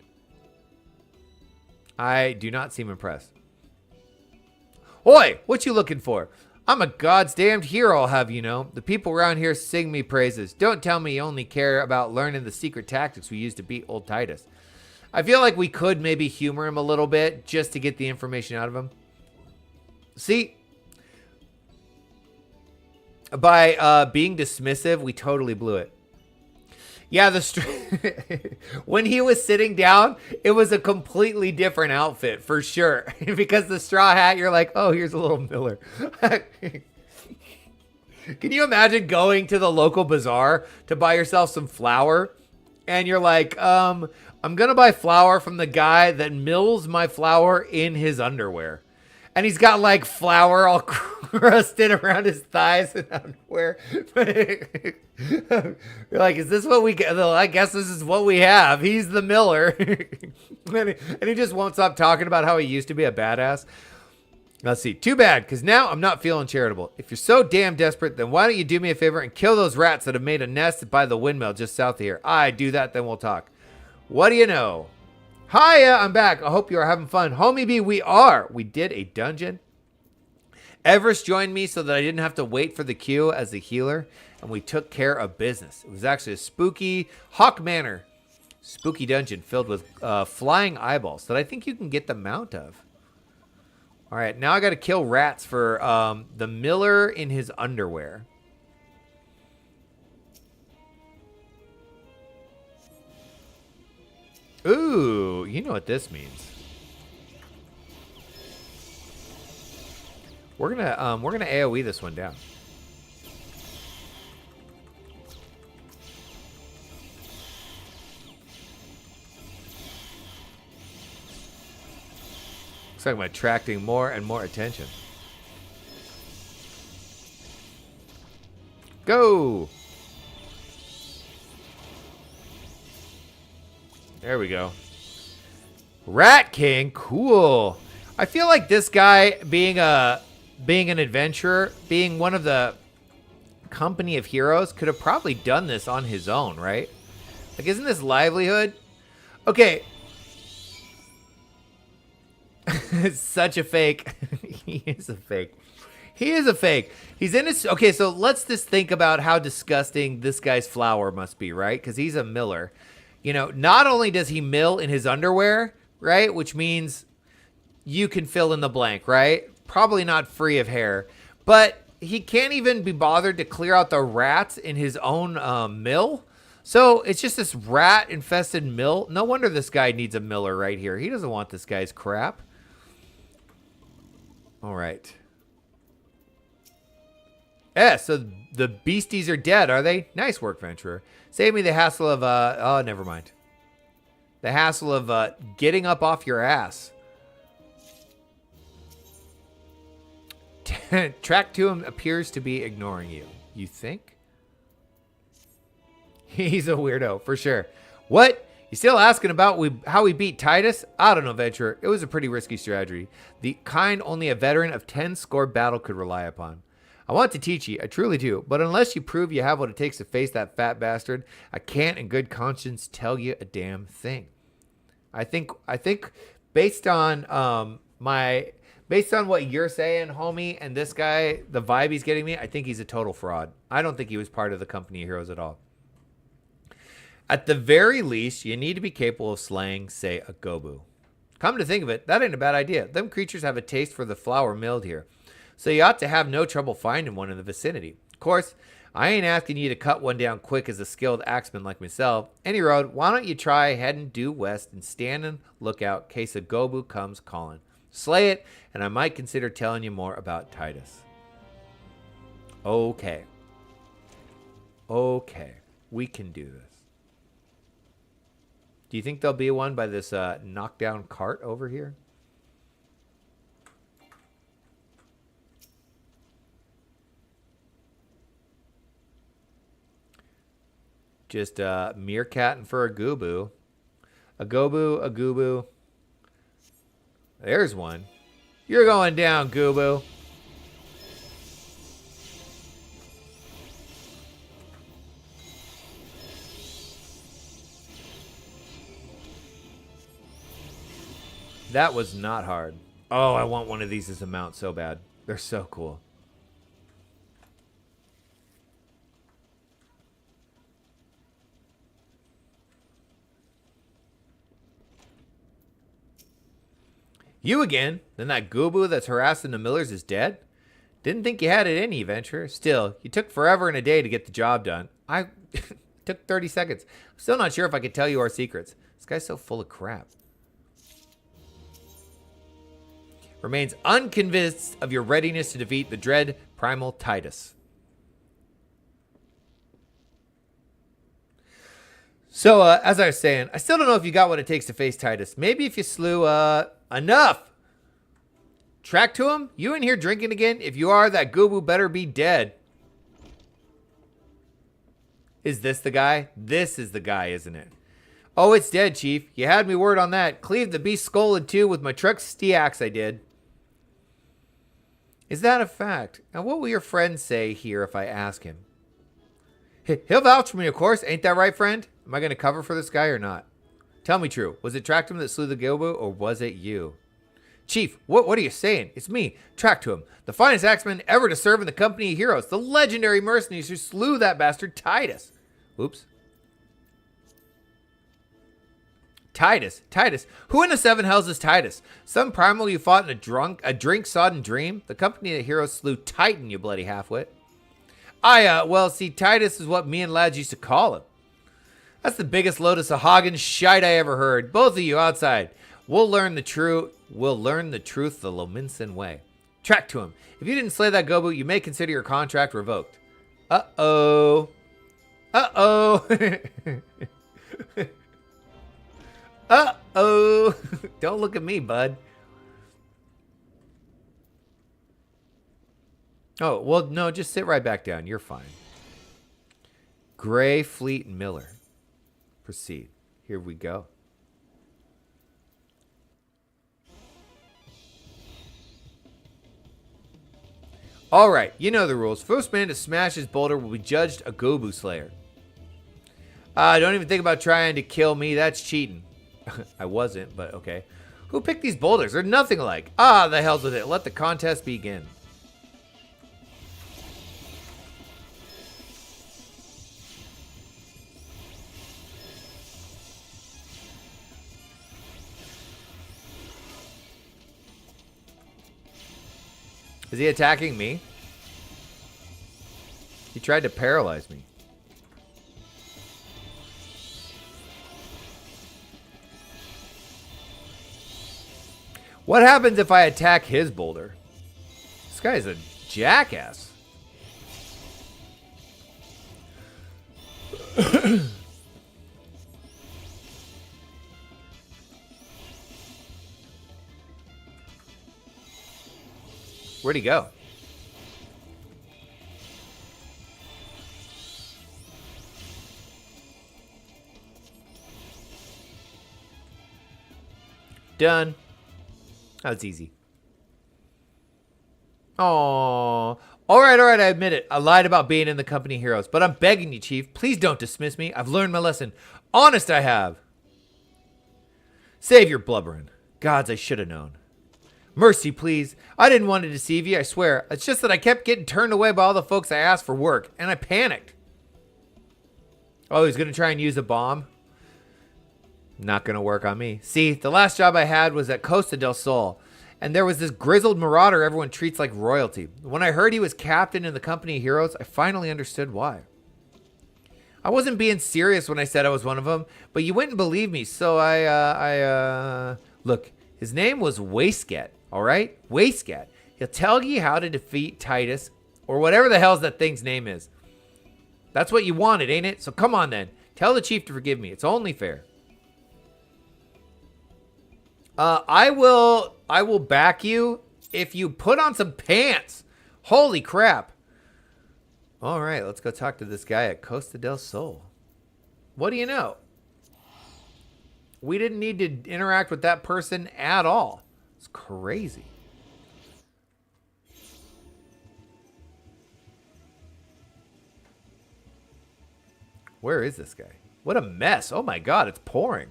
I do not seem impressed. Oi, what you looking for? I'm a God's damned hero, I'll have you know. The people around here sing me praises. Don't tell me you only care about learning the secret tactics we used to beat old Titus. I feel like we could maybe humor him a little bit just to get the information out of him. See, by being dismissive, we totally blew it. Yeah, when he was sitting down, it was a completely different outfit for sure. Because the straw hat, you're like, oh, here's a little Miller. Can you imagine going to the local bazaar to buy yourself some flour? And you're like, I'm going to buy flour from the guy that mills my flour in his underwear. And he's got like flour all crusted around his thighs and underwear. You're like, is this what we get? I guess this is what we have. He's the miller. And he just won't stop talking about how he used to be a badass. Let's see. Too bad, because now I'm not feeling charitable. If you're so damn desperate, then why don't you do me a favor and kill those rats that have made a nest by the windmill just south of here? I do that, then we'll talk. What do you know? Hiya, I'm back. I hope you are having fun. Homie B, we are. We did a dungeon. Everest joined me so that I didn't have to wait for the queue as a healer, and we took care of business. It was actually a spooky Hawk Manor spooky dungeon filled with flying eyeballs that I think you can get the mount of. All right, now I got to kill rats for the miller in his underwear. Ooh, you know what this means. We're gonna AoE this one down. Looks like I'm attracting more and more attention. Go! There we go. Rat King, cool. I feel like this guy being an adventurer, being one of the company of heroes, could have probably done this on his own, right? Like, isn't this livelihood? Okay. Such a fake. He is a fake. He is a fake. He's in his... Okay, so let's just think about how disgusting this guy's flour must be, right? Because he's a miller. You know, not only does he mill in his underwear, right? Which means you can fill in the blank, right? Probably not free of hair. But he can't even be bothered to clear out the rats in his own mill. So it's just this rat-infested mill. No wonder this guy needs a miller right here. He doesn't want this guy's crap. All right. Yeah, so the beasties are dead, are they? Nice work, Venturer. Save me the hassle of, oh, never mind. The hassle of getting up off your ass. Track to him appears to be ignoring you. You think? He's a weirdo, for sure. What? You still asking about how we beat Titus? I don't know, Venturer. It was a pretty risky strategy. The kind only a veteran of 10-score battle could rely upon. I want to teach you, I truly do, but unless you prove you have what it takes to face that fat bastard, I can't in good conscience tell you a damn thing. I think based on based on what you're saying, homie, and this guy, the vibe he's getting me, I think he's a total fraud. I don't think he was part of the company of heroes at all. At the very least, you need to be capable of slaying, say, a gobu. Come to think of it, that ain't a bad idea. Them creatures have a taste for the flour milled here. So you ought to have no trouble finding one in the vicinity. Of course, I ain't asking you to cut one down quick as a skilled axeman like myself. Any road, why don't you try heading due west and stand and look out in case a gobu comes calling. Slay it, and I might consider telling you more about Titus. Okay. Okay, we can do this. Do you think there'll be one by this knockdown cart over here? Just meerkatting for a gobu. A gobu, a gooboo. There's one. You're going down, gooboo. That was not hard. Oh, I want one of these as a mount so bad. They're so cool. You again? Then that Goobu that's harassing the Millers is dead? Didn't think you had it in you, Venture. Still, you took forever and a day to get the job done. I took 30 seconds. I'm still not sure if I could tell you our secrets. This guy's so full of crap. Remains unconvinced of your readiness to defeat the dread Primal Titus. So, as I was saying, I still don't know if you got what it takes to face Titus. Maybe if you slew, enough. Track to him? You in here drinking again? If you are, that Goobu better be dead. Is this the guy? This is the guy, isn't it? Oh, it's dead, Chief. You had me word on that. Cleaved the beast skull in two with my trusty axe, I did. Is that a fact? And what will your friend say here if I ask him? He'll vouch for me, of course. Ain't that right, friend? Am I going to cover for this guy or not? Tell me true. Was it Tractum that slew the Goobu, or was it you? Chief, what are you saying? It's me, Tractum, the finest axeman ever to serve in the company of heroes, the legendary mercenaries who slew that bastard Titus. Oops. Titus. Who in the seven hells is Titus? Some primal you fought in a drink-sodden dream? The company of heroes slew Titan, you bloody halfwit. Well, see, Titus is what me and lads used to call him. That's the biggest load of Sahagin shite I ever heard. Both of you outside. We'll learn the truth the Lominson way. Track to him. If you didn't slay that Gobu, you may consider your contract revoked. Uh-oh. Uh-oh. Don't look at me, bud. Oh, well, no, just sit right back down. You're fine. Gray, Fleet, and Miller. Proceed. Here we go. All right, you know the rules. First man to smash his boulder will be judged a Gobu Slayer. Don't even think about trying to kill me. That's cheating. I wasn't, but okay. Who picked these boulders? They're nothing alike. The hell's with it. Let the contest begin. Is he attacking me? He tried to paralyze me. What happens if I attack his boulder? This guy's a jackass. Where'd he go? Done. That was easy. Aww. All right, I admit it. I lied about being in the company of heroes, but I'm begging you, Chief, please don't dismiss me. I've learned my lesson. Honest, I have. Save your blubbering. Gods, I should have known. Mercy, please. I didn't want to deceive you, I swear. It's just that I kept getting turned away by all the folks I asked for work, and I panicked. Oh, he's going to try and use a bomb? Not going to work on me. See, the last job I had was at Costa del Sol, and there was this grizzled marauder everyone treats like royalty. When I heard he was captain in the company of heroes, I finally understood why. I wasn't being serious when I said I was one of them, but you wouldn't believe me, so Look, his name was Wastegat, all right? Wastegat. He'll tell you how to defeat Titus, or whatever the hell's that thing's name is. That's what you wanted, ain't it? So come on then. Tell the chief to forgive me. It's only fair. I will back you if you put on some pants. Holy crap. All right, let's go talk to this guy at Costa del Sol. What do you know? We didn't need to interact with that person at all. It's crazy. Where is this guy? What a mess. Oh my God, it's pouring.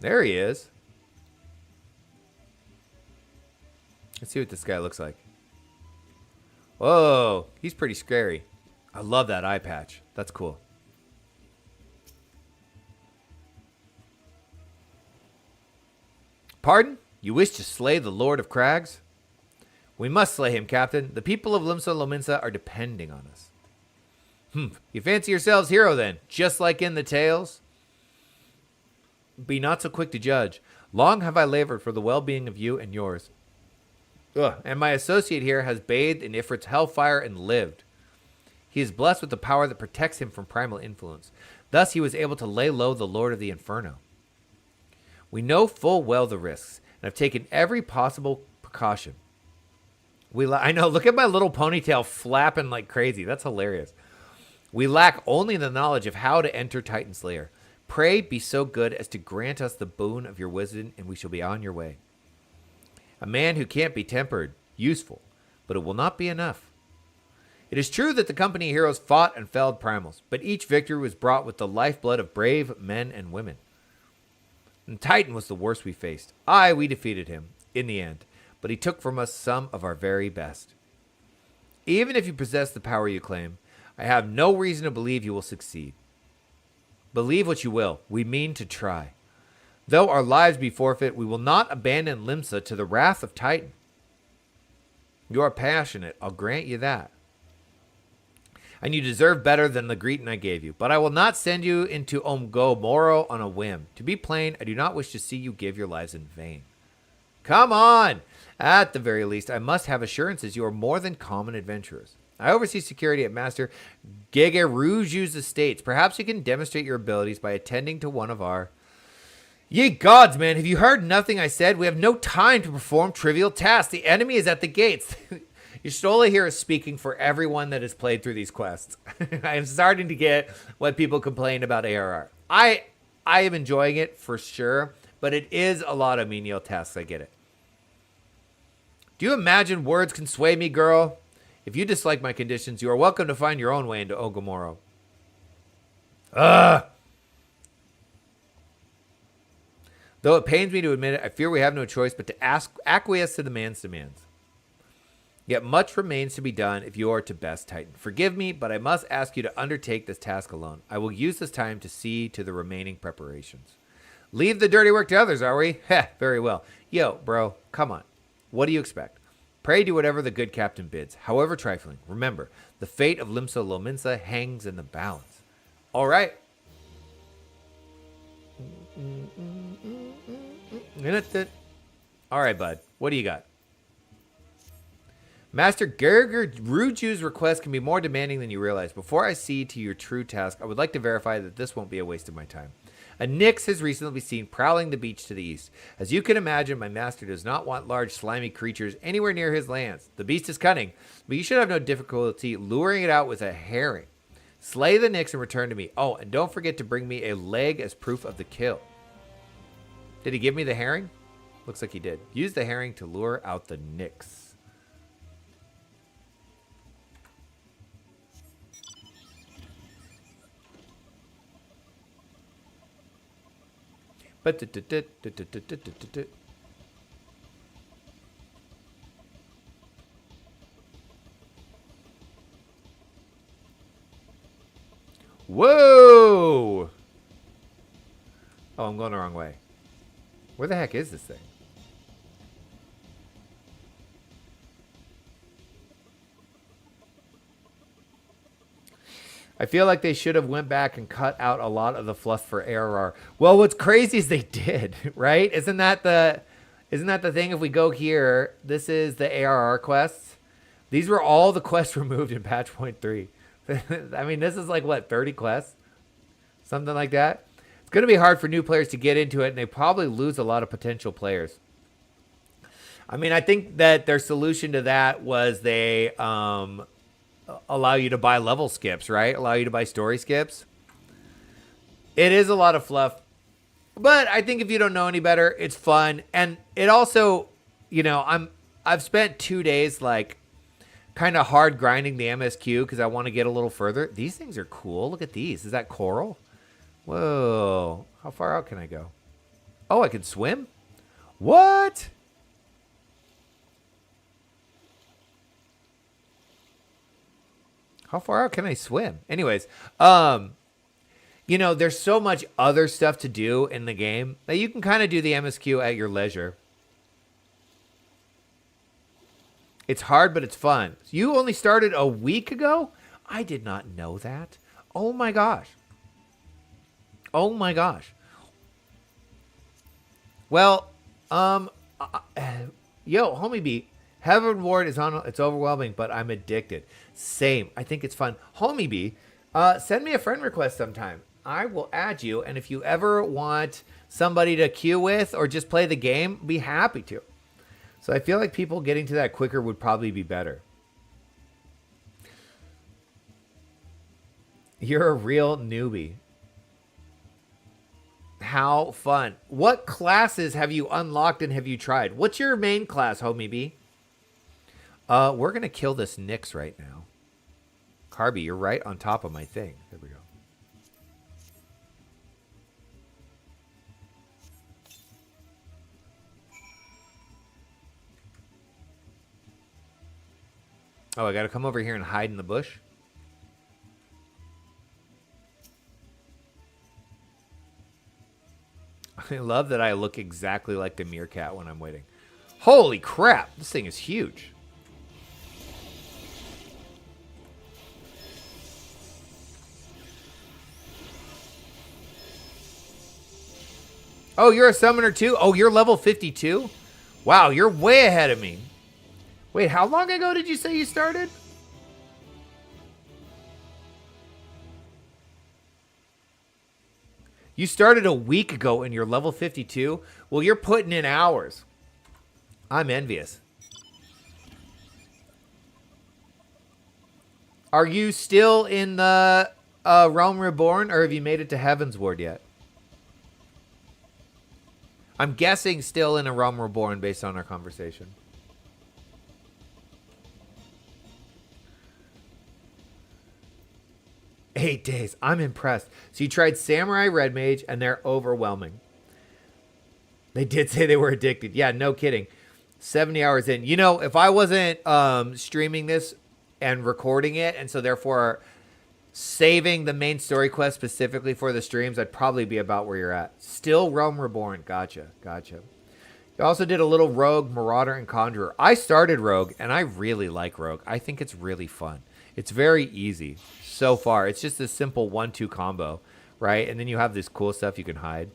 There he is. Let's see what this guy looks like. Whoa, he's pretty scary. I love that eye patch. That's cool. Pardon? You wish to slay the Lord of Crags? We must slay him, Captain. The people of Limsa Lominsa are depending on us. You fancy yourselves hero then, just like in the tales? Be not so quick to judge. Long have I labored for the well-being of you and yours. And my associate here has bathed in Ifrit's hellfire and lived. He is blessed with the power that protects him from primal influence. Thus he was able to lay low the Lord of the Inferno. We know full well the risks, and have taken every possible precaution. I know, look at my little ponytail flapping like crazy. That's hilarious. We lack only the knowledge of how to enter Titan's lair. Pray be so good as to grant us the boon of your wisdom, and we shall be on your way. A man who can't be tempered, useful, but it will not be enough. It is true that the company heroes fought and felled primals, but each victory was brought with the lifeblood of brave men and women. And Titan was the worst we faced. We defeated him, in the end, but he took from us some of our very best. Even if you possess the power you claim, I have no reason to believe you will succeed. Believe what you will, we mean to try. Though our lives be forfeit, we will not abandon Limsa to the wrath of Titan. You are passionate, I'll grant you that. And you deserve better than the greeting I gave you. But I will not send you into Gomorrah on a whim. To be plain, I do not wish to see you give your lives in vain. Come on! At the very least, I must have assurances you are more than common adventurers. I oversee security at Master Gegeruju's estates. Perhaps you can demonstrate your abilities by attending to one of our... Ye gods, man, have you heard nothing I said? We have no time to perform trivial tasks. The enemy is at the gates. Y'shtola here is speaking for everyone that has played through these quests. I am starting to get what people complain about ARR. I am enjoying it for sure, but it is a lot of menial tasks. I get it. Do you imagine words can sway me, girl? If you dislike my conditions, you are welcome to find your own way into Ogomoro. Though it pains me to admit it, I fear we have no choice but to acquiesce to the man's demands. Yet much remains to be done if you are to best Titan. Forgive me, but I must ask you to undertake this task alone. I will use this time to see to the remaining preparations. Leave the dirty work to others, are we? Heh, very well. Yo, bro, come on. What do you expect? Pray do whatever the good captain bids, however trifling. Remember, the fate of Limsa Lominsa hangs in the balance. All right. All right, bud. What do you got? Master Gegeruju's request can be more demanding than you realize. Before I see to your true task, I would like to verify that this won't be a waste of my time. A Nyx has recently been seen prowling the beach to the east. As you can imagine, my master does not want large, slimy creatures anywhere near his lands. The beast is cunning, but you should have no difficulty luring it out with a herring. Slay the Nyx and return to me. Oh, and don't forget to bring me a leg as proof of the kill. Did he give me the herring? Looks like he did. Use the herring to lure out the Nyx. Whoa! Oh, I'm going the wrong way. Where the heck is this thing? I feel like they should have went back and cut out a lot of the fluff for ARR. Well, what's crazy is they did, right? Isn't that the thing? If we go here, this is the ARR quests. These were all the quests removed in patch 0.3. I mean, this is like, what, 30 quests? Something like that. It's going to be hard for new players to get into it, and they probably lose a lot of potential players. I mean, I think that their solution to that was they allow you to buy level skips, right? Allow you to buy story skips. It is a lot of fluff, but I think if you don't know any better, it's fun. And it also, you know, I've spent 2 days like kind of hard grinding the MSQ because I want to get a little further. These things are cool. Look at these. Is that coral? Whoa. How far out can I go? Oh, I can swim? What? How far out can I swim? Anyways, you know, there's so much other stuff to do in the game that you can kind of do the MSQ at your leisure. It's hard, but it's fun. You only started a week ago? I did not know that. Oh my gosh. Oh my gosh. Well, yo, homie B, Heaven Ward is on. It's overwhelming, but I'm addicted. Same. I think it's fun. Homie B, send me a friend request sometime. I will add you, and if you ever want somebody to queue with or just play the game, be happy to. So I feel like people getting to that quicker would probably be better. You're a real newbie. How fun. What classes have you unlocked and have you tried? What's your main class, homie B? We're going to kill this Nyx right now. Carby, you're right on top of my thing. There we go. Oh, I got to come over here and hide in the bush? I love that I look exactly like the meerkat when I'm waiting. Holy crap, this thing is huge. Oh, you're a summoner too? Oh, you're level 52? Wow, you're way ahead of me. Wait, how long ago did you say you started? You started a week ago and you're level 52? Well, you're putting in hours. I'm envious. Are you still in the Realm Reborn, or have you made it to Heaven's Ward yet? I'm guessing still in a Realm Reborn based on our conversation. $8 days. I'm impressed. So you tried Samurai Red Mage, and they're overwhelming. They did say they were addicted. Yeah, no kidding. 70 hours in. You know, if I wasn't streaming this and recording it, and so therefore saving the main story quest specifically for the streams, I'd probably be about where you're at. Still Realm Reborn. Gotcha. Gotcha. You also did a little Rogue, Marauder, and Conjurer. I started Rogue, and I really like Rogue. I think it's really fun. It's very easy so far. It's just a simple 1-2 combo, right? And then you have this cool stuff you can hide.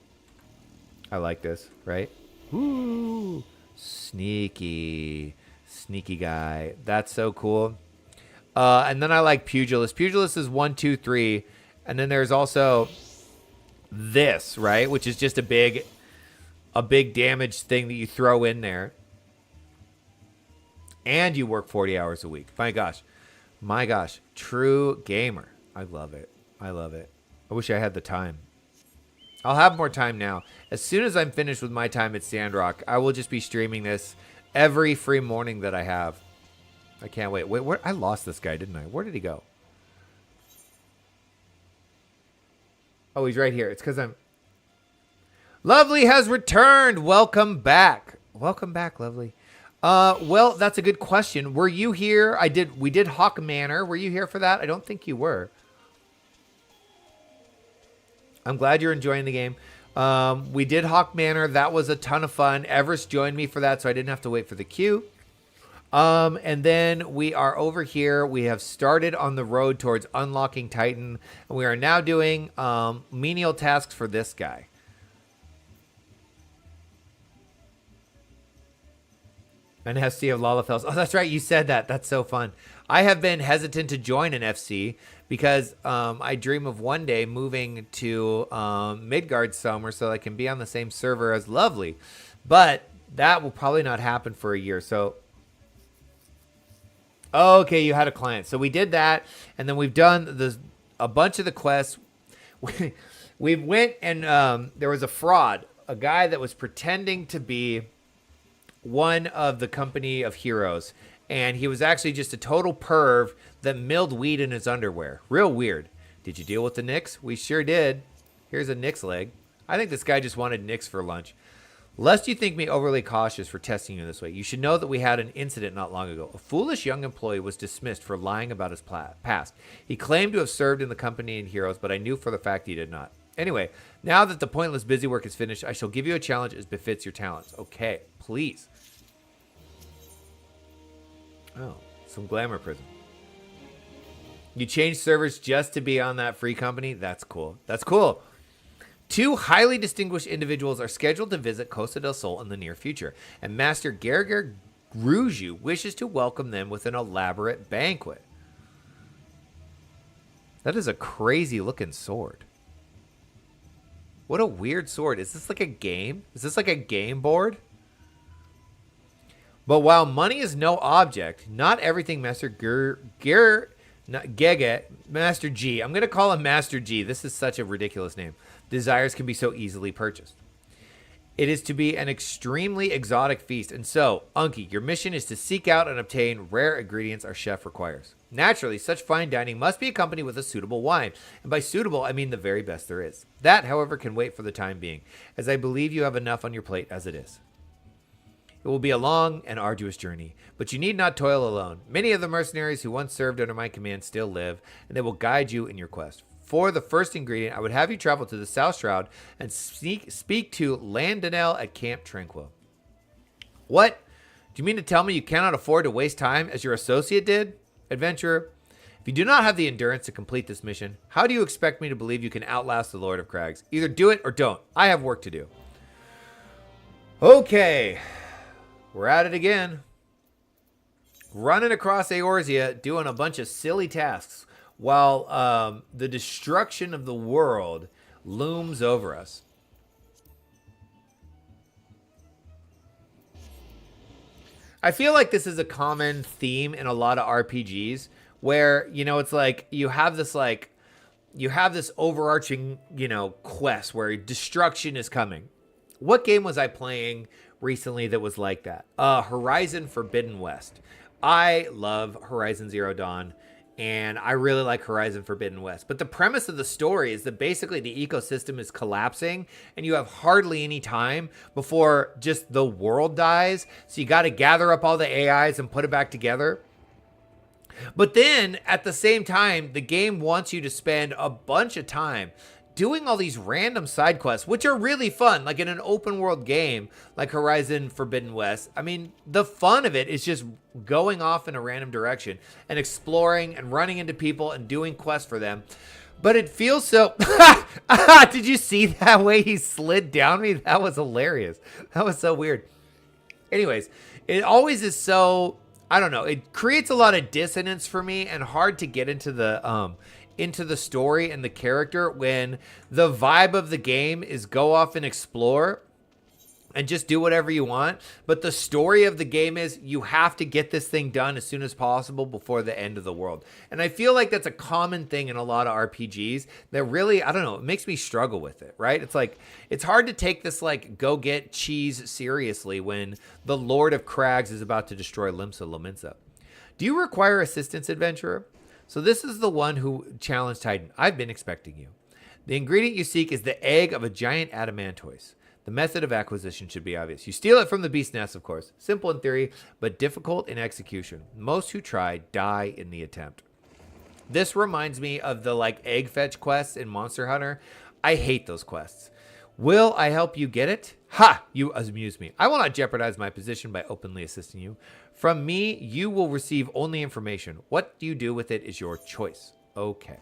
I like this, right? Ooh, sneaky. Sneaky guy. That's so cool. And then I like Pugilist. Pugilist is 1, 2, 3. And then there's also this, right? Which is just a big damage thing that you throw in there. And you work 40 hours a week. My gosh. My gosh. True gamer. I love it. I love it. I wish I had the time. I'll have more time now. As soon as I'm finished with my time at Sandrock, I will just be streaming this every free morning that I have. I can't wait. Wait, where? I lost this guy, didn't I? Where did he go? Oh, he's right here. It's because I'm... Lovely has returned. Welcome back. Welcome back, Lovely. Well, that's a good question. Were you here? We did Hawk Manor. Were you here for that? I don't think you were. I'm glad you're enjoying the game. We did Hawk Manor. That was a ton of fun. Everest joined me for that, so I didn't have to wait for the queue. And then we are over here. We have started on the road towards unlocking Titan. And we are now doing menial tasks for this guy. An FC of Lalafels. Oh, that's right. You said that. That's so fun. I have been hesitant to join an FC because I dream of one day moving to Midgard somewhere so I can be on the same server as Lovely. But that will probably not happen for a year. So, okay, you had a client. So we did that, and then we've done a bunch of the quests. We went and there was a fraud, a guy that was pretending to be one of the company of heroes, and he was actually just a total perv that milled weed in his underwear. Real weird. Did you deal with the Nyx? We sure did. Here's a Nyx leg. I think this guy just wanted Nyx for lunch. Lest you think me overly cautious for testing you this way, you should know that we had an incident not long ago. A foolish young employee was dismissed for lying about his past. He claimed to have served in the company in Heroes, but I knew for the fact he did not. Anyway, now that the pointless busy work is finished, I shall give you a challenge as befits your talents. Okay, please. Oh, some glamour prison. You changed servers just to be on that free company? That's cool. That's cool. 2 highly distinguished individuals are scheduled to visit Costa del Sol in the near future, and Master Gerger Gruju wishes to welcome them with an elaborate banquet. That is a crazy looking sword. What a weird sword. Is this like a game? Is this like a game board? But while money is no object, not everything Master Master G, I'm going to call him Master G. This is such a ridiculous name. Desires can be so easily purchased. It is to be an extremely exotic feast. And so, Unky, your mission is to seek out and obtain rare ingredients our chef requires. Naturally, such fine dining must be accompanied with a suitable wine. And by suitable, I mean the very best there is. That, however, can wait for the time being, as I believe you have enough on your plate as it is. It will be a long and arduous journey, but you need not toil alone. Many of the mercenaries who once served under my command still live, and they will guide you in your quest. For the first ingredient, I would have you travel to the South Shroud and speak to Landonel at Camp Tranquil. What? Do you mean to tell me you cannot afford to waste time as your associate did, adventurer? If you do not have the endurance to complete this mission, how do you expect me to believe you can outlast the Lord of Crags? Either do it or don't. I have work to do. Okay. We're at it again. Running across Eorzea, doing a bunch of silly tasks while the destruction of the world looms over us. I feel like this is a common theme in a lot of RPGs where, you know, it's like you have this overarching, you know, quest where destruction is coming. What game was I playing recently that was like that? Horizon Forbidden West. I love Horizon Zero Dawn, and I really like Horizon Forbidden West. But the premise of the story is that basically the ecosystem is collapsing, and you have hardly any time before just the world dies. So you got to gather up all the AIs and put it back together. But then, at the same time, the game wants you to spend a bunch of time doing all these random side quests, which are really fun, like in an open world game like Horizon Forbidden West. I mean, the fun of it is just going off in a random direction and exploring and running into people and doing quests for them. But it feels so... Did you see that way he slid down me? That was hilarious. That was so weird. Anyways, it always is so... I don't know. It creates a lot of dissonance for me and hard to get into the story and the character when the vibe of the game is go off and explore and just do whatever you want. But the story of the game is you have to get this thing done as soon as possible before the end of the world. And I feel like that's a common thing in a lot of RPGs that really, I don't know, it makes me struggle with it, right? It's like, it's hard to take this like go get cheese seriously when the Lord of Crags is about to destroy Limsa Lominsa. Do you require assistance, adventurer? So this is the one who challenged Titan. I've been expecting you. The ingredient you seek is the egg of a giant adamantoise. The method of acquisition should be obvious. You steal it from the beast nest, of course. Simple in theory, but difficult in execution. Most who try die in the attempt. This reminds me of the like egg fetch quests in Monster Hunter. I hate those quests. Will I help you get it? Ha! You amuse me. I will not jeopardize my position by openly assisting you. From me, you will receive only information. What you do with it is your choice. Okay.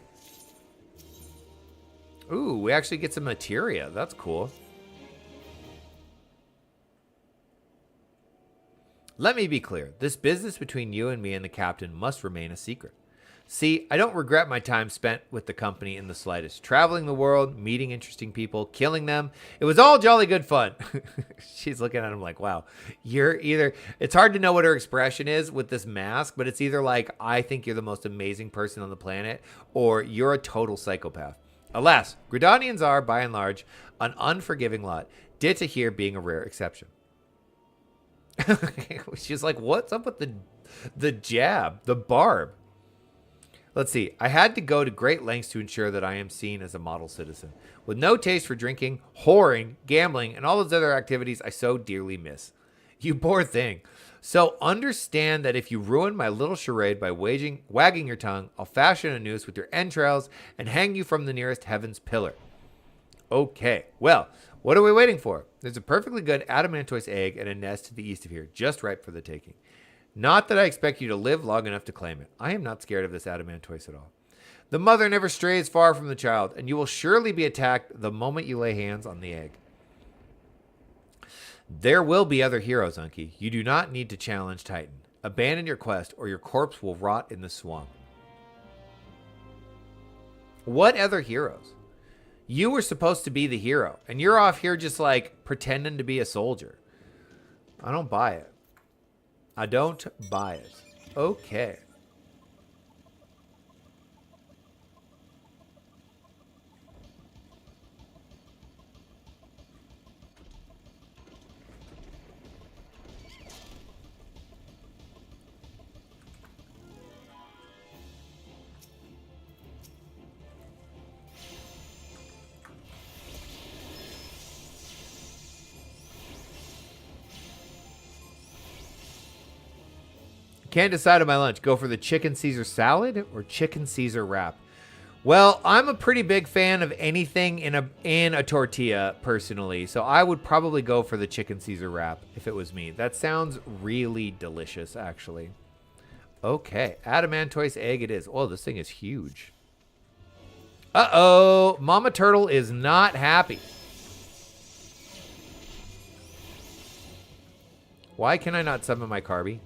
Ooh, we actually get some materia. That's cool. Let me be clear. This business between you and me and the captain must remain a secret. See, I don't regret my time spent with the company in the slightest. Traveling the world, meeting interesting people, killing them. It was all jolly good fun. She's looking at him like, wow, you're either... It's hard to know what her expression is with this mask, but it's either like, I think you're the most amazing person on the planet, or you're a total psychopath. Alas, Gridanians are, by and large, an unforgiving lot. Ditta here being a rare exception. She's like, what's up with the jab, the barb? Let's see. I had to go to great lengths to ensure that I am seen as a model citizen, with no taste for drinking, whoring, gambling, and all those other activities I so dearly miss. You poor thing. So understand that if you ruin my little charade by wagging your tongue, I'll fashion a noose with your entrails and hang you from the nearest heaven's pillar. Okay, well, what are we waiting for? There's a perfectly good adamantoise egg and a nest to the east of here, just right for the taking. Not that I expect you to live long enough to claim it. I am not scared of this adamantoise at all. The mother never strays far from the child, and you will surely be attacked the moment you lay hands on the egg. There will be other heroes, Unky. You do not need to challenge Titan. Abandon your quest, or your corpse will rot in the swamp. What other heroes? You were supposed to be the hero, and you're off here just like pretending to be a soldier. I don't buy it. I don't buy it. Okay. Can't decide on my lunch. Go for the chicken Caesar salad or chicken Caesar wrap. Well, I'm a pretty big fan of anything in a tortilla personally, so I would probably go for the chicken Caesar wrap if it was me. That sounds really delicious, actually. Okay, adamantoise egg it is. Oh, this thing is huge. Uh-oh, Mama Turtle is not happy. Why can I not summon my Carby?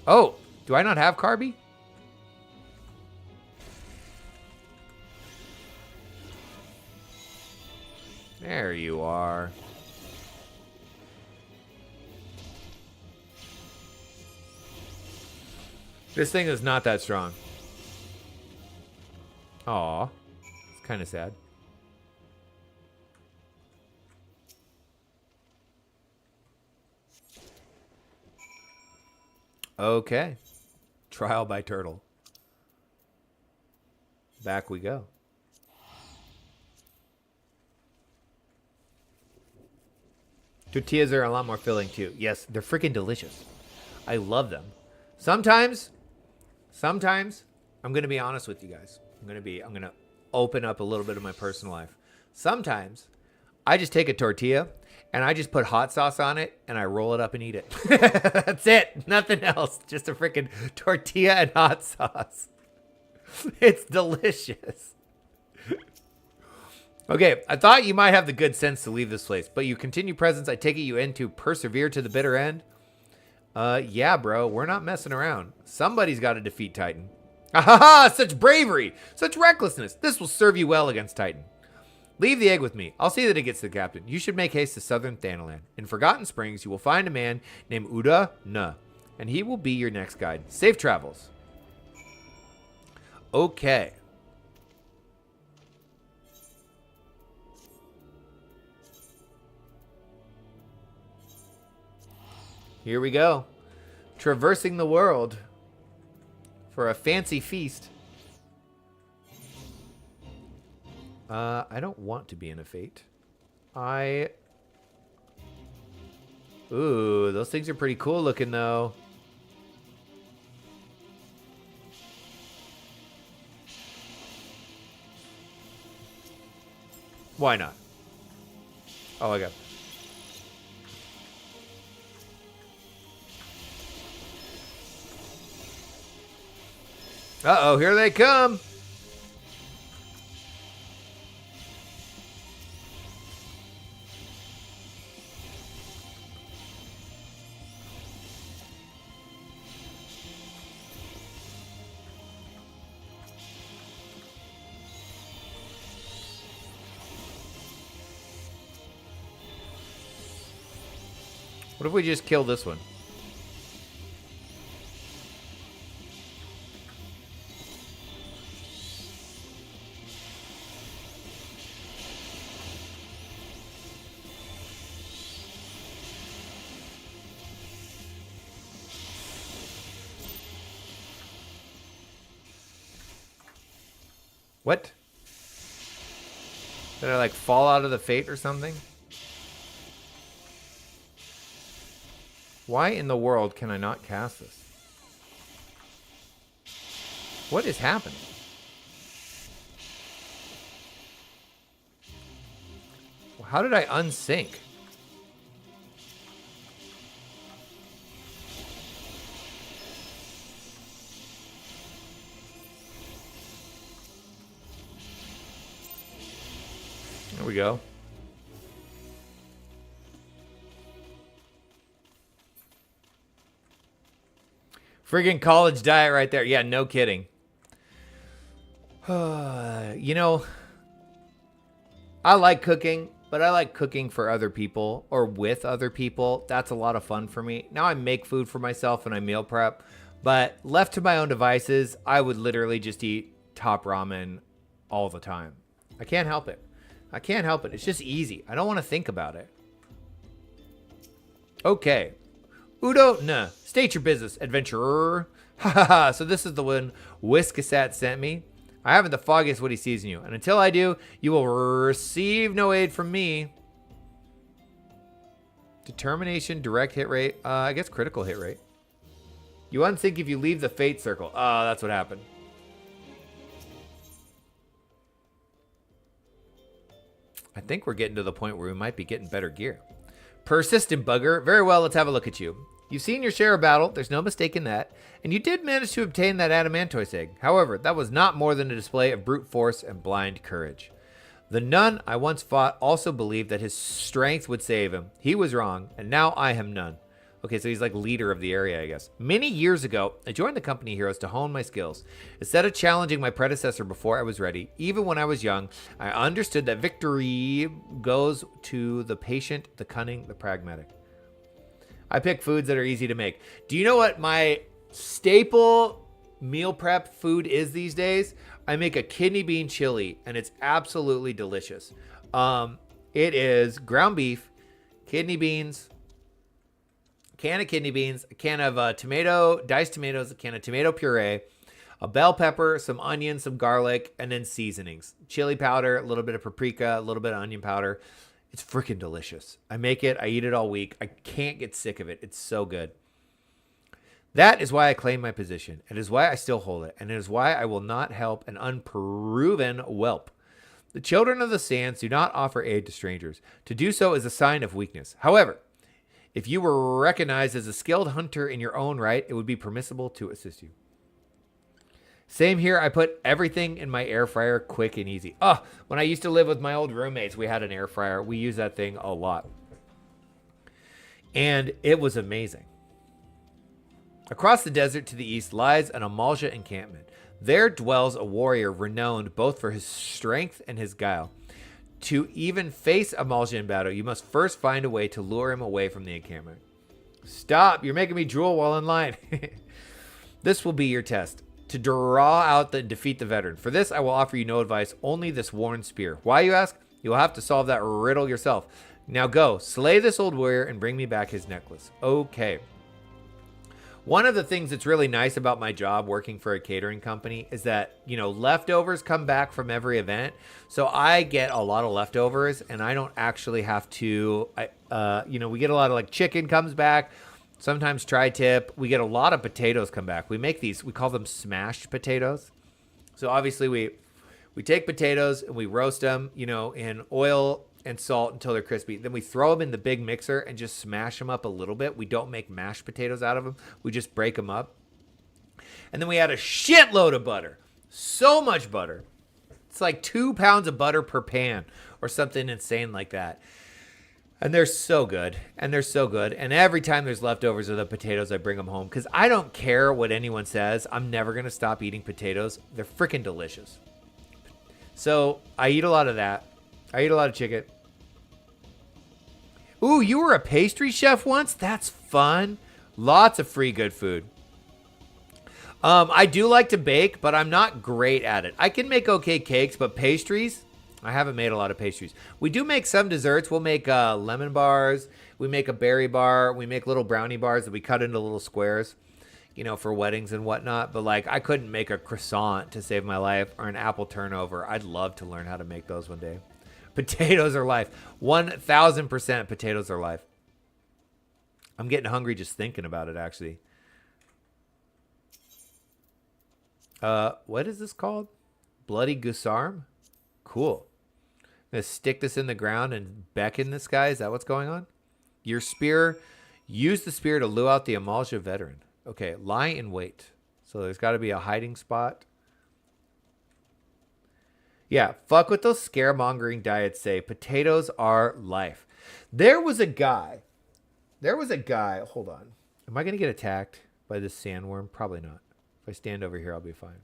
Oh, do I not have Carby? There you are. This thing is not that strong. Aw, it's kind of sad. Okay. Trial by turtle. Back we go. Tortillas are a lot more filling too. Yes, they're freaking delicious. I love them. Sometimes, I'm going to be honest with you guys. I'm going to open up a little bit of my personal life. Sometimes I just take a tortilla and I just put hot sauce on it and I roll it up and eat it. That's it. Nothing else. Just a freaking tortilla and hot sauce. It's delicious. Okay, I thought you might have the good sense to leave this place, but you continue presence. I take it you in to persevere to the bitter end. Yeah, bro, we're not messing around. Somebody's got to defeat Titan. Ah, such bravery, such recklessness. This will serve you well against Titan. Leave the egg with me. I'll see that it gets to the captain. You should make haste to southern Thanalan. In Forgotten Springs, you will find a man named Uda Na, and he will be your next guide. Safe travels. Okay. Here we go. Traversing the world for a fancy feast. I don't want to be in a fate. Ooh, those things are pretty cool looking though. Why not? Oh, I got. Uh-oh, here they come. What if we just kill this one? What? Did I like fall out of the fate or something? Why in the world can I not cast this? What is happening? How did I unsync? There we go. Friggin' college diet right there. Yeah, no kidding. You know, I like cooking, but I like cooking for other people or with other people. That's a lot of fun for me. Now I make food for myself and I meal prep, but left to my own devices, I would literally just eat top ramen all the time. I can't help it. I can't help it. It's just easy. I don't want to think about it. Okay. Udo, nah. State your business, adventurer. Ha ha ha. So this is the one Whiskasat sent me. I haven't the foggiest what he sees in you. And until I do, you will receive no aid from me. Determination, direct hit rate. I guess critical hit rate. You unsync if you leave the fate circle. Oh, that's what happened. I think we're getting to the point where we might be getting better gear. Persistent bugger. Very well, let's have a look at you. You've seen your share of battle, there's no mistake in that, and you did manage to obtain that adamantoise egg. However, that was not more than a display of brute force and blind courage. The nun I once fought also believed that his strength would save him. He was wrong, and now I am none. Okay, so he's like leader of the area, I guess. Many years ago, I joined the company heroes to hone my skills. Instead of challenging my predecessor before I was ready, even when I was young, I understood that victory goes to the patient, the cunning, the pragmatic. I pick foods that are easy to make. Do you know what my staple meal prep food is these days? I make a kidney bean chili, and it's absolutely delicious. It is ground beef, kidney beans, can of kidney beans, a can of tomato, diced tomatoes, a can of tomato puree, a bell pepper, some onion, some garlic, and then seasonings. Chili powder, a little bit of paprika, a little bit of onion powder. It's freaking delicious. I make it. I eat it all week. I can't get sick of it. It's so good. That is why I claim my position. It is why I still hold it. And it is why I will not help an unproven whelp. The children of the sands do not offer aid to strangers. To do so is a sign of weakness. However, if you were recognized as a skilled hunter in your own right, it would be permissible to assist you. Same here. I put everything in my air fryer quick and easy. Oh, when I used to live with my old roommates, we had an air fryer. We used that thing a lot. And it was amazing. Across the desert to the east lies an Amalja encampment. There dwells a warrior renowned both for his strength and his guile. To even face Amalja in battle, you must first find a way to lure him away from the encampment. Stop! You're making me drool while in line. This will be your test. To draw out and defeat the veteran. For this, I will offer you no advice, only this worn spear. Why, you ask? You will have to solve that riddle yourself. Now go, slay this old warrior and bring me back his necklace. Okay. One of the things that's really nice about my job working for a catering company is that, you know, leftovers come back from every event. So I get a lot of leftovers and I don't actually have to, we get a lot of like chicken comes back. Sometimes tri-tip. We get a lot of potatoes come back. We make these, we call them smashed potatoes. So obviously we take potatoes and we roast them, in oil and salt until they're crispy. Then we throw them in the big mixer and just smash them up a little bit. We don't make mashed potatoes out of them. We just break them up. And then we add a shitload of butter. So much butter. It's like 2 pounds of butter per pan or something insane like that. And they're so good. And every time there's leftovers of the potatoes, I bring them home. Because I don't care what anyone says. I'm never going to stop eating potatoes. They're freaking delicious. So I eat a lot of that. I eat a lot of chicken. Ooh, you were a pastry chef once? That's fun. Lots of free good food. I do like to bake, but I'm not great at it. I can make okay cakes, but pastries... I haven't made a lot of pastries. We do make some desserts. We'll make lemon bars. We make a berry bar. We make little brownie bars that we cut into little squares. you know, for weddings and whatnot. But like, I couldn't make a croissant to save my life or an apple turnover. I'd love to learn how to make those one day. Potatoes are life. 1,000% potatoes are life. I'm getting hungry just thinking about it, actually. What is this called? Bloody Gusarm? Cool. I'm going to stick this in the ground and beckon this guy. Is that what's going on? Your spear. Use the spear to lure out the Amalja veteran. Okay, lie in wait. So there's got to be a hiding spot. Yeah, fuck what those scaremongering diets say. Potatoes are life. There was a guy. Hold on. Am I going to get attacked by this sandworm? Probably not. If I stand over here, I'll be fine.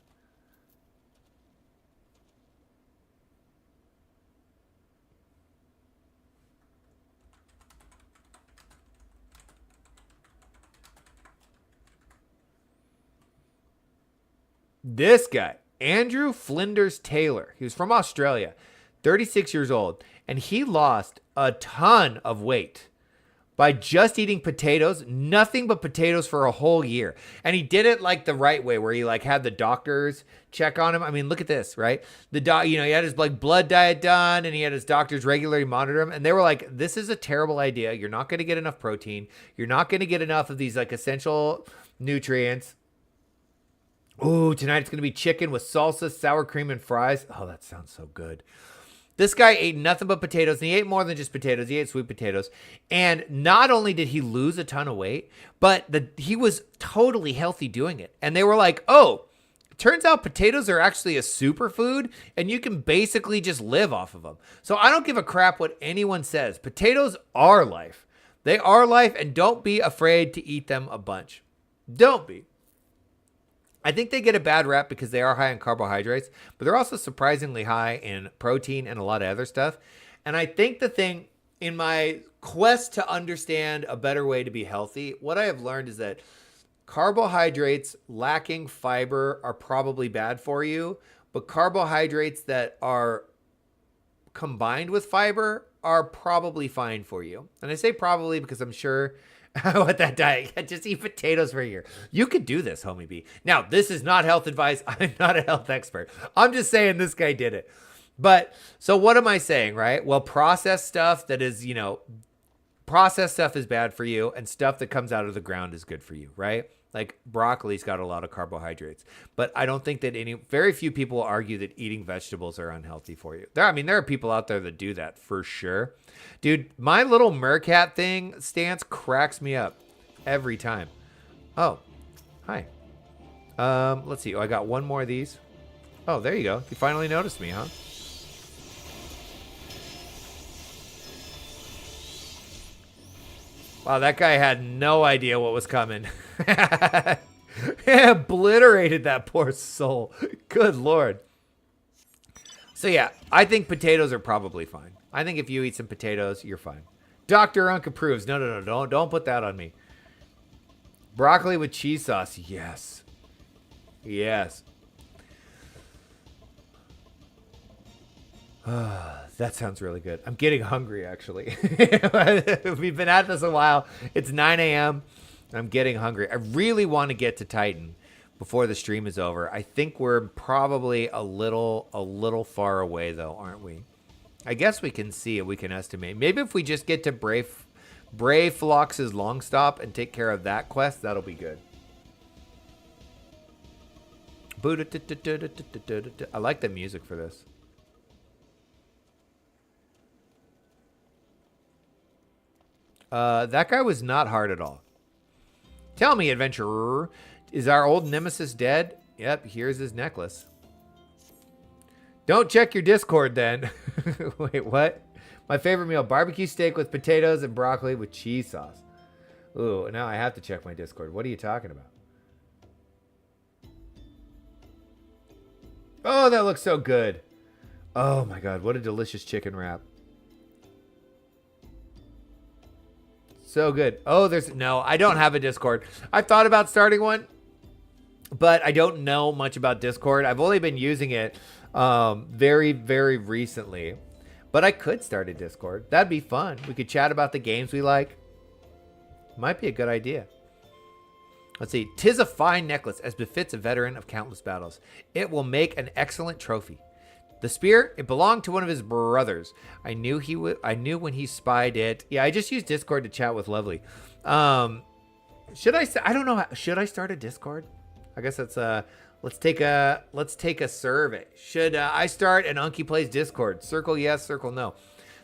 This guy, Andrew Flinders Taylor, he was from Australia, 36 years old, and he lost a ton of weight by just eating potatoes, nothing but potatoes for a whole year. And he did it like the right way, where he like had the doctors check on him. I mean, look at this, right? He had his like blood diet done, and he had his doctors regularly monitor him. And they were like, this is a terrible idea. You're not going to get enough protein. You're not going to get enough of these like essential nutrients. Ooh, tonight it's going to be chicken with salsa, sour cream, and fries. Oh, that sounds so good. This guy ate nothing but potatoes, and he ate more than just potatoes. He ate sweet potatoes. And not only did he lose a ton of weight, but he was totally healthy doing it. And they were like, oh, turns out potatoes are actually a superfood, and you can basically just live off of them. So I don't give a crap what anyone says. Potatoes are life. They are life, and don't be afraid to eat them a bunch. Don't be. I think they get a bad rep because they are high in carbohydrates, but they're also surprisingly high in protein and a lot of other stuff. And I think the thing in my quest to understand a better way to be healthy, what I have learned is that carbohydrates lacking fiber are probably bad for you, but carbohydrates that are combined with fiber are probably fine for you. And I say probably because I'm sure what that diet, just eat potatoes for a year. You could do this, homie B. Now, this is not health advice. I'm not a health expert. I'm just saying this guy did it. But so what am I saying, right? Well, processed stuff that is, processed stuff is bad for you, and stuff that comes out of the ground is good for you, right? Like broccoli's got a lot of carbohydrates, but I don't think that very few people will argue that eating vegetables are unhealthy for you. There are people out there that do that for sure. Dude, my little Mercat thing stance cracks me up every time. Oh, hi. Let's see. Oh, I got one more of these. Oh, there you go. You finally noticed me, huh? Wow, that guy had no idea what was coming. Obliterated that poor soul. Good Lord. So yeah, I think potatoes are probably fine. I think if you eat some potatoes, you're fine. Dr. Unk approves. No, don't put that on me. Broccoli with cheese sauce. Yes. Yes. That sounds really good. I'm getting hungry, actually. We've been at this a while. It's 9 a.m. I'm getting hungry. I really want to get to Titan before the stream is over. I think we're probably a little far away, though, aren't we? I guess we can see it. We can estimate. Maybe if we just get to Bray Phlox's long stop and take care of that quest, that'll be good. I like the music for this. That guy was not hard at all. Tell me, adventurer, is our old nemesis dead? Yep, here's his necklace. Don't check your Discord then. Wait, what? My favorite meal, barbecue steak with potatoes and broccoli with cheese sauce. Ooh, now I have to check my Discord. What are you talking about? Oh, that looks so good. Oh my God, what a delicious chicken wrap. So good. Oh, no, I don't have a Discord. I've thought about starting one, but I don't know much about Discord. I've only been using it very, very recently, but I could start a Discord. That'd be fun. We could chat about the games we like. Might be a good idea. Let's see. 'Tis a fine necklace, as befits a veteran of countless battles. It will make an excellent trophy. The spear, it belonged to one of his brothers. I knew when he spied it. Yeah, I just used Discord to chat with Lovely. Should I? I don't know. Should I start a Discord? I guess that's Let's take a survey. Should I start an Unky Plays Discord? Circle yes, circle no.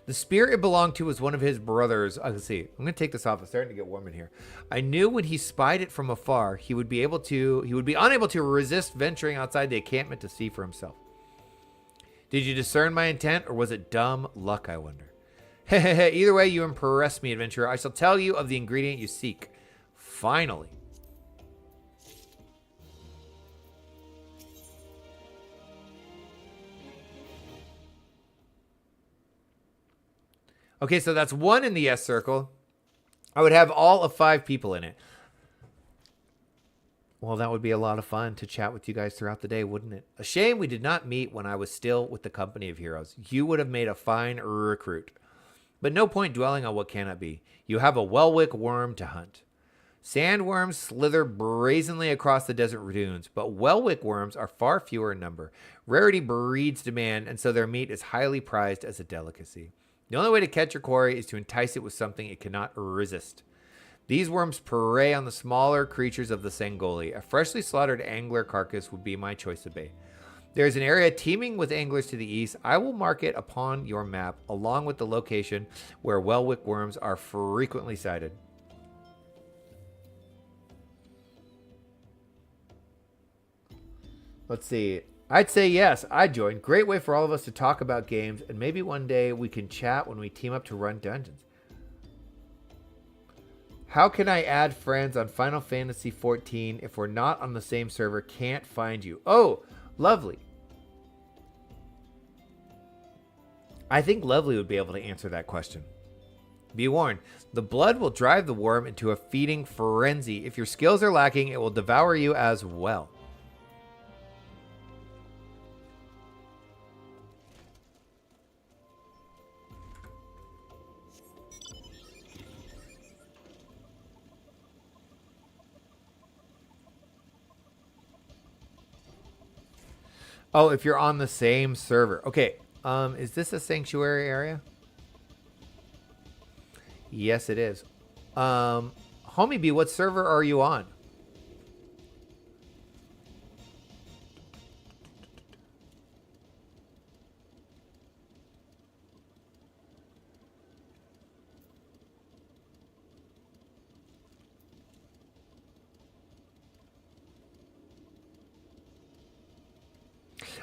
The spear it belonged to was one of his brothers. Let's see. I'm gonna take this off. It's starting to get warm in here. I knew when he spied it from afar, he would be unable to resist venturing outside the encampment to see for himself. Did you discern my intent, or was it dumb luck, I wonder? Either way, you impress me, adventurer. I shall tell you of the ingredient you seek. Finally. Okay, so that's 1 in the yes circle. I would have all of 5 people in it. Well, that would be a lot of fun to chat with you guys throughout the day, wouldn't it? A shame we did not meet when I was still with the company of heroes. You would have made a fine recruit. But no point dwelling on what cannot be. You have a Welwick worm to hunt. Sandworms slither brazenly across the desert dunes, but Welwick worms are far fewer in number. Rarity breeds demand, and so their meat is highly prized as a delicacy. The only way to catch your quarry is to entice it with something it cannot resist. These worms prey on the smaller creatures of the Sangoli. A freshly slaughtered angler carcass would be my choice of bait. There is an area teeming with anglers to the east. I will mark it upon your map, along with the location where Welwick worms are frequently sighted. Let's see. I'd say yes, I'd join. Great way for all of us to talk about games, and maybe one day we can chat when we team up to run dungeons. How can I add friends on Final Fantasy XIV if we're not on the same server? Can't find you. Oh, Lovely. I think Lovely would be able to answer that question. Be warned, the blood will drive the worm into a feeding frenzy. If your skills are lacking, it will devour you as well. Oh, if you're on the same server. Okay, is this a sanctuary area? Yes, it is. Homie B, what server are you on?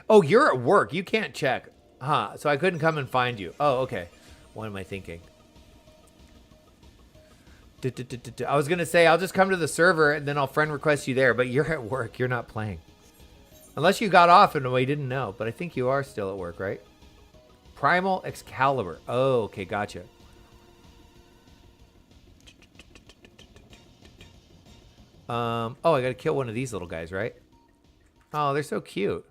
Oh, you're at work. You can't check. Huh. So I couldn't come and find you. Oh, okay. What am I thinking? I was going to say, I'll just come to the server and then I'll friend request you there. But you're at work. You're not playing. Unless you got off and we didn't know. But I think you are still at work, right? Primal Excalibur. Oh, okay. Gotcha. Oh, I got to kill one of these little guys, right? Oh, they're so cute.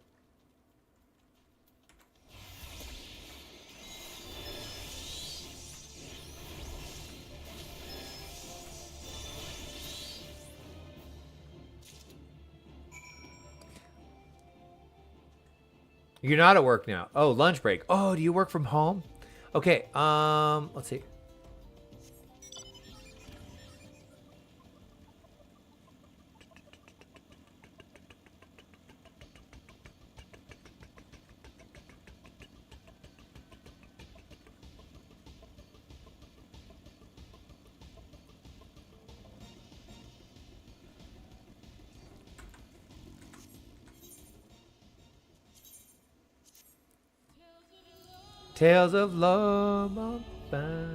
You're not at work now. Oh, lunch break. Oh, do you work from home? Okay, let's see. Tales of love on fire.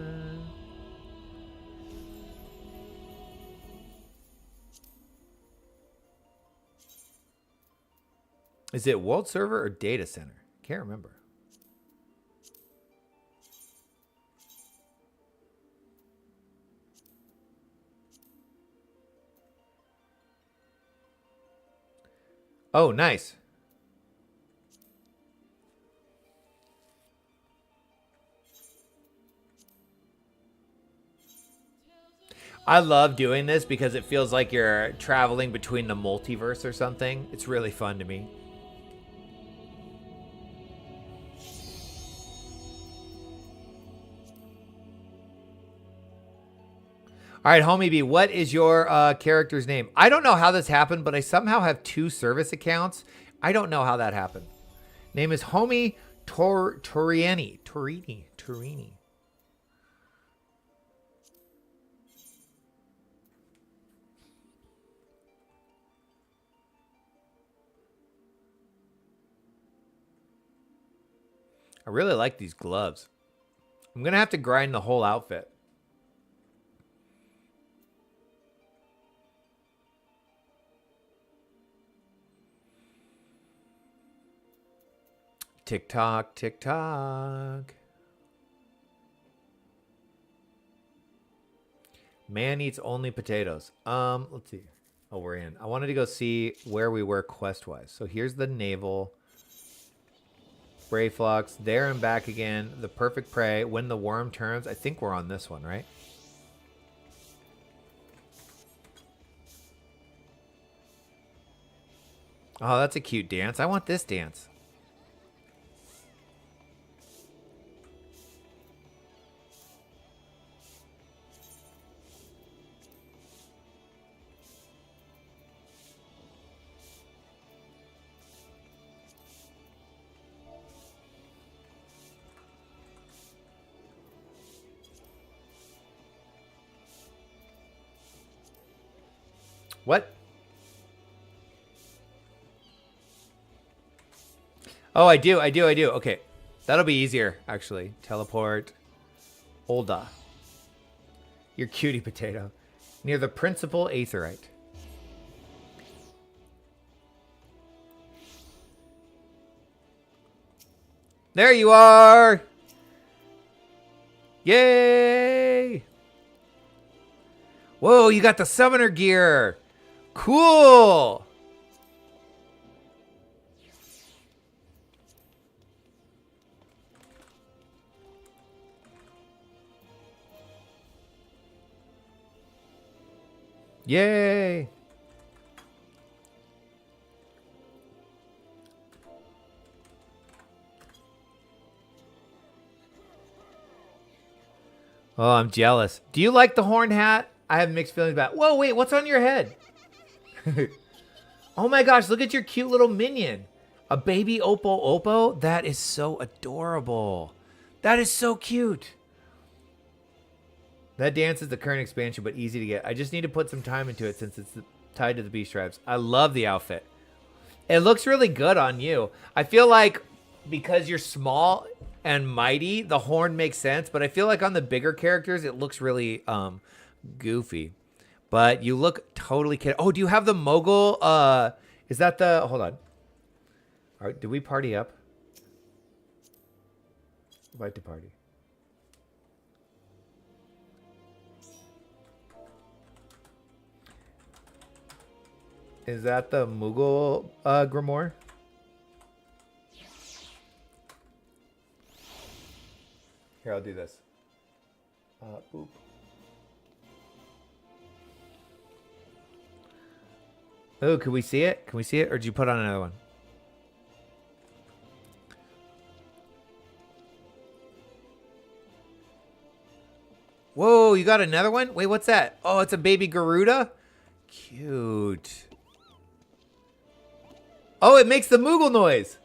Is it world server or data center? Can't remember. Oh, nice. I love doing this because it feels like you're traveling between the multiverse or something. It's really fun to me. All right, Homie B, what is your character's name? I don't know how this happened, but I somehow have 2 service accounts. I don't know how that happened. Name is Homie Torini. I really like these gloves. I'm going to have to grind the whole outfit. Tick tock, tick tock. Man eats only potatoes. Let's see. Oh, we're in. I wanted to go see where we were quest-wise. So here's the naval. Brayflux, there and back again. The perfect prey. When the worm turns. I think we're on this one, right? Oh, that's a cute dance. I want this dance. What? Oh, I do. Okay. That'll be easier, actually. Teleport. Olda. Your cutie potato. Near the principal aetherite. There you are! Yay! Whoa, you got the summoner gear! Cool! Yay! Oh, I'm jealous. Do you like the horn hat? I have mixed feelings about it. Whoa, wait, what's on your head? Oh my gosh, look at your cute little minion. A baby Oppo. That is so adorable. That is so cute. That dance is the current expansion, but easy to get. I just need to put some time into it since it's tied to the B stripes. I love the outfit. It looks really good on you. I feel like because you're small and mighty, the horn makes sense, but I feel like on the bigger characters, it looks really goofy. But you look totally kid. Oh, do you have the mogul? Is that the... Hold on. All right, did we party up? Invite to party. Is that the Moogle Grimoire? Here, I'll do this. Boop. Oh, can we see it? Can we see it? Or did you put on another one? Whoa, you got another one? Wait, what's that? Oh, it's a baby Garuda? Cute. Oh, it makes the Moogle noise.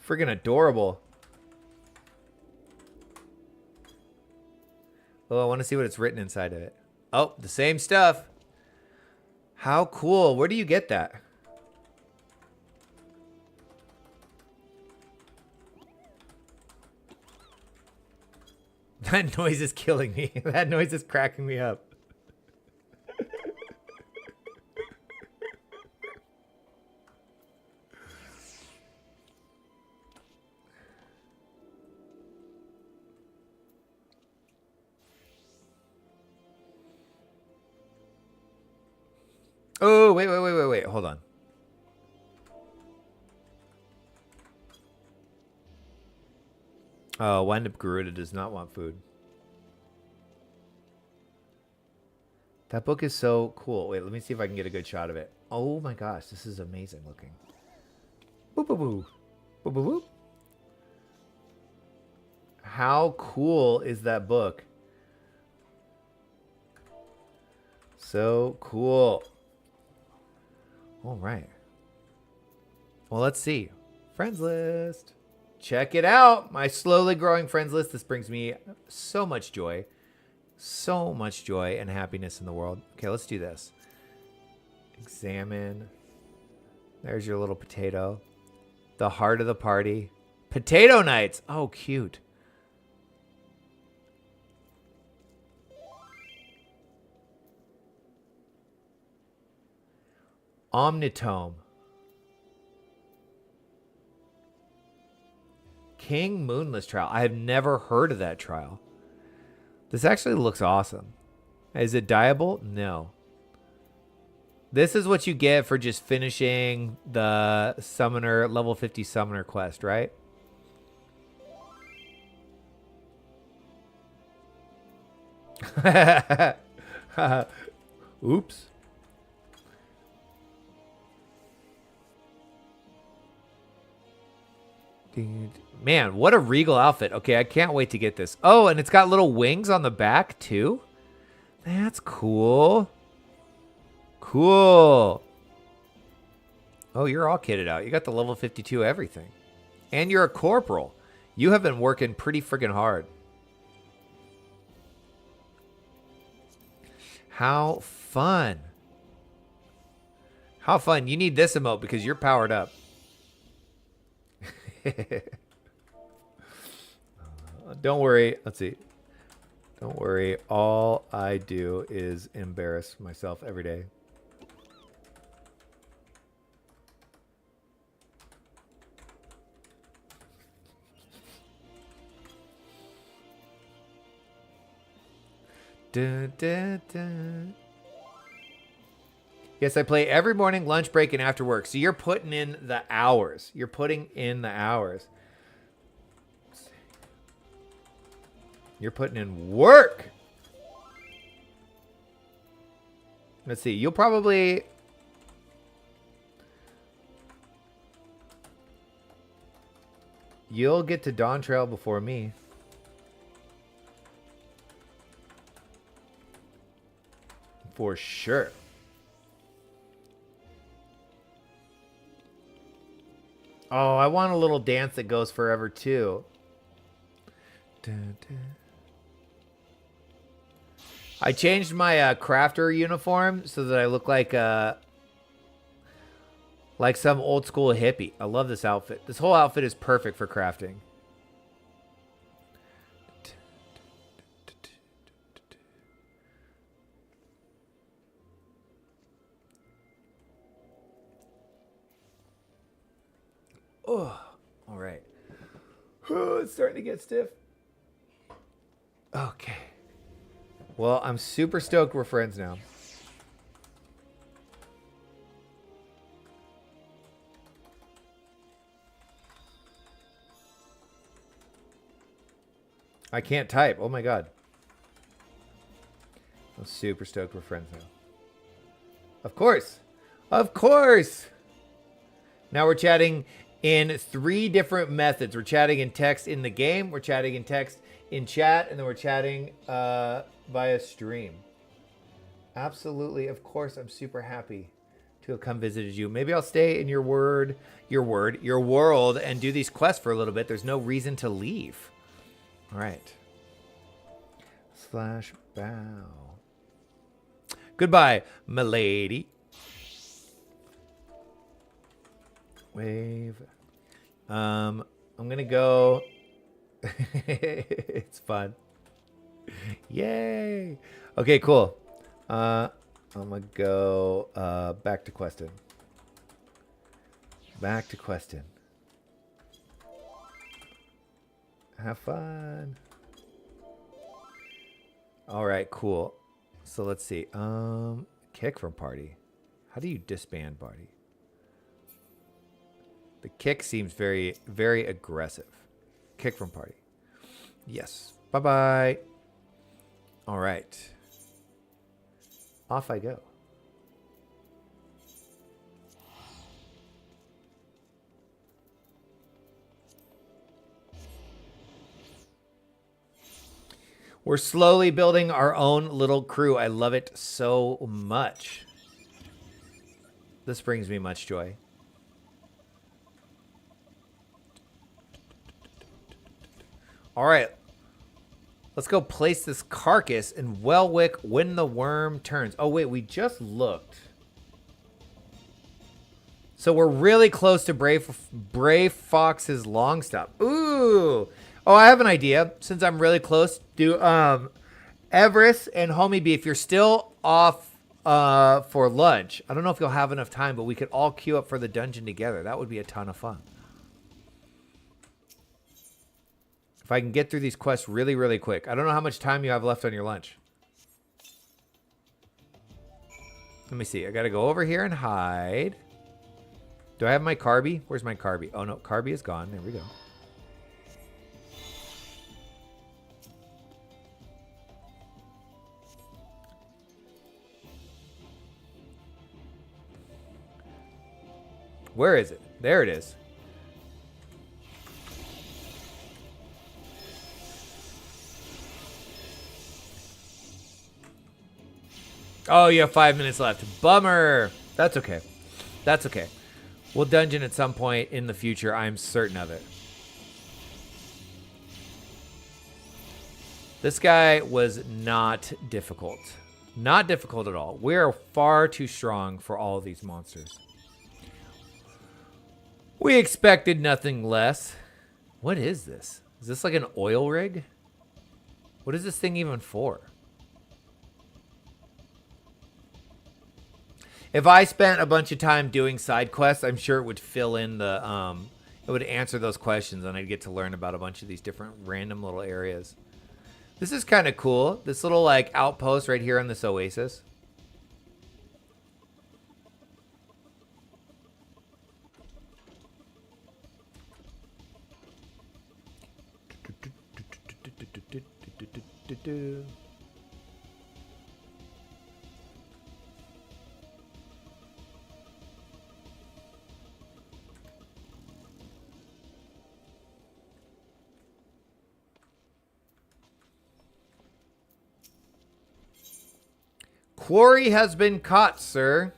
Friggin' adorable. Oh, I want to see what it's written inside of it. Oh, the same stuff. How cool. Where do you get that? That noise is killing me. That noise is cracking me up. Oh, wait. Hold on. Oh, Wind Up Garuda does not want food. That book is so cool. Wait, let me see if I can get a good shot of it. Oh my gosh, this is amazing looking. Boop, boop, boop. Boop, boop, boop. How cool is that book? So cool. All right. Well, let's see. Friends list. Check it out. My slowly growing friends list. This brings me so much joy. So much joy and happiness in the world. Okay, let's do this. Examine. There's your little potato. The heart of the party. Potato nights. Oh, cute. Omnitome. King Moonless trial. I have never heard of that trial. This actually looks awesome. Is it dyeable? No. This is what you get for just finishing the summoner, level 50 summoner quest, right? Oops. Man, what a regal outfit. Okay, I can't wait to get this. Oh, and it's got little wings on the back too. That's cool. Cool. Oh, you're all kitted out. You got the level 52 everything. And you're a corporal. You have been working pretty friggin' hard. How fun. How fun. You need this emote because you're powered up. Don't worry. Let's see. Don't worry. All I do is embarrass myself every day. Dun, dun, dun. Yes, I play every morning, lunch break, and after work. So you're putting in the hours. You're putting in the hours. You're putting in work. Let's see. You'll probably... You'll get to Dawn Trail before me. For sure. Oh, I want a little dance that goes forever too. Dun, dun. I changed my crafter uniform so that I look like some old school hippie. I love this outfit. This whole outfit is perfect for crafting. Oh, all right. Oh, it's starting to get stiff. Okay. Well, I'm super stoked we're friends now. I can't type. Oh my God. I'm super stoked we're friends now. Of course. Of course. Now we're chatting in 3 different methods. We're chatting in text in the game, we're chatting in text in chat, and then we're chatting via stream. Absolutely, of course, I'm super happy to have come visited you. Maybe I'll stay in your world, and do these quests for a little bit. There's no reason to leave. All right. /bow. Goodbye, milady. Wave. I'm gonna go. It's fun. Yay. Okay, cool. I'm gonna go back to Questin. Back to Questin. Have fun. All right, cool. So let's see. Kick from party. How do you disband party? The kick seems very, very aggressive. Kick from party. Yes. Bye-bye. All right. Off I go. We're slowly building our own little crew. I love it so much. This brings me much joy. All right. Let's go place this carcass in Welwick when the worm turns. Oh, wait. We just looked. So we're really close to Brave Fox's long stop. Ooh. Oh, I have an idea. Since I'm really close, do Everest and Homie B, if you're still off for lunch, I don't know if you'll have enough time, but we could all queue up for the dungeon together. That would be a ton of fun. If I can get through these quests really, really quick. I don't know how much time you have left on your lunch. Let me see. I got to go over here and hide. Do I have my Carby? Where's my Carby? Oh, no. Carby is gone. There we go. Where is it? There it is. Oh, you have 5 minutes left. Bummer. That's okay. That's okay. We'll dungeon at some point in the future. I'm certain of it. This guy was not difficult. Not difficult at all. We are far too strong for all of these monsters. We expected nothing less. What is this? Is this like an oil rig? What is this thing even for? If I spent a bunch of time doing side quests, I'm sure it would fill in the, it would answer those questions and I'd get to learn about a bunch of these different random little areas. This is kind of cool. This little like outpost right here on this oasis. Quarry has been caught, sir.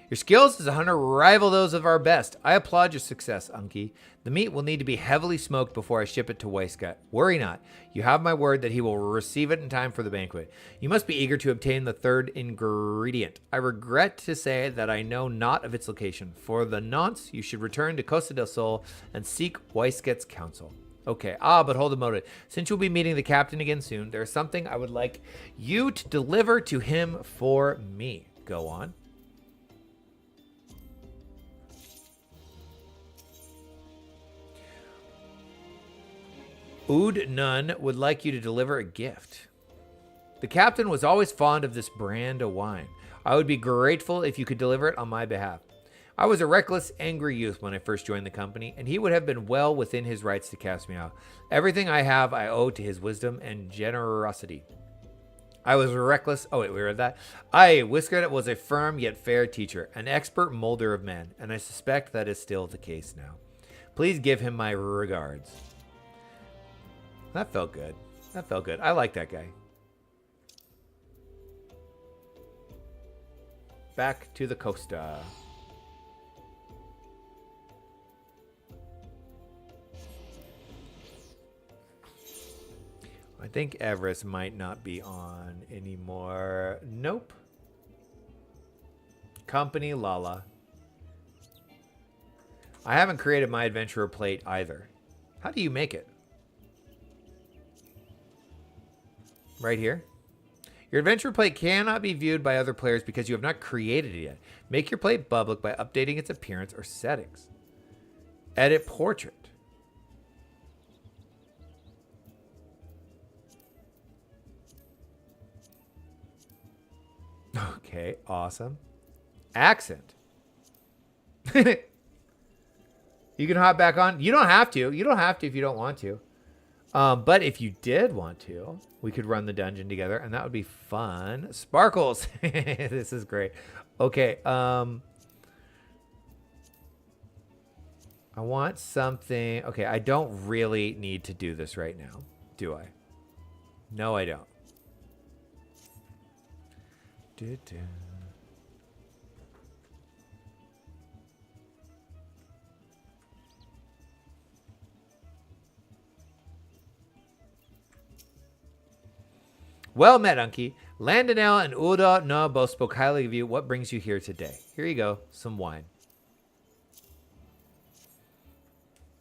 Your skills as a hunter rival those of our best. I applaud your success, Unky. The meat will need to be heavily smoked before I ship it to Weisgut. Worry not. You have my word that he will receive it in time for the banquet. You must be eager to obtain the third ingredient. I regret to say that I know not of its location. For the nonce, you should return to Costa del Sol and seek Weisgut's counsel. Okay. But hold a moment. Since you'll be meeting the captain again soon, there's something I would like you to deliver to him for me. Go on. Ood Nun would like you to deliver a gift. The captain was always fond of this brand of wine. I would be grateful if you could deliver it on my behalf. I was a reckless, angry youth when I first joined the company, and he would have been well within his rights to cast me out. Everything I have, I owe to his wisdom and generosity. I was reckless. Oh, wait, we read that. Weisgut was a firm yet fair teacher, an expert molder of men, and I suspect that is still the case now. Please give him my regards. That felt good. That felt good. I like that guy. Back to the Costa. I think Everest might not be on anymore. Nope. Company Lala. I haven't created my adventurer plate either. How do you make it? Right here. Your adventure plate cannot be viewed by other players because you have not created it yet. Make your plate public by updating its appearance or settings. Edit portrait. Okay, awesome. Accent. You can hop back on. You don't have to. You don't have to if you don't want to. But if you did want to, we could run the dungeon together, and that would be fun. Sparkles. This is great. Okay. I want something. Okay, I don't really need to do this right now, do I? No, I don't. Well met, Unky. Landonel and Uda no both spoke highly of you. What brings you here today? Here you go. Some wine.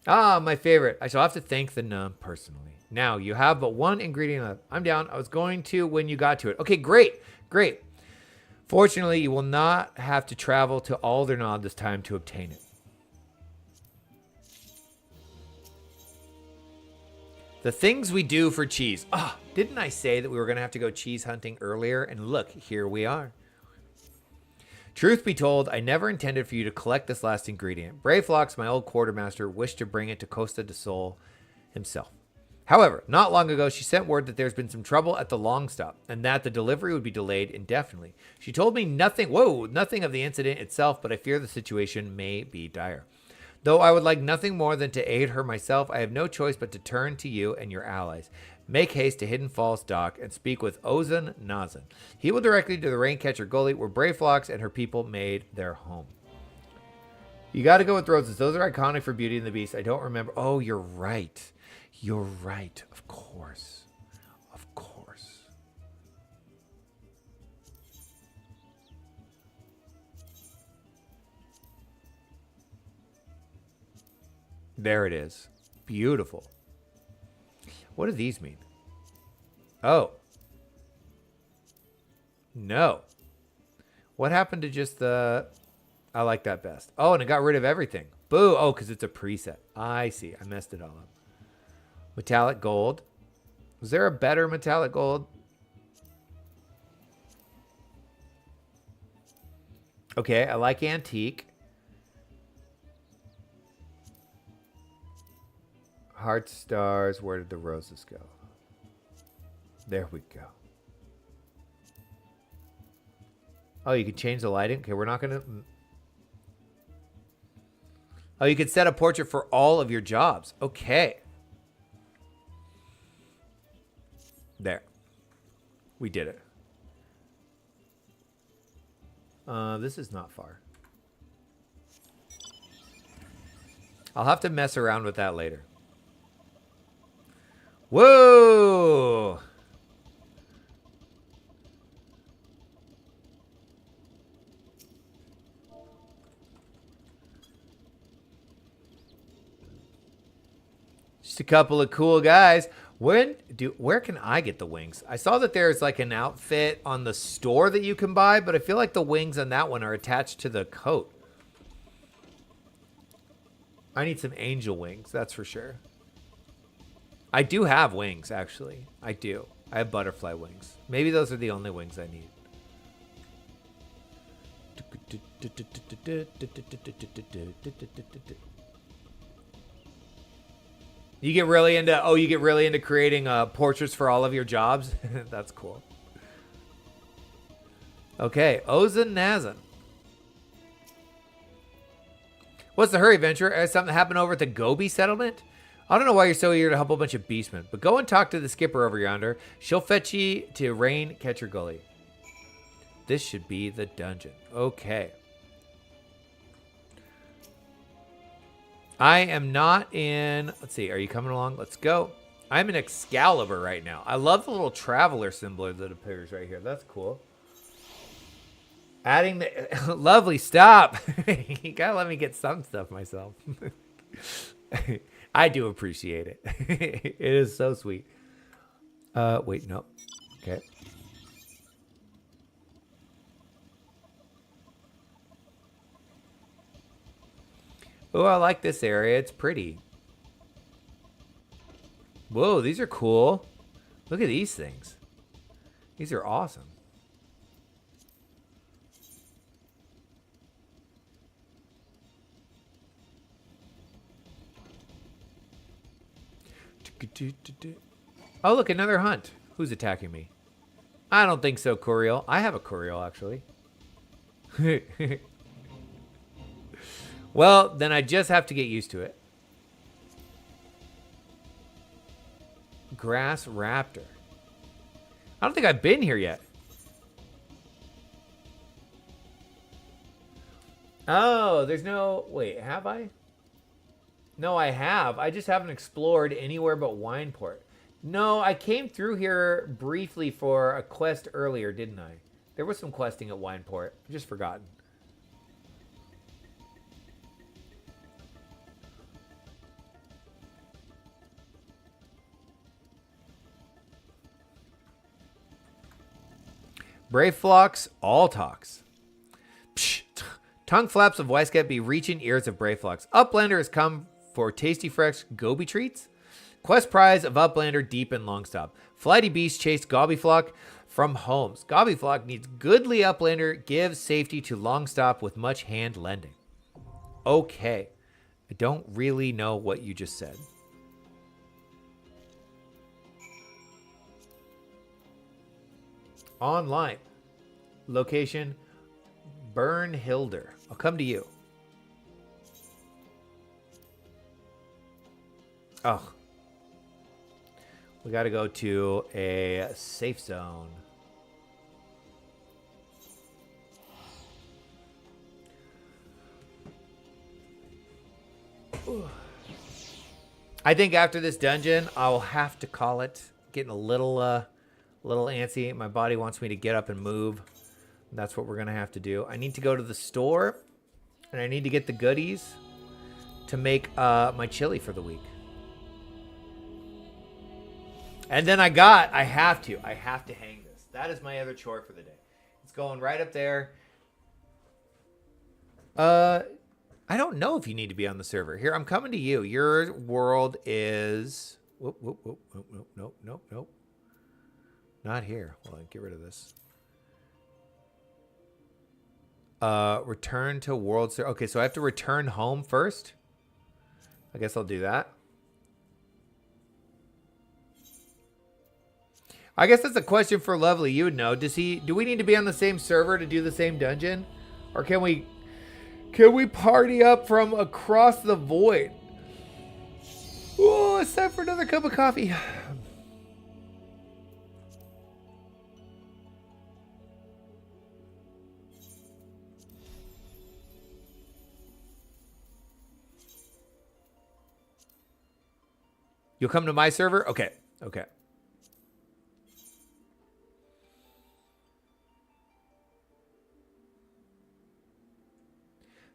Ah, my favorite. I shall have to thank the Nun personally. Now, you have but one ingredient left. I'm down. I was going to when you got to it. Okay, great. Great. Fortunately, you will not have to travel to Aldernod this time to obtain it. The things we do for cheese. Ah, didn't I say that we were going to have to go cheese hunting earlier? And look, here we are. Truth be told, I never intended for you to collect this last ingredient. Brayflox, my old quartermaster, wished to bring it to Costa del Sol himself. However, not long ago, she sent word that there's been some trouble at the Long Stop and that the delivery would be delayed indefinitely. She told me nothing of the incident itself, but I fear the situation may be dire. Though I would like nothing more than to aid her myself, I have no choice but to turn to you and your allies. Make haste to Hidden Falls Dock and speak with Ozan Nazan. He will direct you to the Raincatcher Gully where Brayflox and her people made their home. You got to go with roses. Those are iconic for Beauty and the Beast. I don't remember. Oh, you're right. You're right. Of course. Of course. There it is. Beautiful. What do these mean? Oh. No. What happened to just the... I like that best. Oh, and it got rid of everything. Boo. Oh, because it's a preset. I see. I messed it all up. Metallic gold. Was there a better metallic gold? Okay, I like antique. Heart stars. Where did the roses go? There we go. Oh, you can change the lighting? Okay, we're not going to... Oh, you could set a portrait for all of your jobs. Okay. There. We did it. This is not far. I'll have to mess around with that later. Whoa! Just a couple of cool guys. Where can I get the wings? I saw that there's like an outfit on the store that you can buy, but I feel like the wings on that one are attached to the coat. I need some angel wings, that's for sure. I do have wings, actually. I do. I have butterfly wings. Maybe those are the only wings I need. You get really into creating portraits for all of your jobs? That's cool. Okay, Ozan Nazan. What's the hurry, Venture? Has something happened over at the Gobi settlement? I don't know why you're so eager to help a bunch of beastmen, but go and talk to the skipper over yonder. She'll fetch ye to Raincatcher Gully. This should be the dungeon. Okay. I am not in... Let's see. Are you coming along? Let's go. I'm in Excalibur right now. I love the little traveler symbol that appears right here. That's cool. Adding the... Lovely. Stop. You gotta let me get some stuff myself. I do appreciate it. It is so sweet. Wait, no. Okay. Oh, I like this area. It's pretty. Whoa, these are cool. Look at these things. These are awesome. Oh, look, another hunt. Who's attacking me? I don't think so, Coriel. I have a Coriel, actually. Well, then I just have to get used to it. Grass Raptor. I don't think I've been here yet. Oh, there's no... Wait, have I? No, I have. I just haven't explored anywhere but Wineport. No, I came through here briefly for a quest earlier, didn't I? There was some questing at Wineport. I've just forgotten. Brave flocks, all talks. Psh, tongue flaps of Weisket be reaching ears of Brave flocks. Uplander has come for tasty fresh goby treats. Quest prize of Uplander deep in Longstop. Flighty beast chased Gobbyflock from homes. Gobbyflock needs goodly Uplander, gives safety to Longstop with much hand lending. Okay. I don't really know what you just said. Online. Location, Bernhilder. I'll come to you. Oh. We got to go to a safe zone. Ooh. I think after this dungeon, I'll have to call it. Getting a little antsy. My body wants me to get up and move. That's what we're going to have to do. I need to go to the store, and I need to get the goodies to make my chili for the week. And then I have to hang this. That is my other chore for the day. It's going right up there. I don't know if you need to be on the server. Here, I'm coming to you. Your world is... Nope. Not here. Hold on, get rid of this. Return to world server. Okay, so I have to return home first. I guess I'll do that. I guess that's a question for Lovely. You would know. Do we need to be on the same server to do the same dungeon? Or can we party up from across the void? Oh, it's time for another cup of coffee. You'll come to my server? Okay.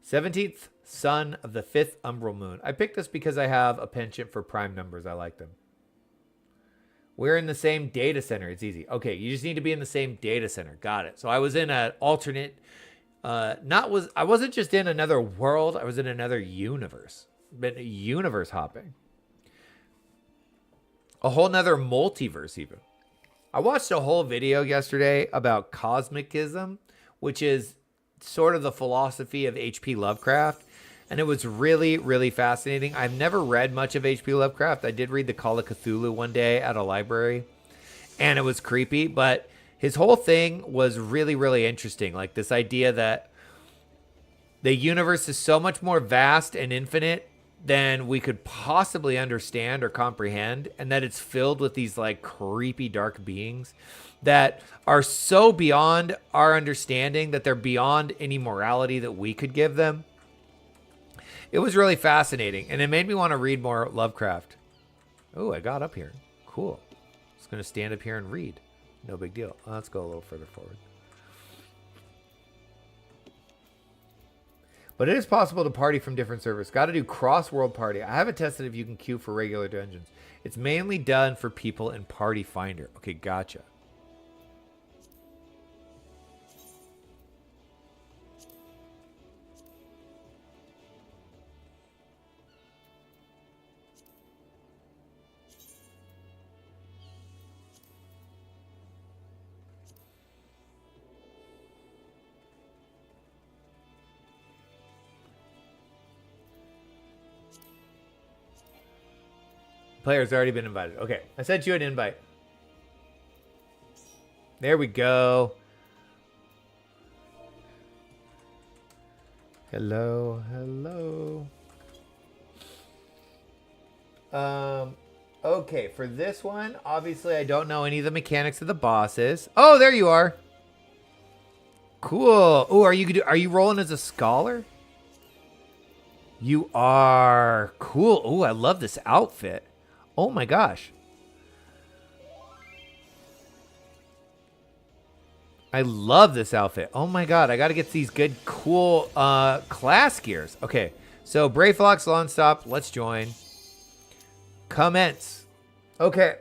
17th son of the 5th umbral moon. I picked this because I have a penchant for prime numbers. I like them. We're in the same data center. It's easy. Okay, you just need to be in the same data center. Got it. So I was in an alternate... I wasn't just in another world. I was in another universe. Been universe hopping. A whole nother multiverse even. I watched a whole video yesterday about cosmicism, which is sort of the philosophy of H.P. Lovecraft. And it was really, really fascinating. I've never read much of H.P. Lovecraft. I did read the Call of Cthulhu one day at a library. And it was creepy. But his whole thing was really, really interesting. Like this idea that the universe is so much more vast and infinite than we could possibly understand or comprehend, and that it's filled with these like creepy dark beings that are so beyond our understanding that they're beyond any morality that we could give them. It was really fascinating, and it made me want to read more Lovecraft. Oh, I got up here. Cool. Just going to stand up here and read. No big deal. Let's go a little further forward. But it is possible to party from different servers. Got to do cross-world party. I haven't tested if you can queue for regular dungeons. It's mainly done for people in Party Finder. Okay, gotcha. Player's already been invited. Okay, I sent you an invite. There we go. Hello, hello. Okay, for this one, obviously I don't know any of the mechanics of the bosses. Oh, there you are. Cool. Oh, are you rolling as a scholar? You are. Cool. Oh, I love this outfit. Oh my gosh. I love this outfit. Oh my god, I gotta get these good, cool class gears. Okay, so Brave Fox, Lawn Stop, let's join. Commence. Okay.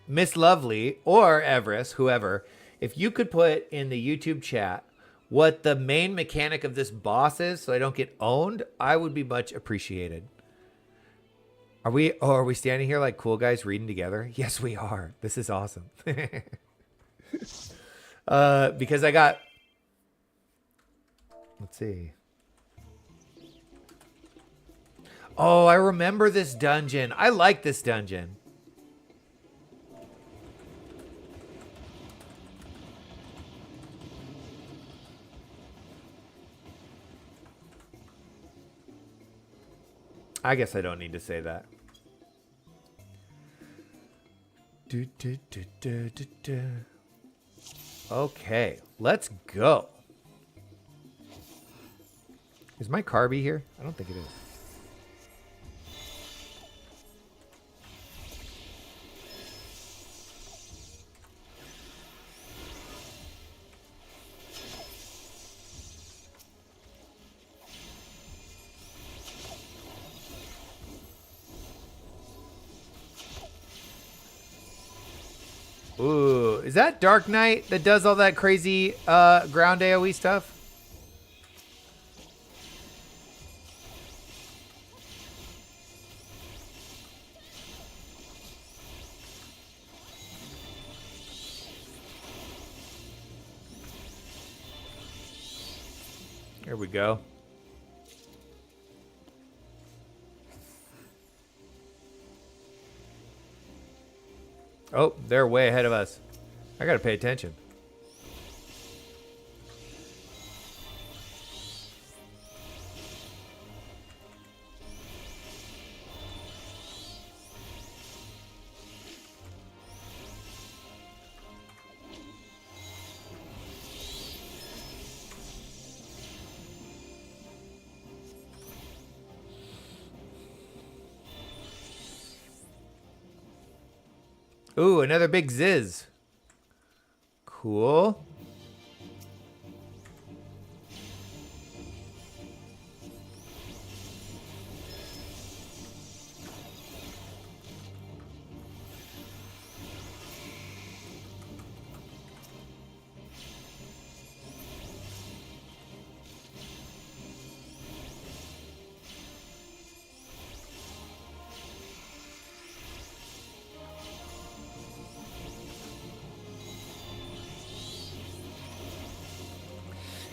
Miss Lovely or Everest, whoever, if you could put in the YouTube chat what the main mechanic of this boss is so I don't get owned, I would be much appreciated. Are we standing here like cool guys reading together? Yes, we are. This is awesome. Because I got, let's see. Oh, I remember this dungeon. I like this dungeon. I guess I don't need to say that. Okay, let's go. Is my Carby here? I don't think it is. Ooh, is that Dark Knight that does all that crazy ground AoE stuff? Here we go. Oh, they're way ahead of us. I gotta pay attention. Ooh, another big Ziz. Cool.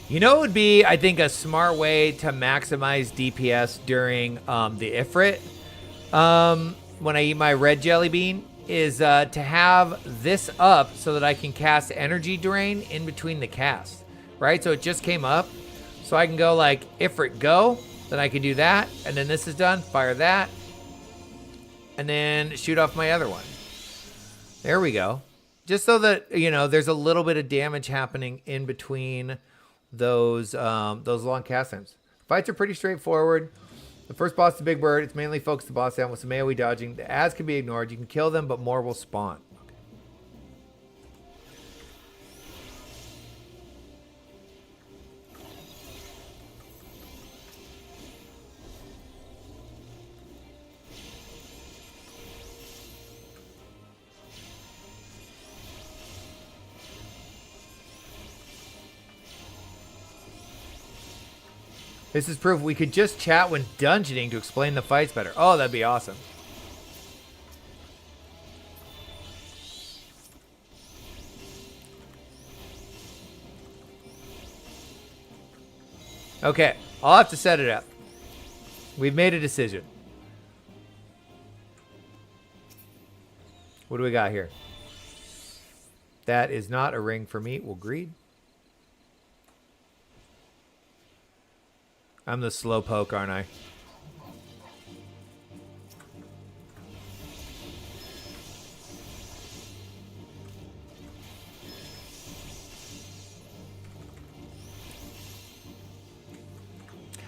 You know what would be, I think, a smart way to maximize DPS during the Ifrit when I eat my red jelly bean is to have this up so that I can cast Energy Drain in between the cast, right? So it just came up, so I can go like Ifrit go, then I can do that, and then this is done, fire that, and then shoot off my other one. There we go. Just so that, you know, there's a little bit of damage happening in between those long cast times. Fights are pretty straightforward. The first boss is Big Bird. It's mainly focused the boss down with some AoE dodging. The ads can be ignored. You can kill them, but more will spawn. This is proof we could just chat when dungeoning to explain the fights better. Oh, that'd be awesome. Okay, I'll have to set it up. We've made a decision. What do we got here? That is not a ring for me. We'll greed. I'm the slow poke, aren't I?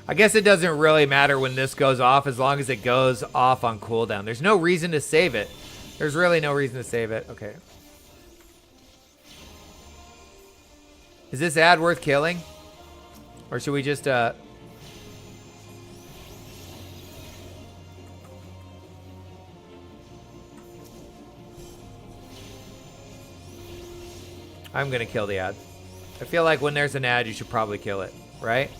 I guess it doesn't really matter when this goes off as long as it goes off on cooldown. There's no reason to save it. There's really no reason to save it. Okay. Is this ad worth killing? Or should we just, I'm gonna kill the ad. I feel like when there's an ad, you should probably kill it, right?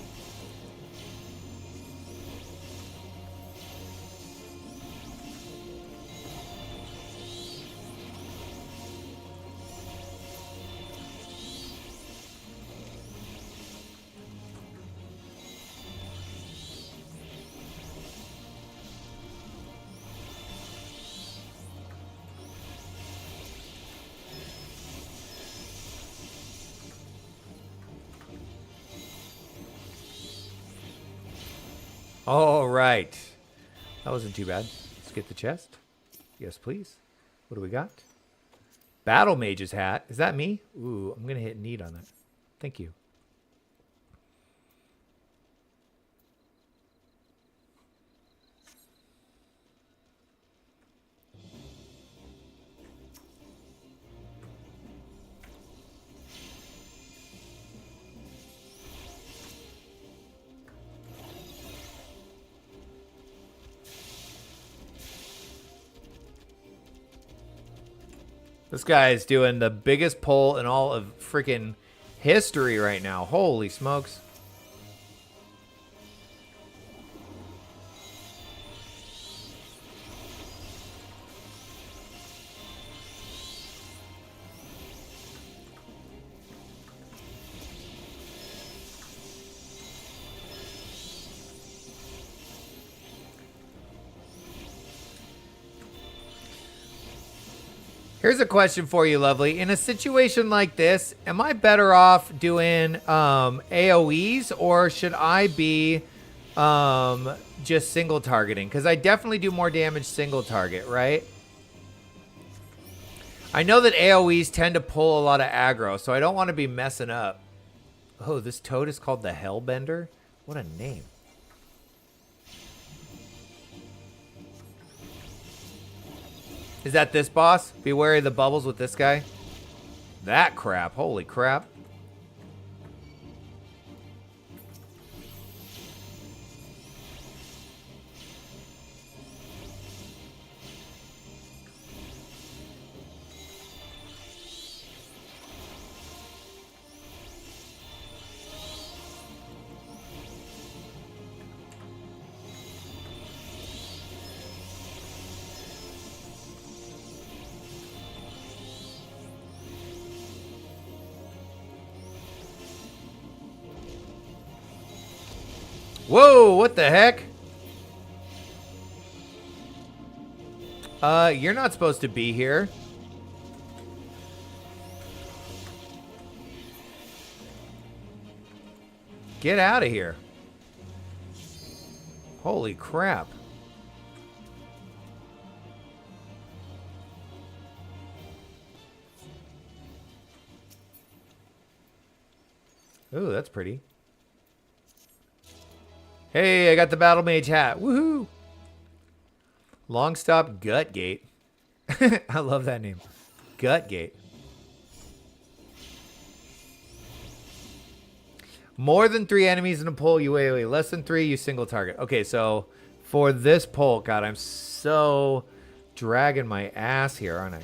All right. That wasn't too bad. Let's get the chest. Yes, please. What do we got? Battle Mage's hat. Is that me? Ooh, I'm going to hit need on that. Thank you. This guy is doing the biggest pull in all of freaking history right now. Holy smokes. Here's a question for you, Lovely. In a situation like this, am I better off doing AoEs or should I be just single targeting? Because I definitely do more damage single target, right? I know that AoEs tend to pull a lot of aggro, so I don't want to be messing up. Oh, this toad is called the Hellbender? What a name. Is that this boss? Be wary of the bubbles with this guy. That crap. Holy crap. Whoa, what the heck? You're not supposed to be here. Get out of here. Holy crap. Ooh, that's pretty. Hey, I got the Battle Mage hat. Woohoo! Long Stop Gutgate. I love that name. Gutgate. More than 3 enemies in a pull, you wait. Less than 3, you single target. Okay, so for this pull, God, I'm so dragging my ass here, aren't I?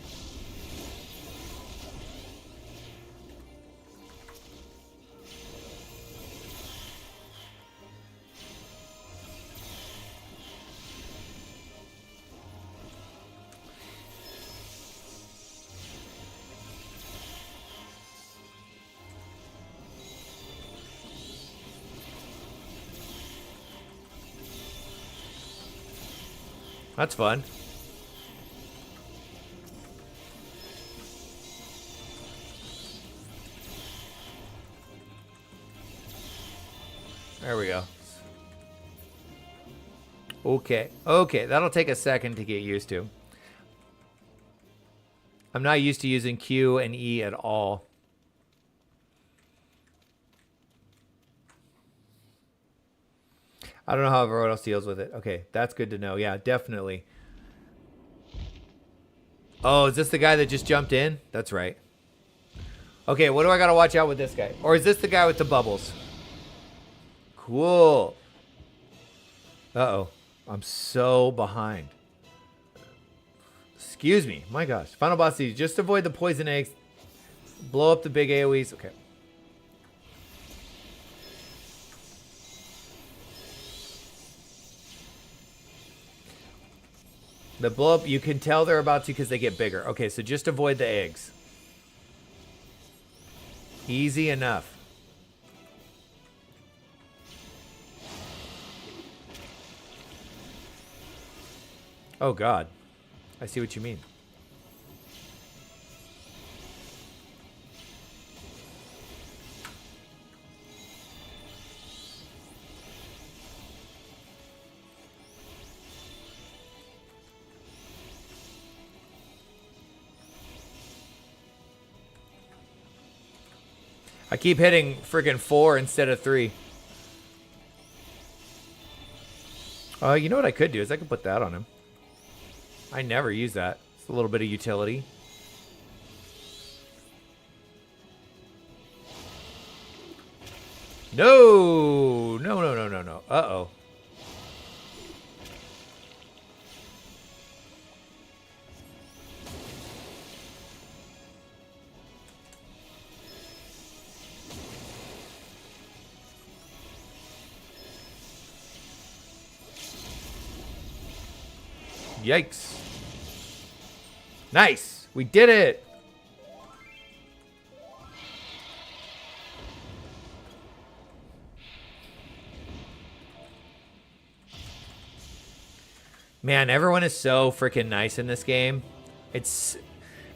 That's fun. There we go. Okay. Okay, that'll take a second to get used to. I'm not used to using Q and E at all. I don't know how everyone else deals with it. Okay, that's good to know. Yeah, definitely. Oh, is this the guy that just jumped in? That's right. Okay, what do I got to watch out with this guy? Or is this the guy with the bubbles? Cool. Uh-oh. I'm so behind. Excuse me. My gosh. Final boss siege. Just avoid the poison eggs. Blow up the big AoEs. Okay. The blow up, you can tell they're about to because they get bigger. Okay, so just avoid the eggs. Easy enough. Oh, God. I see what you mean. I keep hitting friggin' 4 instead of 3. You know what I could do is I could put that on him. I never use that. It's a little bit of utility. No! No, no, no, no, no. Uh-oh. Yikes. Nice. We did it. Man, everyone is so freaking nice in this game.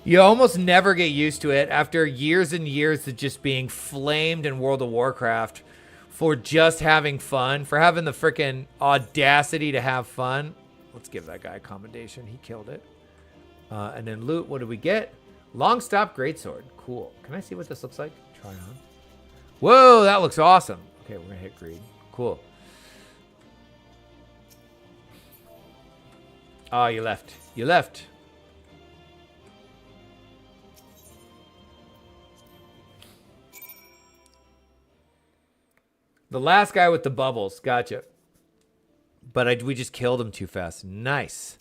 You almost never get used to it after years and years of just being flamed in World of Warcraft for just having fun, for having the freaking audacity to have fun. Let's give that guy a commendation. He killed it. And then loot, what do we get? Long stop greatsword. Cool. Can I see what this looks like? Try on. Whoa, that looks awesome. Okay, we're going to hit greed. Cool. Oh, you left. You left. The last guy with the bubbles. Gotcha. But we just killed him too fast. Nice.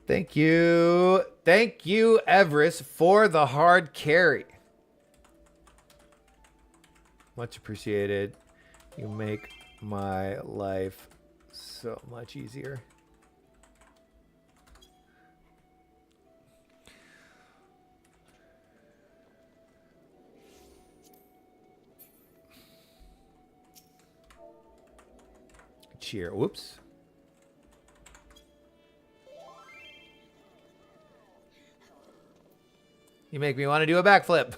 Thank you. Thank you, Everest, for the hard carry. Much appreciated. You make my life so much easier. Cheer. Whoops. You make me want to do a backflip.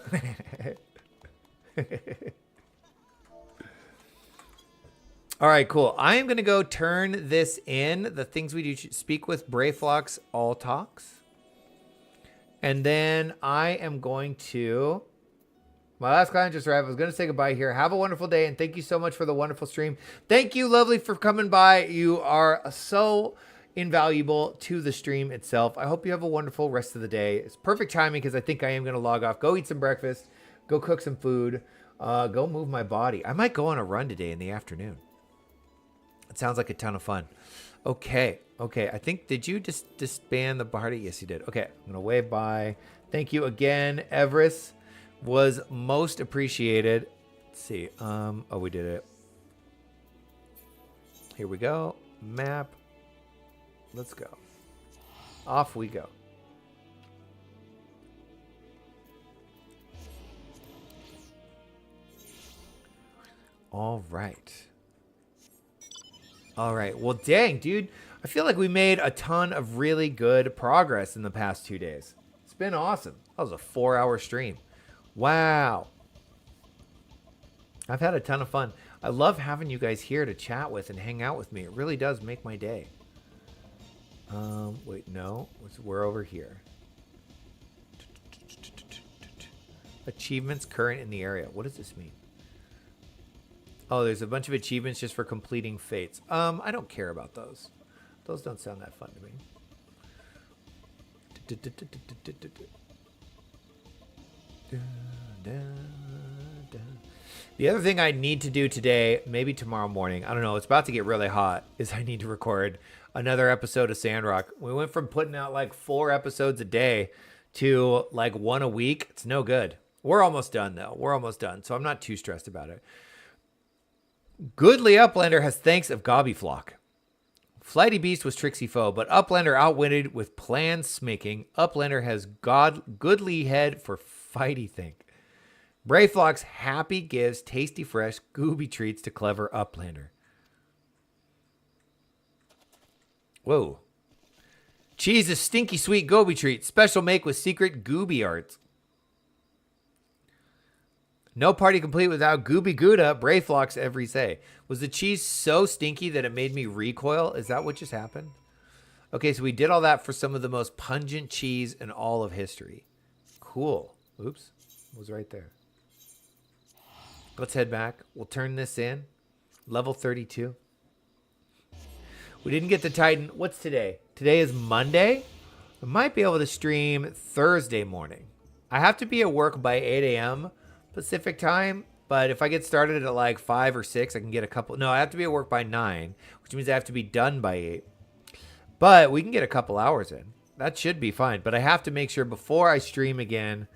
All right, cool. I am going to go turn this in. The things we do, speak with Brayflox, all talks. And then I am going to... My last client just arrived. I was going to say goodbye here. Have a wonderful day, and thank you so much for the wonderful stream. Thank you, Lovely, for coming by. You are so invaluable to the stream itself. I hope you have a wonderful rest of the day. It's perfect timing because I think I am going to log off. Go eat some breakfast. Go cook some food. Go move my body. I might go on a run today in the afternoon. It sounds like a ton of fun. Okay. Okay. I think, did you just disband the party? Yes, you did. Okay. I'm going to wave bye. Thank you again, Everest. Was most appreciated. Let's see. Oh, we did it. Here we go. Map. Let's go. Off we go. All right. All right. Well, dang, dude. I feel like we made a ton of really good progress in the past 2 days. It's been awesome. That was a 4-hour stream. Wow. I've had a ton of fun. I love having you guys here to chat with and hang out with me. It really does make my day. Wait, no. We're over here. Achievements current in the area. What does this mean? Oh, there's a bunch of achievements just for completing fates. I don't care about those. Those don't sound that fun to me. The other thing I need to do today, maybe tomorrow morning, I don't know, it's about to get really hot, is I need to record another episode of Sandrock. We went from putting out like 4 episodes a day to like 1 a week. It's no good. We're almost done, though. We're almost done, so I'm not too stressed about it. Goodly Uplander has thanks of Gobbyflock. Flighty Beast was Trixie Foe, but Uplander outwitted with plan smaking. Uplander has goodly head for fighty think. Brayflock's happy gives tasty fresh gooby treats to clever Uplander. Whoa. Cheese is stinky sweet goby treat. Special make with secret gooby arts. No party complete without Gooby Gouda, Brayflock's every say. Was the cheese so stinky that it made me recoil? Is that what just happened? Okay, so we did all that for some of the most pungent cheese in all of history. Cool. Oops. It was right there. Let's head back. We'll turn this in. Level 32. We didn't get the Titan. What's today? Today is Monday. I might be able to stream Thursday morning. I have to be at work by 8 a.m. Pacific time, but if I get started at like 5 or 6, I can get a couple. No, I have to be at work by 9, which means I have to be done by 8. But we can get a couple hours in. That should be fine. But I have to make sure before I stream again.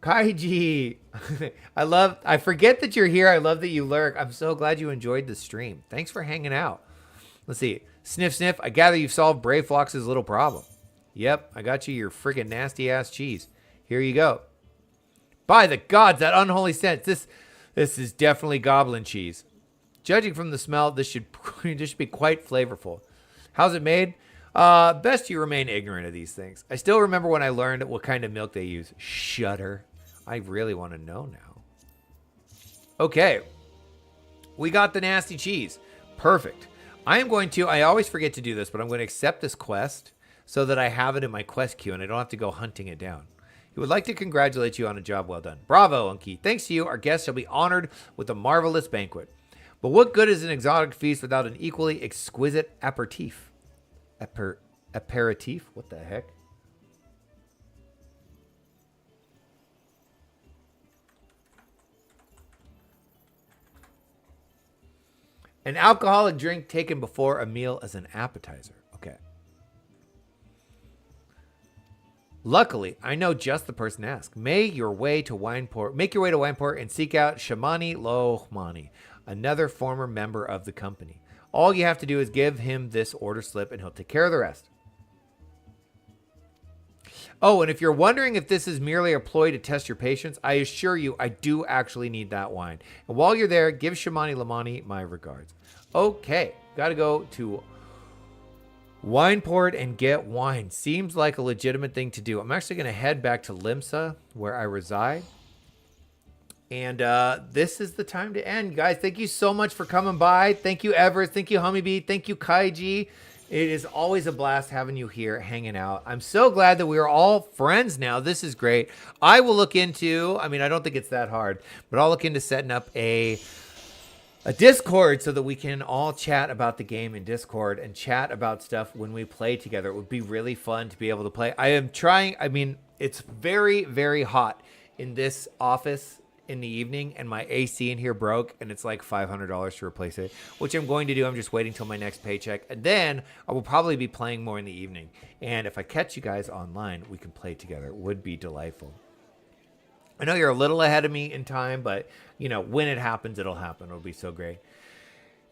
Kaiji, I forget that you're here. I love that you lurk. I'm so glad you enjoyed the stream. Thanks for hanging out. Let's see. Sniff, sniff. I gather you've solved Brayflock's little problem. Yep, I got you your friggin' nasty ass cheese. Here you go. By the gods, that unholy scent. This is definitely goblin cheese. Judging from the smell, this should be quite flavorful. How's it made? Best you remain ignorant of these things. I still remember when I learned what kind of milk they use. Shudder. I really want to know now. Okay. We got the nasty cheese. Perfect. I always forget to do this, but I'm going to accept this quest so that I have it in my quest queue and I don't have to go hunting it down. He would like to congratulate you on a job well done. Bravo, Unky. Thanks to you, our guests shall be honored with a marvelous banquet. But what good is an exotic feast without an equally exquisite aperitif? Aperitif? What the heck? An alcoholic drink taken before a meal as an appetizer. Okay. Luckily, I know just the person to ask. Make your way to Wineport and seek out Shamani Lohmani, another former member of the company. All you have to do is give him this order slip and he'll take care of the rest. Oh, and if you're wondering if this is merely a ploy to test your patience, I assure you I do actually need that wine. And while you're there, give Shamani Lamani my regards. Okay, got to go to Wineport and get wine. Seems like a legitimate thing to do. I'm actually going to head back to Limsa, where I reside. And this is the time to end. Guys, thank you so much for coming by. Thank you, Everest. Thank you, Honeybee. Thank you, Kaiji. It is always a blast having you here hanging out. I'm so glad that we are all friends now. This is great. I will look into, I don't think it's that hard, but I'll look into setting up a Discord so that we can all chat about the game in Discord and chat about stuff when we play together. It would be really fun to be able to play. I am trying, it's very, very hot in this office in the evening, and my AC in here broke, and it's like $500 to replace it, which I'm going to do. I'm just waiting till my next paycheck, and then I will probably be playing more in the evening. And if I catch you guys online, we can play together. It would be delightful. I know you're a little ahead of me in time, but, when it happens, it'll happen. It'll be so great.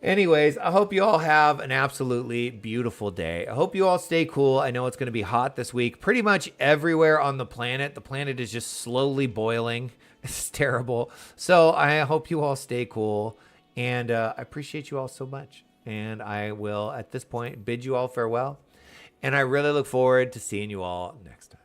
Anyways, I hope you all have an absolutely beautiful day. I hope you all stay cool. I know it's going to be hot this week. Pretty much everywhere on the planet. The planet is just slowly boiling. It's terrible. So I hope you all stay cool. And I appreciate you all so much. And I will, at this point, bid you all farewell. And I really look forward to seeing you all next time.